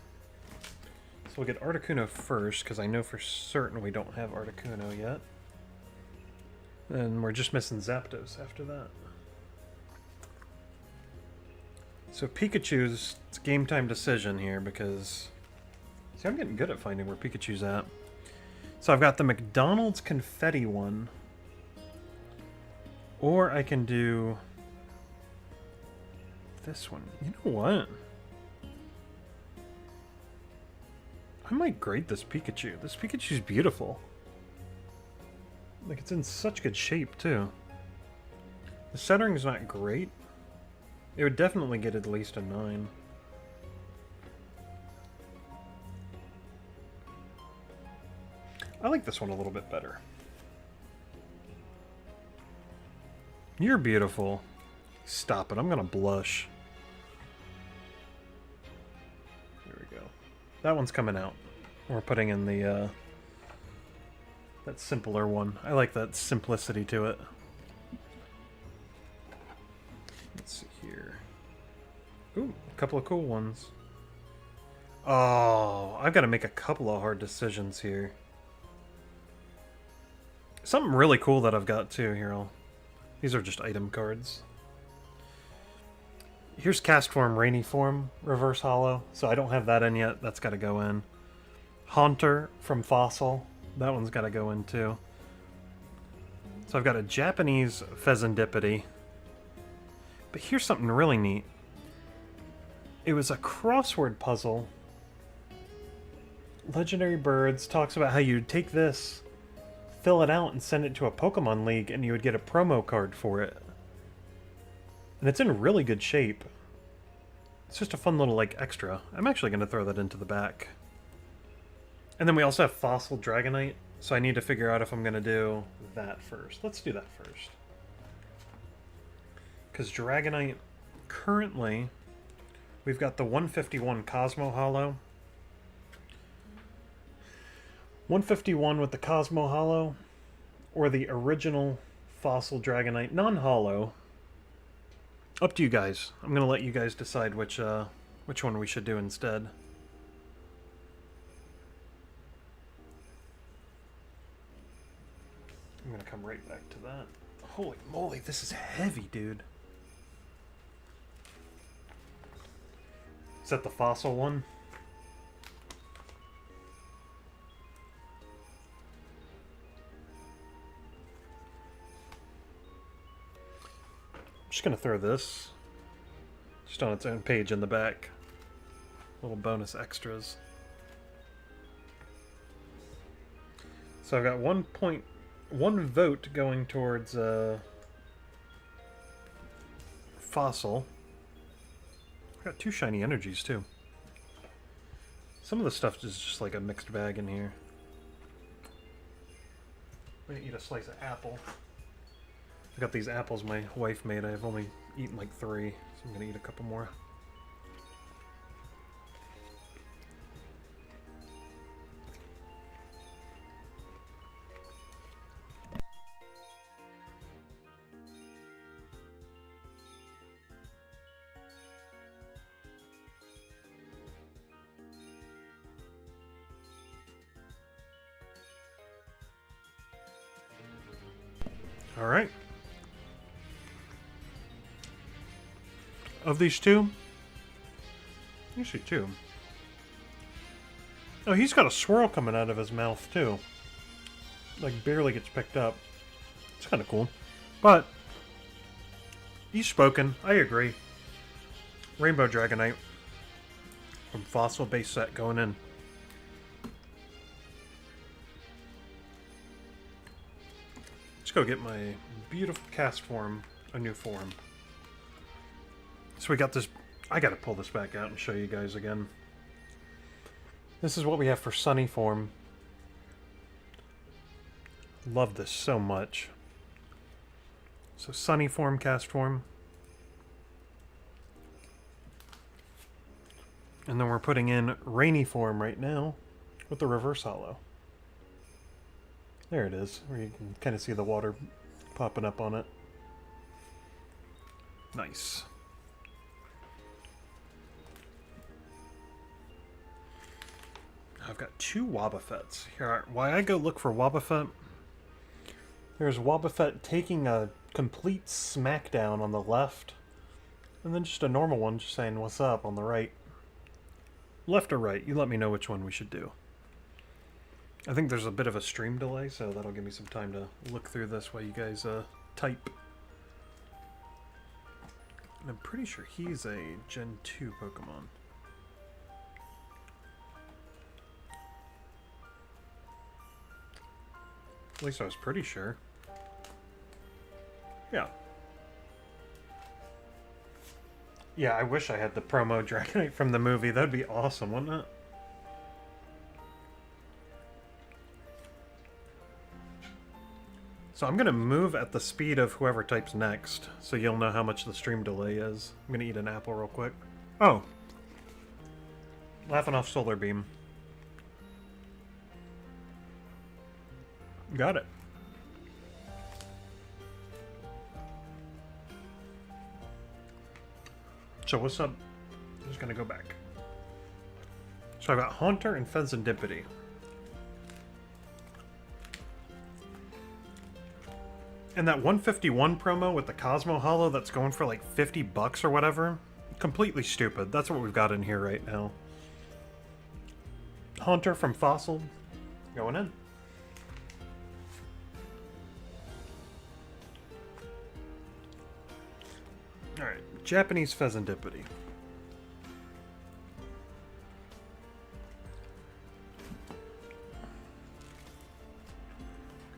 So we'll get Articuno first, because I know for certain we don't have Articuno yet. And we're just missing Zapdos after that. So Pikachu's, it's a game time decision here, because... See, I'm getting good at finding where Pikachu's at. So I've got the McDonald's confetti one. Or I can do... this one. You know what? I might grade this Pikachu. This Pikachu's beautiful. Like, it's in such good shape, too. The centering's not great. It would definitely get at least a 9. I like this one a little bit better. You're beautiful. Stop it, I'm gonna blush. Here we go. That one's coming out. We're putting in the, that simpler one. I like that simplicity to it. Let's see here. Ooh, a couple of cool ones. Oh, I've got to make a couple of hard decisions here. Something really cool that I've got too here. These are just item cards. Here's Cast Form, Rainy Form, Reverse Hollow. So I don't have that in yet. That's got to go in. Haunter from Fossil. That one's got to go in too. So I've got a Japanese Pheasantipity. But here's something really neat. It was a crossword puzzle. Legendary Birds talks about how you'd take this, fill it out, and send it to a Pokemon League, and you would get a promo card for it. And it's in really good shape. It's just a fun little, like, extra. I'm actually going to throw that into the back. And then we also have Fossil Dragonite, so I need to figure out if I'm going to do that first. Let's do that first. Because Dragonite, currently, we've got the 151 Cosmo Hollow. 151 with the Cosmo Hollow, or the original Fossil Dragonite non-hollow. Up to you guys. I'm going to let you guys decide which one we should do instead. I'm going to come right back to that. Holy moly, this is heavy, dude. Is that the Fossil one? I'm just going to throw this just on its own page in the back. Little bonus extras. So I've got 1 vote going towards Fossil. Got 2 shiny energies, too. Some of the stuff is just like a mixed bag in here. I'm gonna eat a slice of apple. I got these apples my wife made. I've only eaten like 3, so I'm gonna eat a couple more. All right. Of these 2, actually 2. Oh, he's got a swirl coming out of his mouth too. Like barely gets picked up. It's kind of cool. But he's spoken. I agree. Rainbow Dragonite from Fossil base set going in. Let's go get my beautiful cast form, a new form. So we got this. I gotta pull this back out and show you guys again. This is what we have for Sunny form. Love this so much. So Sunny form, cast form. And then we're putting in Rainy form right now with the reverse hollow. There it is, where you can kind of see the water popping up on it. Nice. I've got 2 Wobbuffets. Here, while I go look for Wobbuffet, there's Wobbuffet taking a complete smackdown on the left, and then just a normal one just saying what's up on the right. Left or right, you let me know which one we should do. I think there's a bit of a stream delay, so that'll give me some time to look through this while you guys type. And I'm pretty sure he's a Gen 2 Pokemon. At least I was pretty sure. Yeah. Yeah, I wish I had the promo Dragonite from the movie. That'd be awesome, wouldn't it? So I'm going to move at the speed of whoever types next, so you'll know how much the stream delay is. I'm going to eat an apple real quick. Oh. Laughing off Solar Beam. Got it. So what's up? I'm just going to go back. So I've got Haunter and Fezandipity. And that 151 promo with the Cosmo Hollow that's going for like 50 bucks or whatever, completely stupid. That's what we've got in here right now. Haunter from Fossil, going in. Alright, Japanese Fezandipity.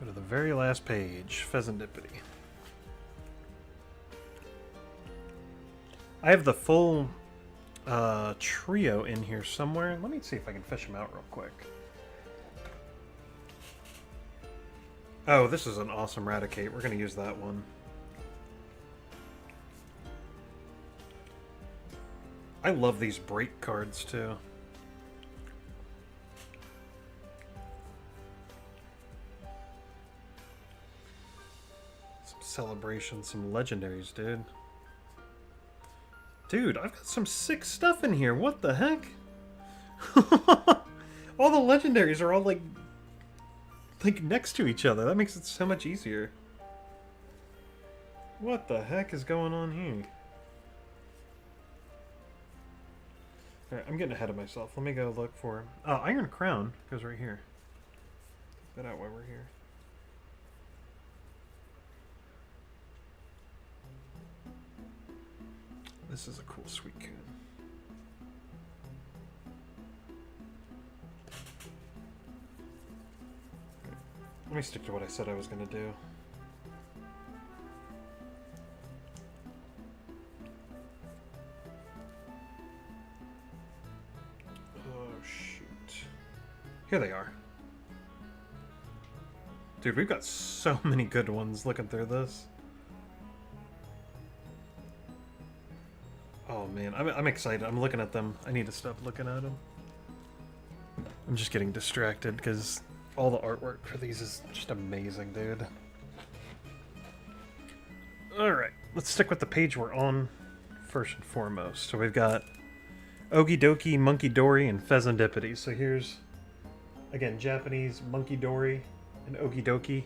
Go to the very last page, Fezandipity. I have the full trio in here somewhere. Let me see if I can fish them out real quick. Oh, this is an awesome Raticate. We're going to use that one. I love these break cards too. Some celebrations, some legendaries, dude. Dude, I've got some sick stuff in here. What the heck? All the legendaries are all like next to each other. That makes it so much easier. What the heck is going on here? Alright, I'm getting ahead of myself. Let me go look for... Oh, Iron Crown goes right here. Get that out while we're here. This is a cool Suicune. Let me stick to what I said I was going to do. Here they are. Dude, we've got so many good ones looking through this. Oh man, I'm excited. I'm looking at them. I need to stop looking at them. I'm just getting distracted because all the artwork for these is just amazing, dude. Alright, let's stick with the page we're on first and foremost. So we've got Okie Dokie, Monkey Dory, and Pheasantipity. So here's, again, Japanese Monkey Dory and Okie Dokie.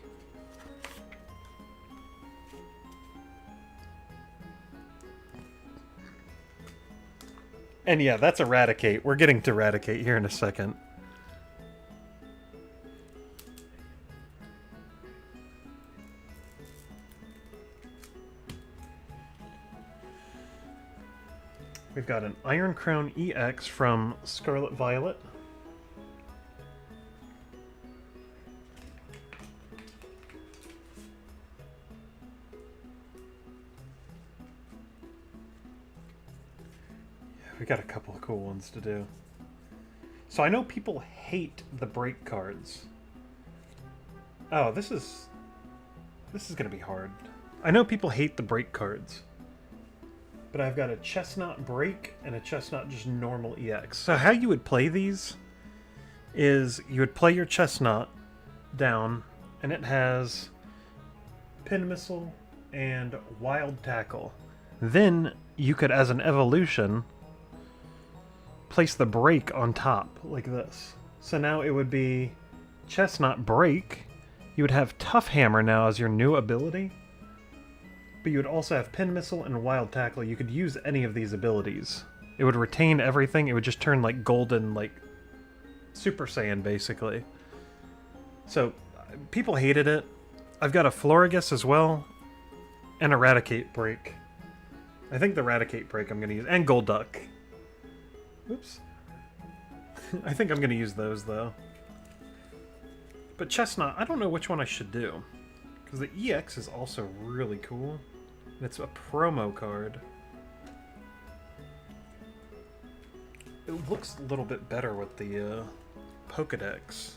And yeah, that's Eradicate. We're getting to Eradicate here in a second. We've got an Iron Crown EX from Scarlet Violet. Yeah, we got a couple of cool ones to do. So I know people hate the break cards. Oh, this is gonna be hard. I know people hate the break cards. But I've got a Chestnut Break and a Chestnut just normal EX. So how you would play these is you would play your Chestnut down, and it has Pin Missile and Wild Tackle. Then you could, as an evolution, place the Break on top, like this. So now it would be Chestnut Break. You would have Tough Hammer now as your new ability. But you would also have Pin Missile and Wild Tackle. You could use any of these abilities. It would retain everything. It would just turn like golden, like Super Saiyan, basically. So, people hated it. I've got a Florigus as well, and Eradicate Break. I think the Eradicate Break I'm going to use, and Golduck. Oops. I think I'm going to use those, though. But Chestnut, I don't know which one I should do. Because the EX is also really cool. And it's a promo card. It looks a little bit better with the Pokedex.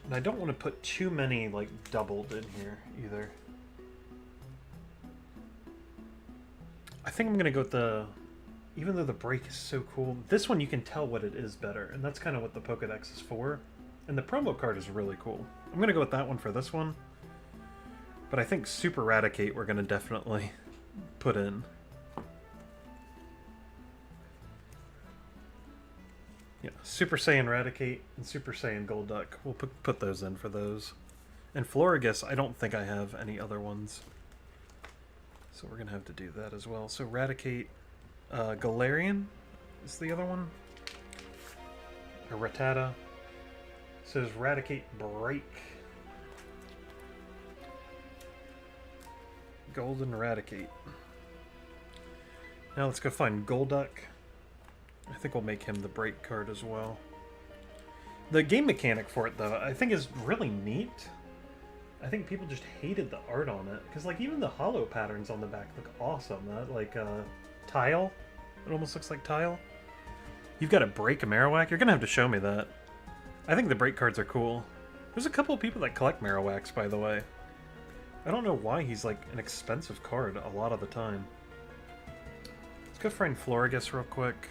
And I don't want to put too many, like, doubled in here, either. I think I'm going to go with the... Even though the break is so cool, this one you can tell what it is better. And that's kind of what the Pokedex is for. And the promo card is really cool. I'm going to go with that one for this one. But I think Super Eradicate we're going to definitely put in. Yeah, Super Saiyan Eradicate and Super Saiyan Golduck. We'll put those in for those. And Florigus, I don't think I have any other ones. So we're going to have to do that as well. So Eradicate, Galarian is the other one. Or Rattata. So there's Eradicate Break. Golden Eradicate. Now let's go find Golduck. I think we'll make him the break card as well. The game mechanic for it, though, I think is really neat. I think people just hated the art on it. Because, like, even the hollow patterns on the back look awesome. That, like, Tile. It almost looks like Tile. You've got a break a Marowak? You're going to have to show me that. I think the break cards are cool. There's a couple of people that collect Marowaks, by the way. I don't know why he's, like, an expensive card a lot of the time. Let's go find Florigus real quick.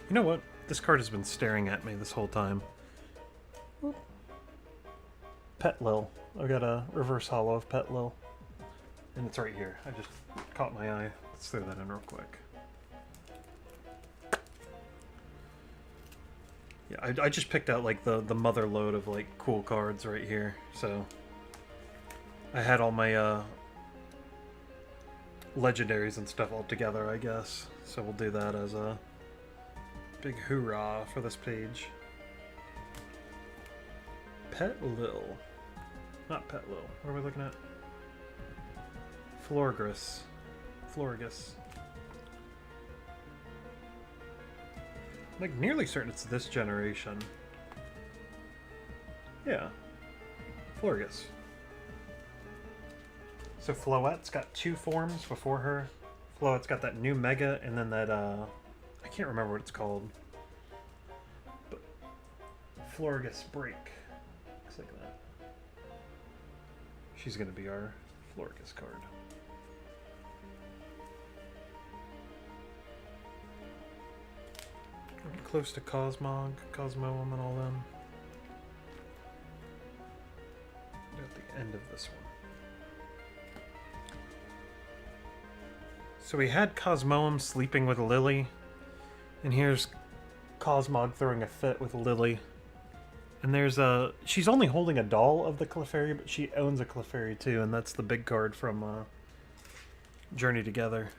You know what? This card has been staring at me this whole time. Petlil. I've got a reverse holo of Petlil. And it's right here. I just caught my eye. Let's throw that in real quick. Yeah, I just picked out like the mother load of like cool cards right here. So I had all my legendaries and stuff all together, I guess. So we'll do that as a big hoorah for this page. Petlil. Not Petlil. What are we looking at? Florigus. Florigus. Like, nearly certain it's this generation. Yeah. Florigus. So Floette's got two forms before her. Floette's got that new Mega and then that can't remember what it's called. But Florgus Break. Looks like that. She's going to be our Florgus card. We're close to Cosmog, Cosmoem, and all them. At the end of this one. So we had Cosmoem sleeping with Lily, and here's Cosmog throwing a fit with Lily. And there's a... she's only holding a doll of the Clefairy, but she owns a Clefairy too, and that's the big card from Journey Together.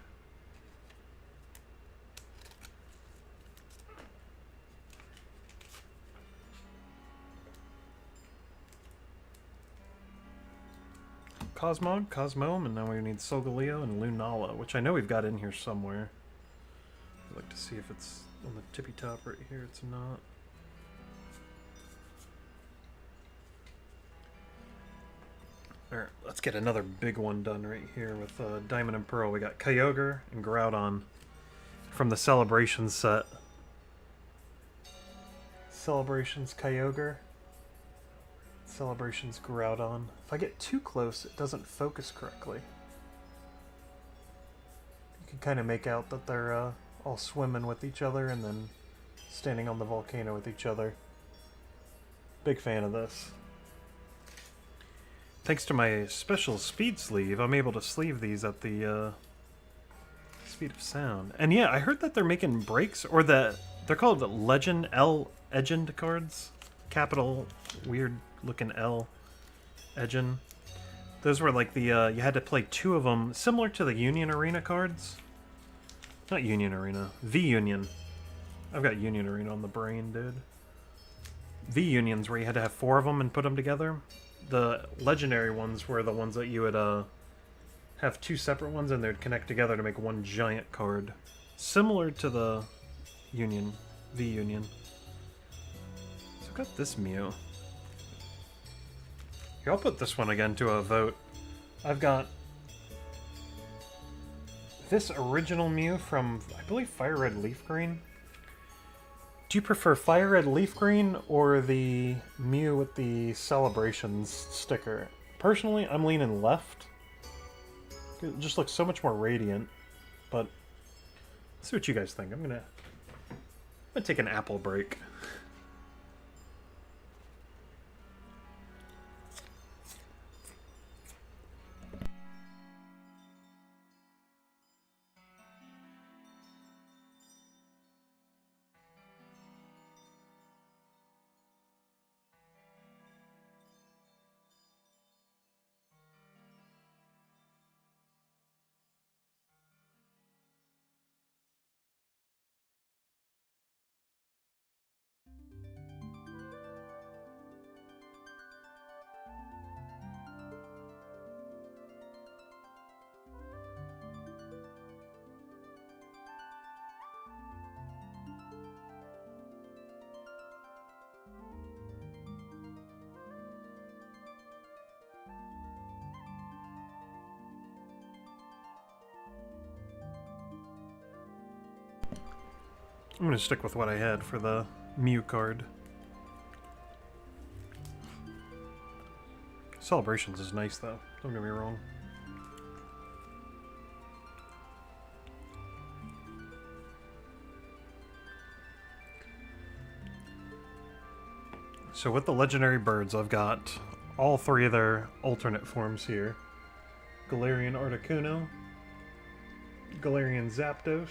Cosmog, Cosmoem, and now we need Solgaleo and Lunala, which I know we've got in here somewhere. I'd like to see if it's on the tippy top right here. It's not. Alright, let's get another big one done right here with Diamond and Pearl. We got Kyogre and Groudon from the Celebrations set. Celebrations Kyogre. Celebrations Groudon. If I get too close, it doesn't focus correctly. You can kind of make out that they're all swimming with each other and then standing on the volcano with each other. Big fan of this. Thanks to my special speed sleeve, I'm able to sleeve these at the speed of sound. And yeah, I heard that they're making breaks, or that they're called Legend cards. Capital weird looking L Edgen. Those were like the you had to play 2 of them, similar to the Union Arena cards. Not Union Arena, V-Union. I've got Union Arena on the brain, dude. V-Unions where you had to have 4 of them and put them together. The legendary ones were the ones that you would have 2 separate ones and they'd connect together to make one giant card. Similar to the Union, V-Union. So I've got this Mew. Here, I'll put this one again to a vote. I've got this original Mew from, I believe, Fire Red Leaf Green. Do you prefer Fire Red Leaf Green or the Mew with the Celebrations sticker? Personally, I'm leaning left. It just looks so much more radiant. But let's see what you guys think. I'm gonna take an apple break. I'm going to stick with what I had for the Mew card. Celebrations is nice though, don't get me wrong. So with the legendary birds, I've got all 3 of their alternate forms here. Galarian Articuno, Galarian Zapdos,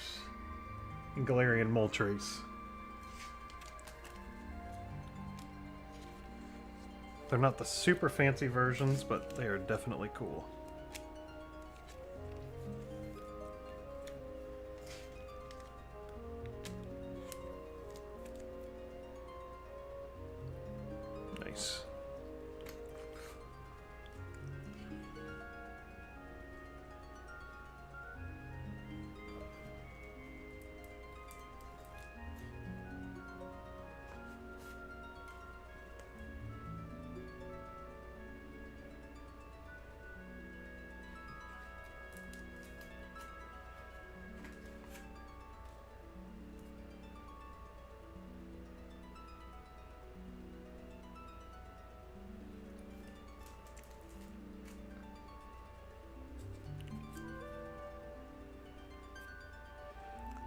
and Galarian Moltres. They're not the super fancy versions, but they are definitely cool. Nice.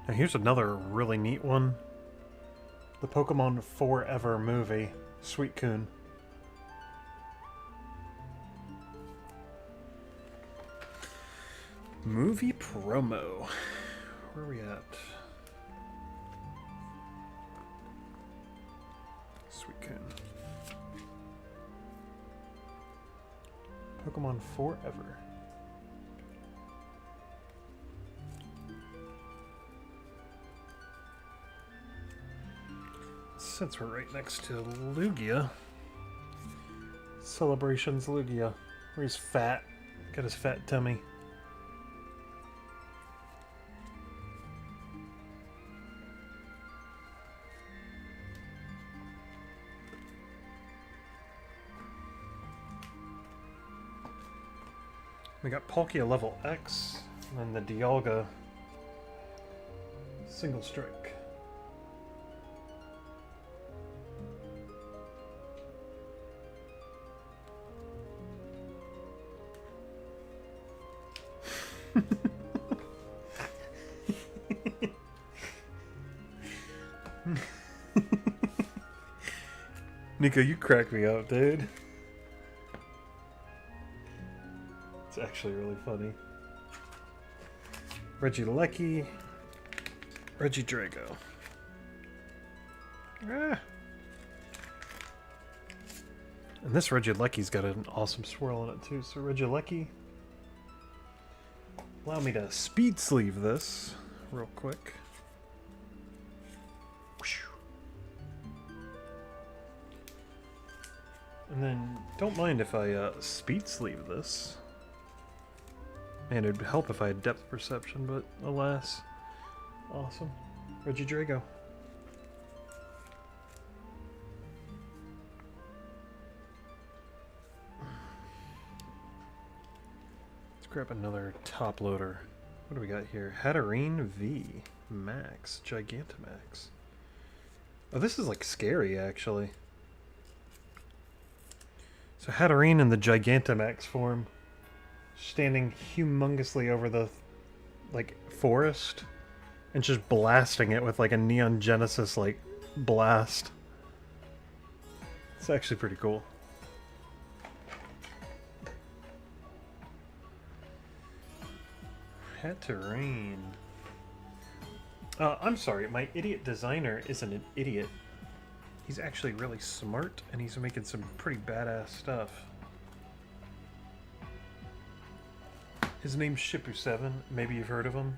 Now here's another really neat one. The Pokemon Forever movie, Suicune. Movie promo. Where are we at? Suicune. Pokemon Forever. Since we're right next to Lugia. Celebrations Lugia. Where he's fat. Got his fat tummy. We got Palkia level X, and then the Dialga single strike. Nico, you crack me up, dude. It's actually really funny. Regieleki, Regidrago. Ah. And this Regieleki's got an awesome swirl in it too. So Regieleki, allow me to speed sleeve this real quick. And then don't mind if I speed sleeve this. Man, it'd help if I had depth perception, but alas. Awesome. Regidrago. Let's grab another top loader. What do we got here? Hatterene V Max. Gigantamax. Oh, this is like scary actually. So Hatterene in the Gigantamax form. Standing humongously over the like forest and just blasting it with like a Neon Genesis like blast. It's actually pretty cool. Hatterene. I'm sorry, my idiot designer isn't an idiot. He's actually really smart and he's making some pretty badass stuff. His name's Shippu7. Maybe you've heard of him.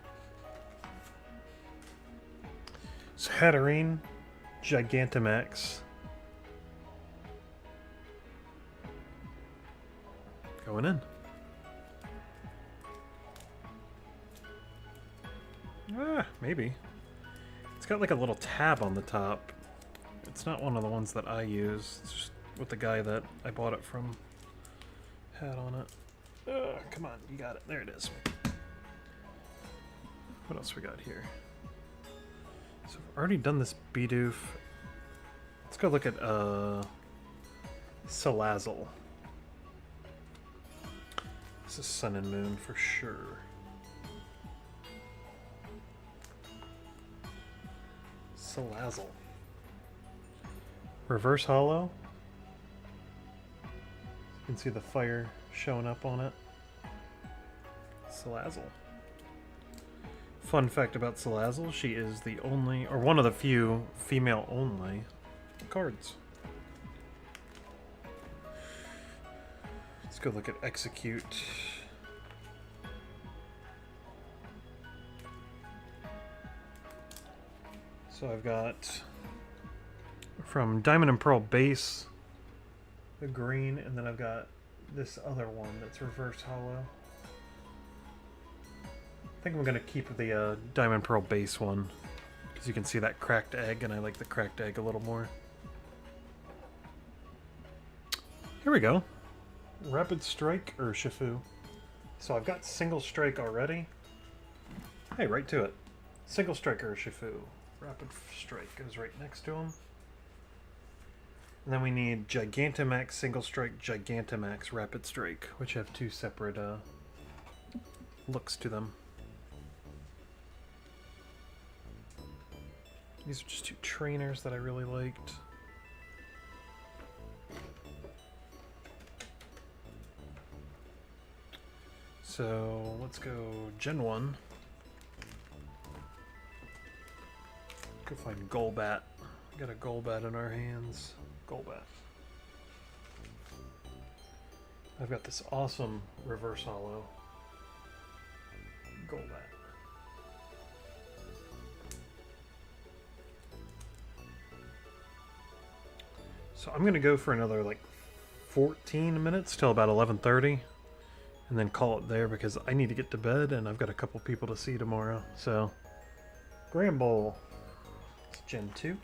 So Hatterene, Gigantamax. Going in. Ah, maybe. It's got like a little tab on the top. It's not one of the ones that I use. It's just what the guy that I bought it from had on it. Come on, you got it. There it is. What else we got here? So I've already done this Bidoof. Let's go look at Salazzle. This is Sun and Moon for sure. Salazzle. Reverse Hollow. You can see the fire showing up on it. Salazzle. Fun fact about Salazzle, she is the only, or one of the few, female-only cards. Let's go look at Execute. So I've got from Diamond and Pearl base, the green, and then I've got this other one that's reverse hollow. I think I'm going to keep the Diamond Pearl base one, because you can see that cracked egg, and I like the cracked egg a little more. Here we go. Rapid Strike Urshifu. So I've got Single Strike already. Hey, right to it. Single Strike Urshifu. Rapid Strike goes right next to him. And then we need Gigantamax, Single Strike, Gigantamax, Rapid Strike, which have two separate looks to them. These are just two trainers that I really liked. So let's go Gen 1. Go find Golbat. Got a Golbat in our hands. Golbat. I've got this awesome reverse holo. Golbat. So I'm gonna go for another like 14 minutes till about 11:30, and then call it there because I need to get to bed and I've got a couple people to see tomorrow. So, Gramble, it's Gen 2.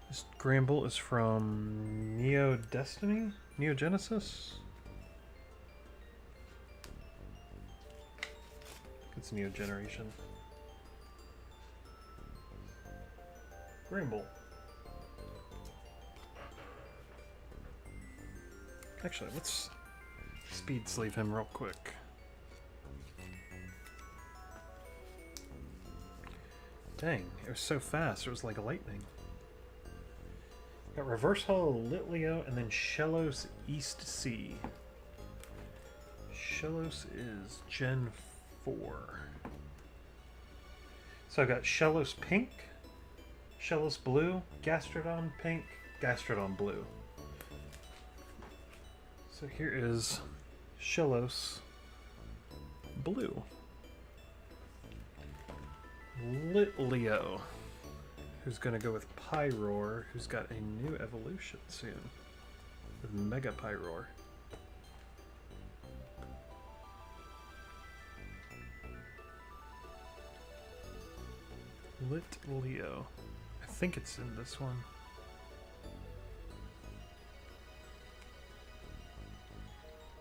This Gramble is from Neo Destiny? Neo Genesis? It's Neo Generation. Gramble. Actually, let's speed sleeve him real quick. Dang, it was so fast, it was like lightning. Got Reverse Hollow Litleo and then Shellos East Sea. Shellos is Gen 4. So I've got Shellos Pink, Shellos Blue, Gastrodon Pink, Gastrodon Blue. So here is Shellos Blue. Litleo, who's going to go with Pyroar, who's got a new evolution soon, with Mega Pyroar. Litleo. I think it's in this one.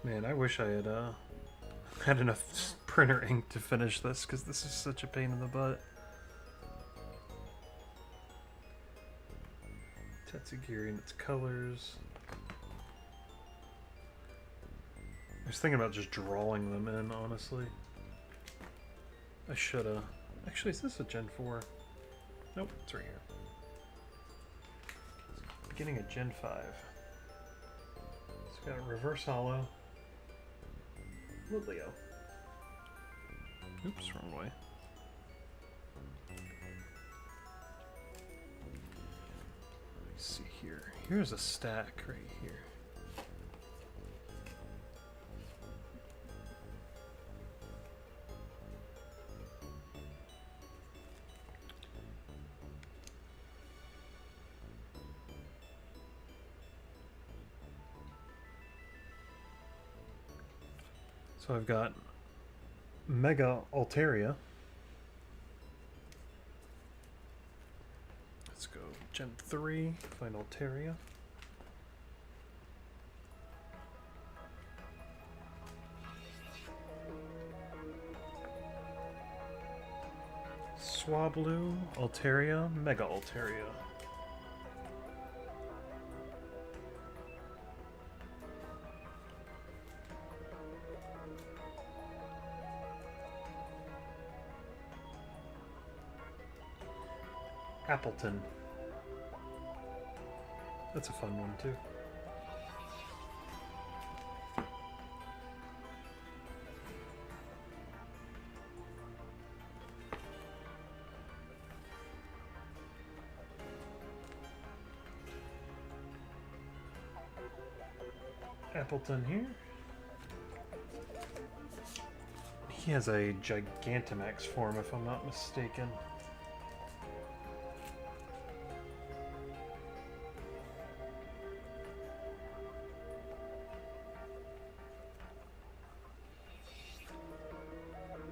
Man, I wish I had had enough printer ink to finish this, because this is such a pain in the butt. Tatsugiri and its colors. I was thinking about just drawing them in, honestly. I shoulda. Actually, is this a Gen 4? Nope, it's right here. Beginning of Gen 5. It's got a Reverse Hollow. Litleo. Oops, wrong way. Let's see here. Here's a stack right here. So I've got Mega Altaria. Let's go Gen 3, find Altaria. Swablu, Altaria, Mega Altaria. Appleton. That's a fun one too. Appleton here. He has a Gigantamax form, if I'm not mistaken.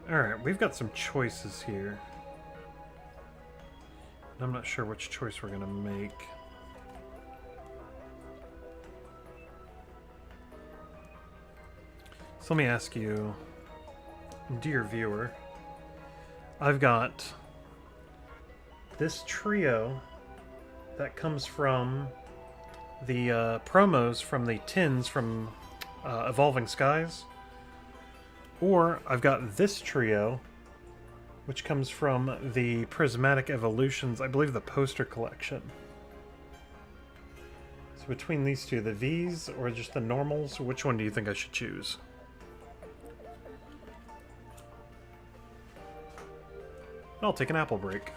Alright, we've got some choices here. I'm not sure which choice we're gonna make. So let me ask you, dear viewer, I've got this trio that comes from the promos from the tins from Evolving Skies. Or I've got this trio which comes from the Prismatic Evolutions, I believe the poster collection. So between these two, the Vs or just the normals, which one do you think I should choose? I'll take an apple break.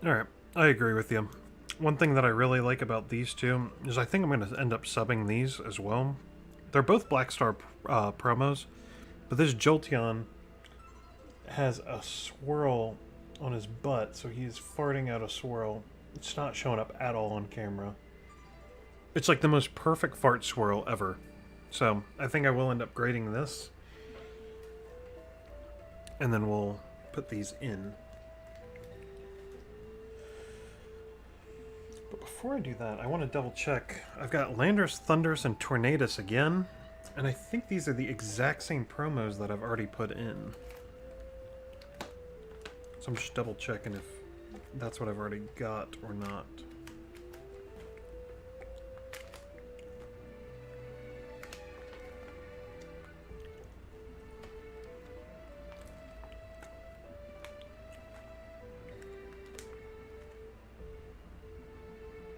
Alright, I agree with you. One thing that I really like about these two is I think I'm going to end up subbing these as well. They're both Black Star promos, but this Jolteon has a swirl on his butt, so he's farting out a swirl. It's not showing up at all on camera. It's like the most perfect fart swirl ever. So I think I will end up grading this. And then we'll put these in. But before I do that, I want to double check. I've got Landorus, Thundurus, and Tornadus again. And I think these are the exact same promos that I've already put in. So I'm just double checking if that's what I've already got or not.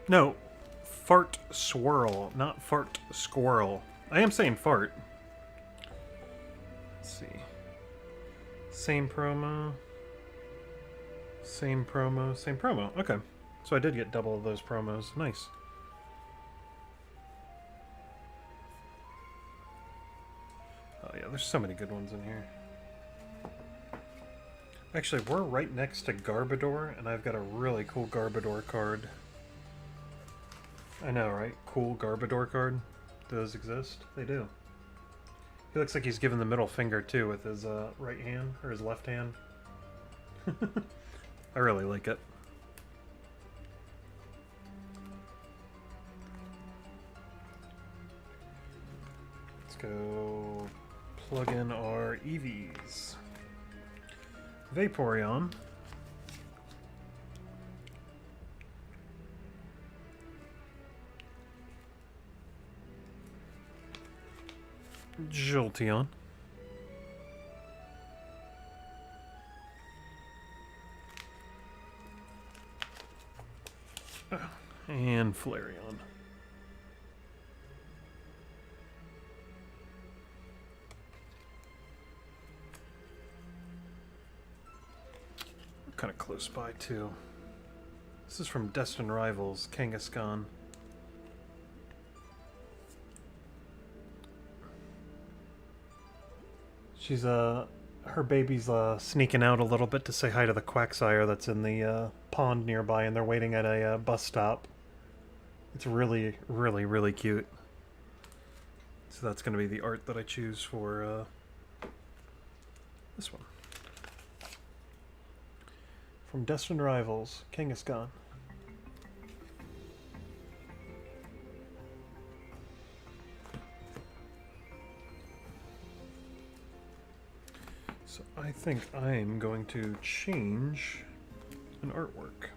No, fart swirl, not fart squirrel. I am saying fart. Let's see. Same promo. Same promo, same promo. Okay. So I did get double of those promos. Nice. Oh yeah, there's so many good ones in here. Actually, we're right next to Garbodor, and I've got a really cool Garbodor card. I know, right? Cool Garbodor card. Do those exist? They do. He looks like he's giving the middle finger, too, with his right hand, or his left hand. I really like it. Let's go plug in our EVs. Vaporeon. Jolteon. And Flareon. We're kind of close by, too. This is from Destined Rivals, Kangaskhan. She's, her baby's, sneaking out a little bit to say hi to the Quagsire that's in the, pond nearby, and they're waiting at a, bus stop. It's really, really, really cute. So that's going to be the art that I choose for, this one. From Destined Rivals, Kangaskhan. So I think I'm going to change an artwork.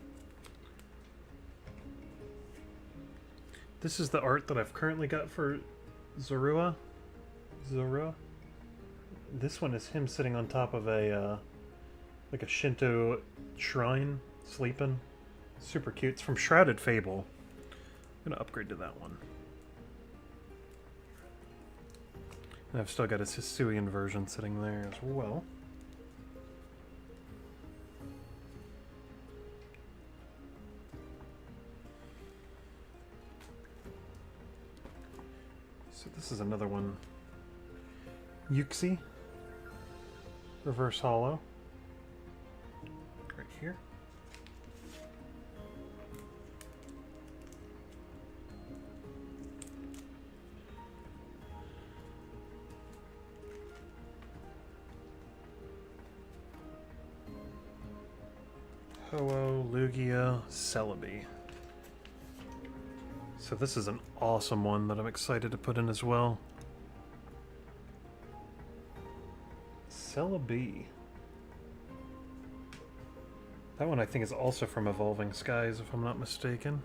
This is the art that I've currently got for Zorua. This one is him sitting on top of a, like a Shinto shrine, sleeping. Super cute. It's from Shrouded Fable. I'm going to upgrade to that one. And I've still got his Hisuian version sitting there as well. So this is another one. Yuxi. Reverse Hollow. Right here. Ho-Oh, Lugia, Celebi. So this is an awesome one that I'm excited to put in as well. Celebi. That one I think is also from Evolving Skies, if I'm not mistaken.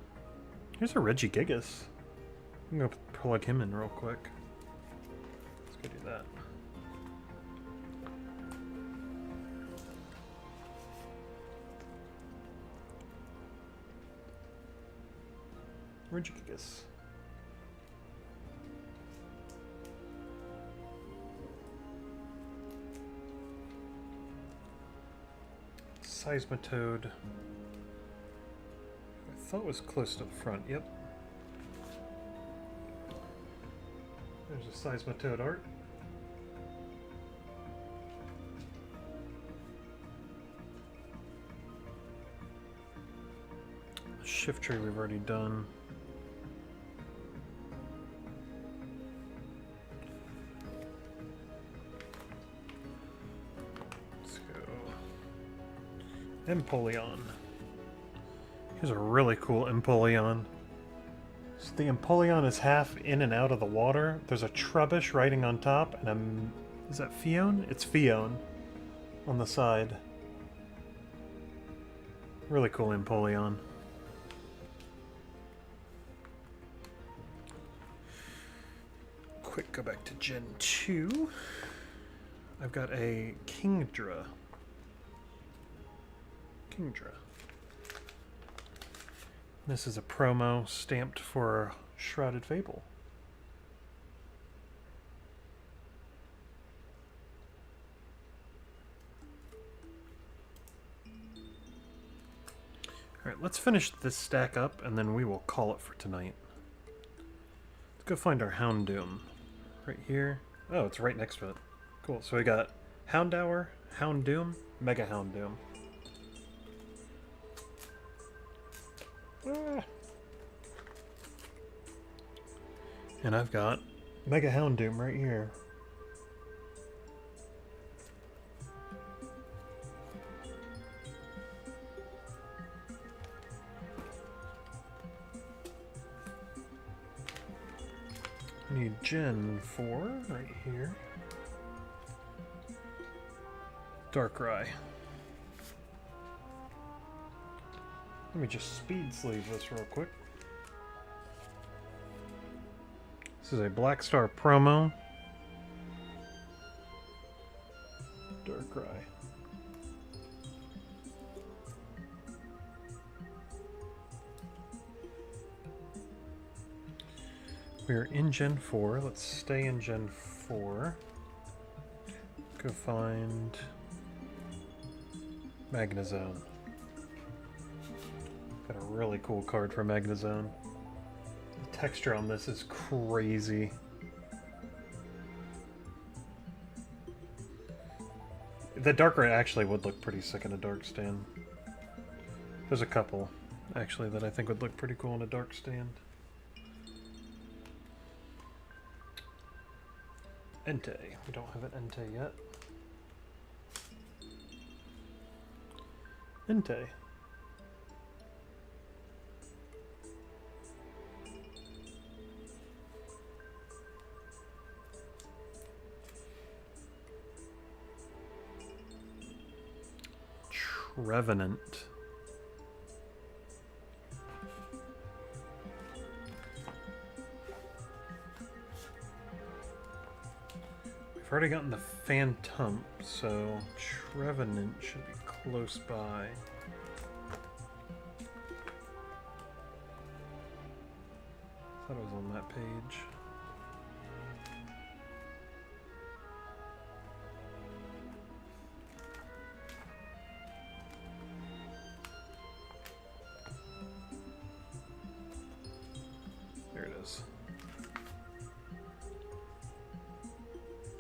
Here's a Regigigas. I'm gonna plug him in real quick. Let's go do that. Regigigas. Seismitoad. I thought was close to the front, yep. There's a Seismitoad art. Shift tree we've already done. Empoleon. Here's a really cool Empoleon. So the Empoleon is half in and out of the water. There's a Trubbish riding on top, and is that Fione? It's Fione on the side. Really cool Empoleon. Quick, go back to Gen 2. I've got a Kingdra. This is a promo stamped for Shrouded Fable. Alright, let's finish this stack up and then we will call it for tonight. Let's go find our Houndoom. Right here. Oh, it's right next to it. Cool, so we got Houndour, Houndoom, Mega Houndoom. And I've got Mega Houndoom right here. I need Gen 4 right here. Darkrai. Let me just speed sleeve this real quick. This is a Black Star promo. Darkrai. We're in Gen 4. Let's stay in Gen 4. Go find Magnezone. Got a really cool card for Magnezone. The texture on this is crazy. The Darkrai actually would look pretty sick in a Dark Stand. There's a couple, actually, that I think would look pretty cool in a Dark Stand. Entei. We don't have an Entei yet. Entei. Revenant. We've already gotten the Phantump, so Trevenant should be close by. I thought it was on that page.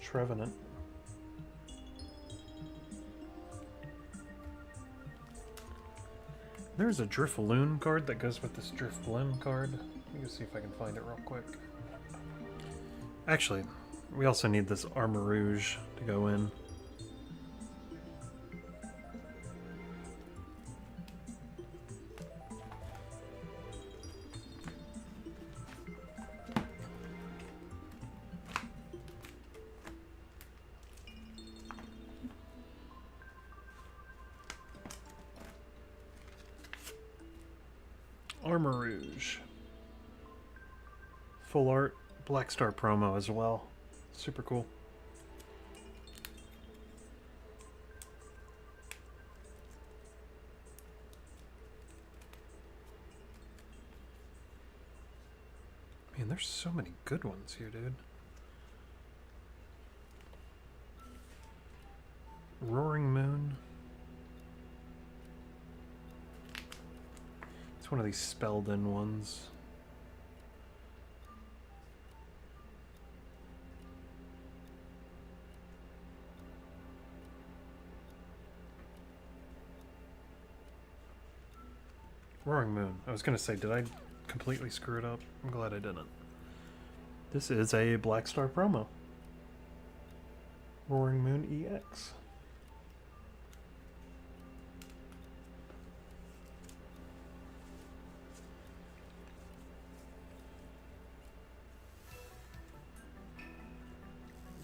Trevenant. There's a Drifloon card that goes with this Drifblim card. Let me see if I can find it real quick. Actually, we also need this Armor Rouge to go in. Armor Rouge. Full art Black Star promo as well. Super cool. Man, there's so many good ones here, dude. Roaring Moon. It's one of these spelled in ones. Roaring Moon. I was gonna say, did I completely screw it up? I'm glad I didn't. This is a Black Star promo. Roaring Moon EX.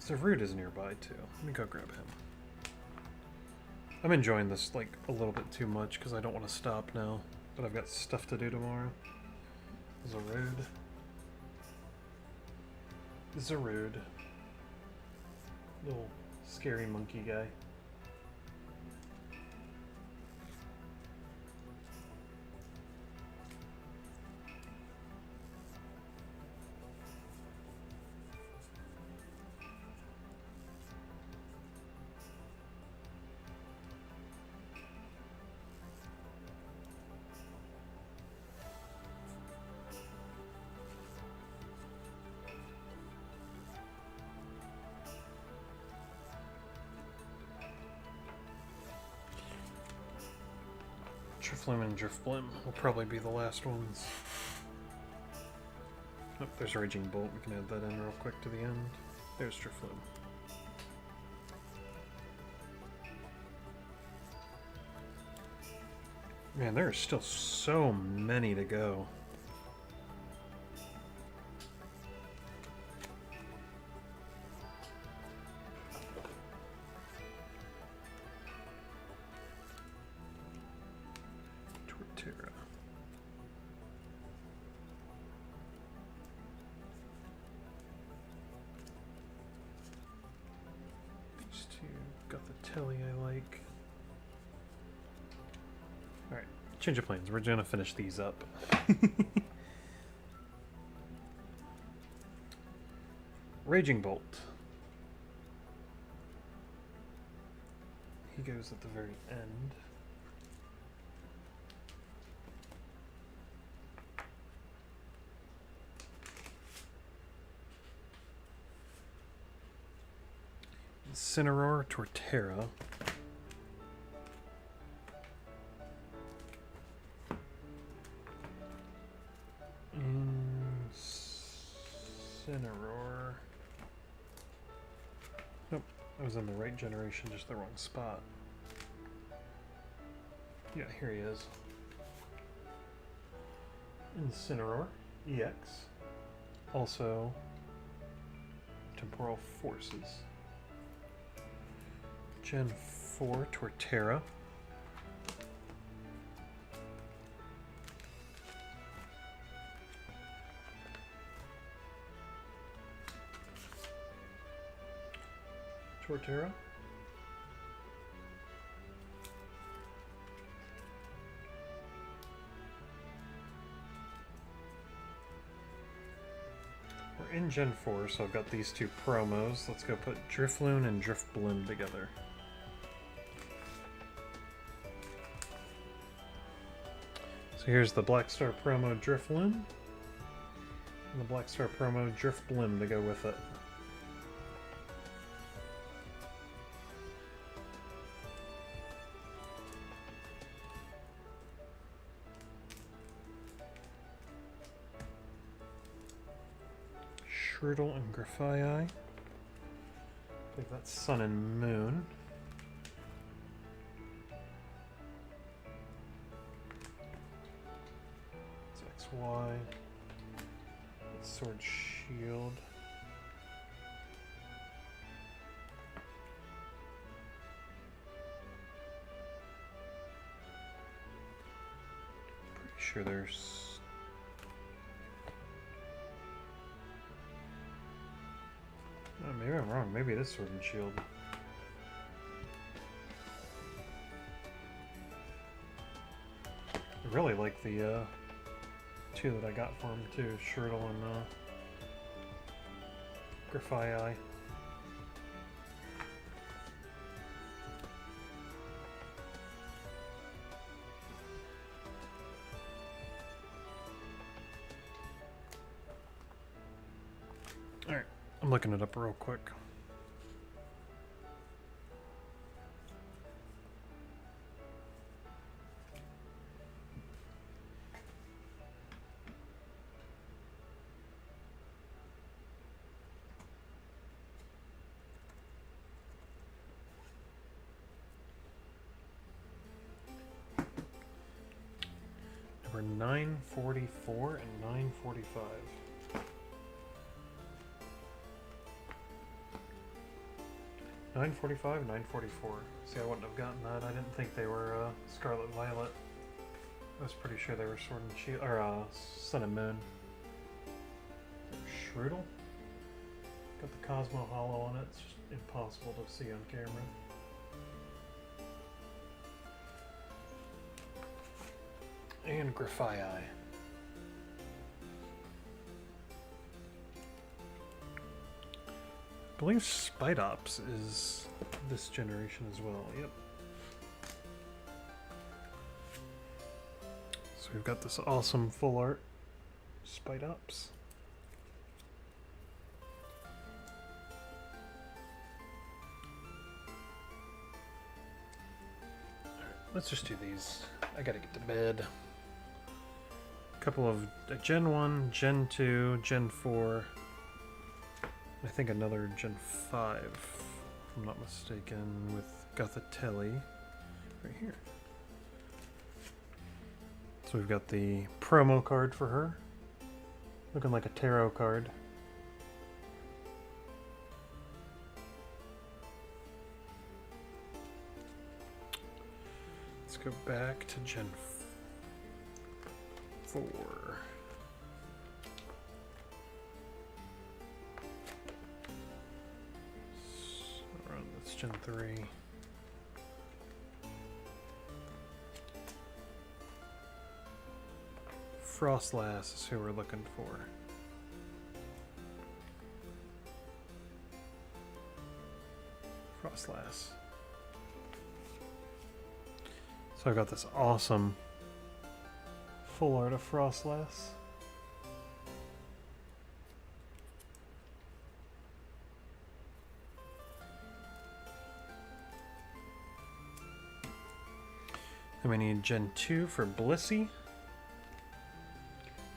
Zarude is nearby too. Let me go grab him. I'm enjoying this like a little bit too much because I don't want to stop now, but I've got stuff to do tomorrow. Zarude. Zarude. Little scary monkey guy. Drifloon and Drifblim will probably be the last ones. Oh, there's Raging Bolt. We can add that in real quick to the end. There's Drifloon. Man, there are still so many to go. Torterra. These two got the telly I like. Alright, change of plans. We're gonna finish these up. Raging Bolt. He goes at the very end. Incineroar, Torterra. Incineroar. Nope, I was in the right generation, just the wrong spot. Yeah, here he is. Incineroar, EX. Also, Temporal Forces. Gen 4, Torterra. Torterra. We're in Gen 4, so I've got these two promos. Let's go put Drifloon and Drifblim together. So here's the Black Star promo Drifloon, and the Black Star promo Drifblim to go with it. Shroodle and Grafii. I believe that's Sun and Moon. It's XY. It's Sword Shield. Pretty sure there's... Oh, maybe I'm wrong. Maybe it is Sword and Shield. I really like the two that I got for him too, Shirtle and Grafii. Alright, I'm looking it up real quick. Number 944 and 945. $9.45, $9.44. See, I wouldn't have gotten that. I didn't think they were Scarlet Violet. I was pretty sure they were Sword and Shield, or Sun and Moon. Shroodle? Got the Cosmo Hollow on it. It's just impossible to see on camera. And Grafii. I believe Spidops is this generation as well. Yep. So we've got this awesome full art Spidops. Alright, let's just do these. I gotta get to bed. Couple of Gen 1, Gen 2, Gen 4, I think another Gen 5, if I'm not mistaken, with Gothatelli right here. So we've got the promo card for her, looking like a tarot card. Let's go back to Gen 4. So that's Gen 3. Frostlass is who we're looking for. Frostlass. So I got this awesome full art of Frostlass. Then we need Gen 2 for Blissey.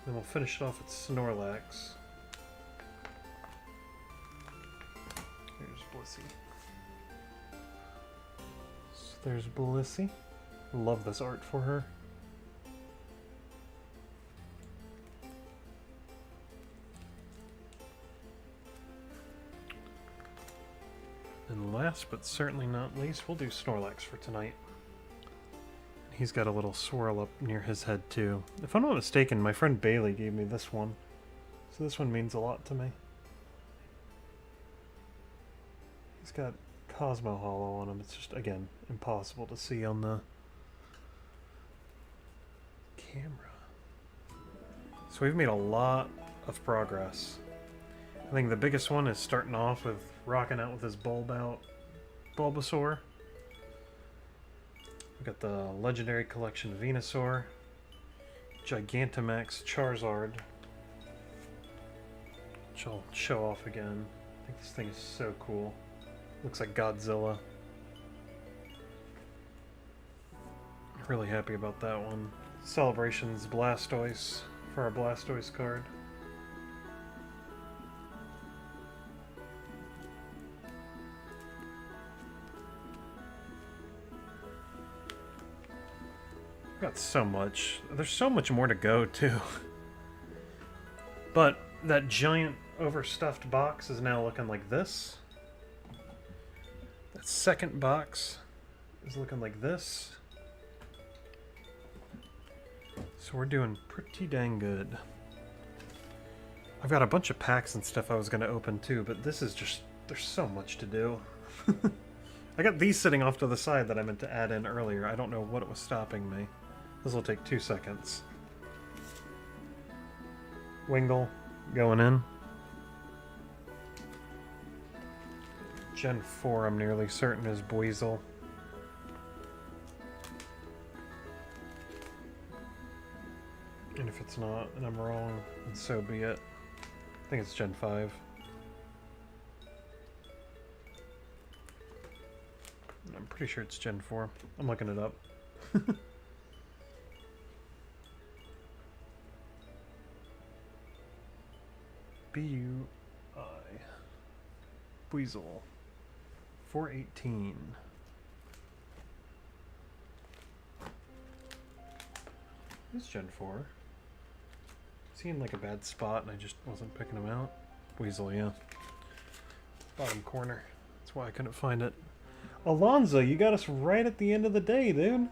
Then we'll finish it off with Snorlax. Here's Blissey. So there's Blissey. Love this art for her. And last but certainly not least, we'll do Snorlax for tonight. He's got a little swirl up near his head too. If I'm not mistaken, my friend Bailey gave me this one. So this one means a lot to me. He's got Cosmo Hollow on him. It's just, again, impossible to see on the camera. So we've made a lot of progress. I think the biggest one is starting off with rocking out with his Bulbasaur. We've got the Legendary Collection Venusaur, Gigantamax Charizard, which I'll show off again. I think this thing is so cool. Looks like Godzilla. Really happy about that one. Celebrations Blastoise for our Blastoise card. Got so much. There's so much more to go, too. But that giant overstuffed box is now looking like this. That second box is looking like this. So we're doing pretty dang good. I've got a bunch of packs and stuff I was going to open too, but this is just... there's so much to do. I got these sitting off to the side that I meant to add in earlier. I don't know what was stopping me. This will take 2 seconds. Wingle going in. Gen 4 I'm nearly certain is Buizel. And if it's not, and I'm wrong, then so be it. I think it's Gen 5. I'm pretty sure it's Gen 4. I'm looking it up. B-U-I. Buizel. 418. It's Gen 4. Is he in like a bad spot and I just wasn't picking him out? Buizel, yeah. Bottom corner. That's why I couldn't find it. Alonzo, you got us right at the end of the day, dude.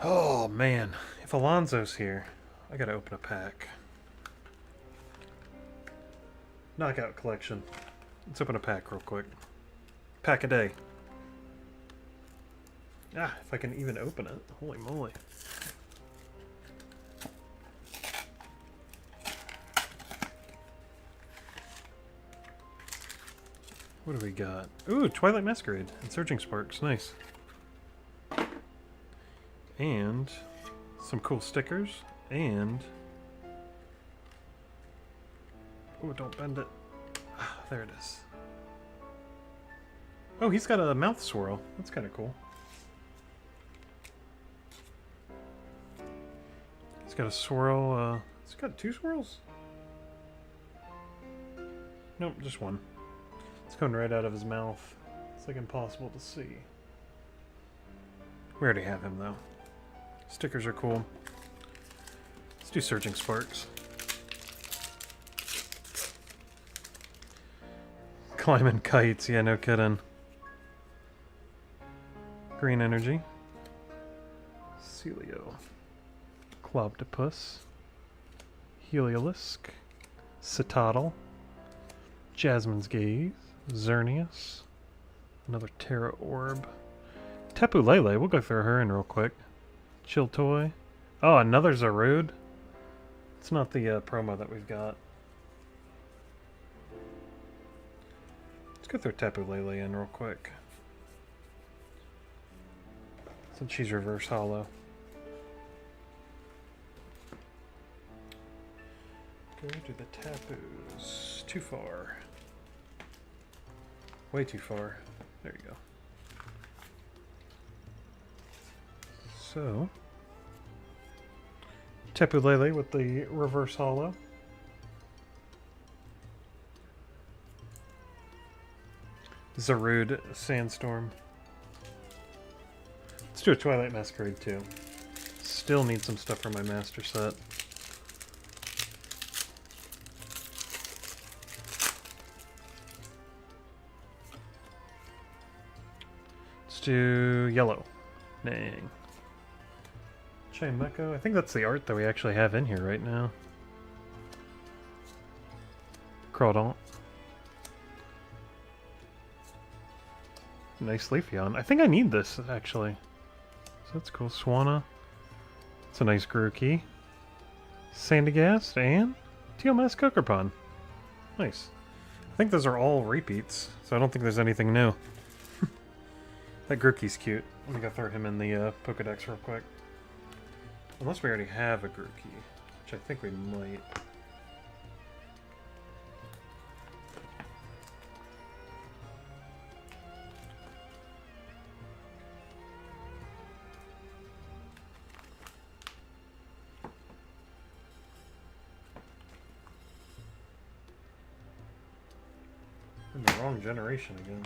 Oh, man. If Alonzo's here, I gotta open a pack. Knockout collection. Let's open a pack real quick. Pack a day. Ah, if I can even open it. Holy moly. What do we got? Ooh, Twilight Masquerade and Surging Sparks. Nice. And some cool stickers. And... oh, don't bend it. Ah, there it is. Oh, he's got a mouth swirl. That's kind of cool. He's got a swirl. He's got 2 swirls? Nope, just one. It's coming right out of his mouth. It's like impossible to see. We already have him though. Stickers are cool. Let's do Surging Sparks. Climbing kites, yeah, no kidding. Green Energy. Celio. Clobtopus. Heliolisk. Citadel. Jasmine's Gaze. Xerneas. Another Terra Orb. Tapu Lele, we'll go throw her in real quick. Chill Toy. Oh, another Zarude. It's not the promo that we've got. Let's go throw Tapu Lele in real quick. Since she's reverse hollow. Go to the Tapus. Too far. Way too far. There you go. So, Tapu Lele with the reverse hollow. Zarude Sandstorm. Let's do a Twilight Masquerade too. Still need some stuff for my master set. Let's do yellow. Dang. Chimeco. I think that's the art that we actually have in here right now. Crawdaunt. Nice Leafeon. I think I need this, actually. So that's cool. Swanna. It's a nice Grookey. Sandygast and TMS Cokerpon. Nice. I think those are all repeats, so I don't think there's anything new. That Grookey's cute. Let me go throw him in the Pokedex real quick. Unless we already have a Grookey, which I think we might. In the wrong generation again.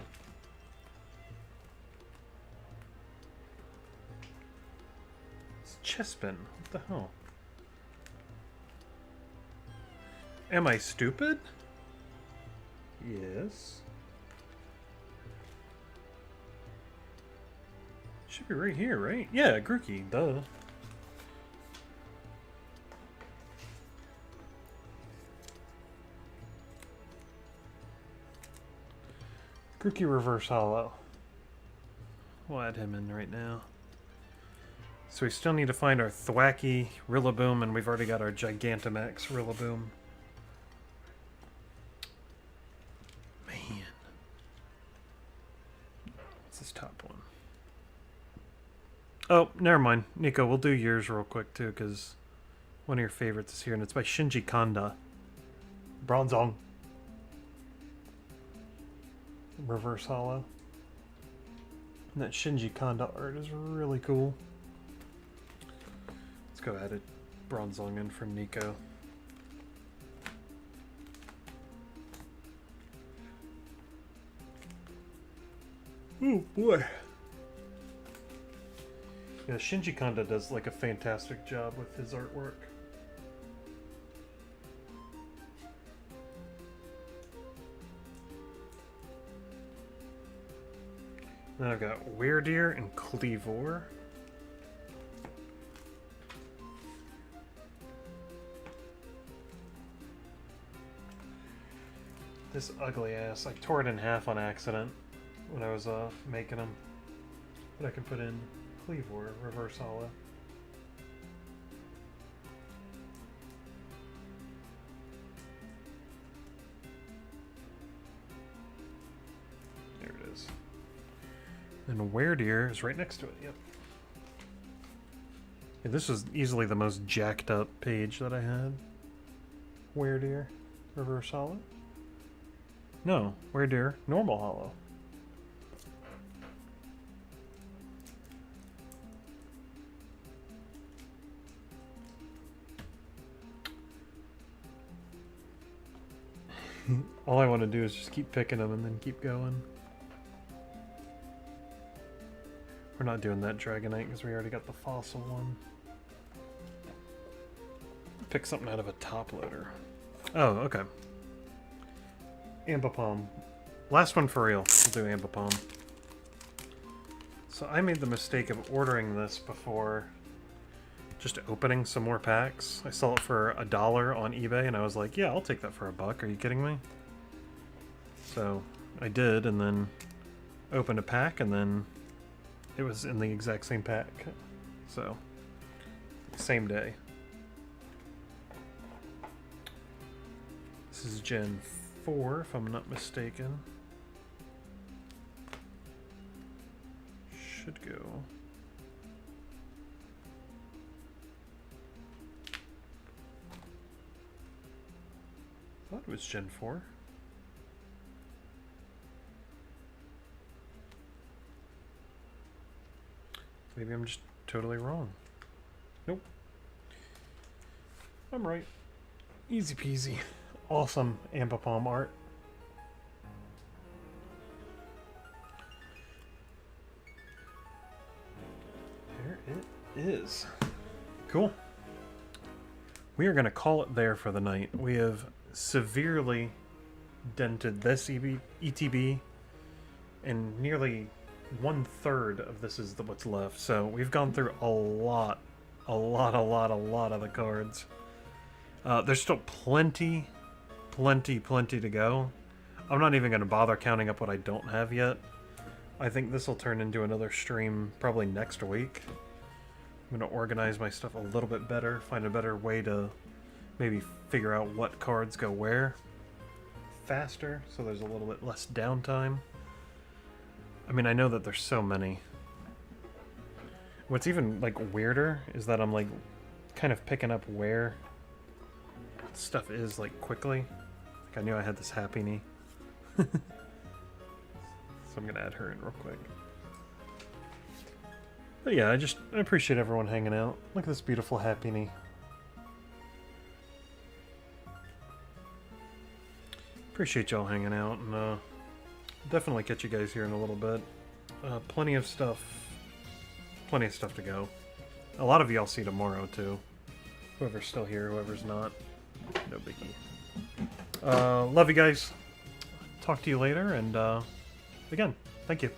It's Chespin. What the hell? Am I stupid? Yes. Should be right here, right? Yeah, Grookey, duh. Grookey Reverse Hollow. We'll add him in right now. So we still need to find our Thwacky Rillaboom, and we've already got our Gigantamax Rillaboom. Man. What's this top one? Oh, never mind. Nico, we'll do yours real quick, too, because one of your favorites is here, and it's by Shinji Kanda. Bronzong. Reverse Hollow. And that Shinji Kanda art is really cool. Let's go add a Bronzong in for Nico. Oh boy. Yeah, Shinji Kanda does like a fantastic job with his artwork. Then I've got Weirdeer and Cleavor. This ugly ass, I tore it in half on accident when I was making them. But I can put in Cleavor, Reverse Hollow. There it is. And Weirdeer is right next to it, yep. Yeah, this was easily the most jacked up page that I had. Weirdeer, Reverse Hollow. No, Weirdeer, Normal Hollow. All I want to do is just keep picking them and then keep going. We're not doing that Dragonite because we already got the fossil one. Pick something out of a top loader. Oh, okay. Ambipom. Last one for real. We'll do Ambipom. So I made the mistake of ordering this before just opening some more packs. I saw it for $1 on eBay and I was like, yeah, I'll take that for $1. Are you kidding me? So I did, and then opened a pack, and then it was in the exact same pack. So, same day. This is Gen 4, if I'm not mistaken. Should go. I thought it was Gen 4. Maybe I'm just totally wrong. Nope. I'm right. Easy peasy. Awesome Ambipom art. There it is. Cool. We are going to call it there for the night. We have severely dented this ETB, and nearly 1/3 of this is what's left. So we've gone through a lot of the cards. There's still plenty to go. I'm not even going to bother counting up what I don't have yet. I think this will turn into another stream probably next week. I'm going to organize my stuff a little bit better, find a better way to maybe figure out what cards go where faster, so there's a little bit less downtime. I mean, I know that there's so many. What's even, like, weirder is that I'm, like, kind of picking up where stuff is, like, quickly. Like, I knew I had this Happy Knee. So I'm gonna add her in real quick. But yeah, I appreciate everyone hanging out. Look at this beautiful Happy Knee. Appreciate y'all hanging out, and definitely catch you guys here in a little bit. Plenty of stuff to go. A lot of you I'll see tomorrow, too. Whoever's still here, whoever's not. No biggie. Love you guys. Talk to you later, and again, thank you.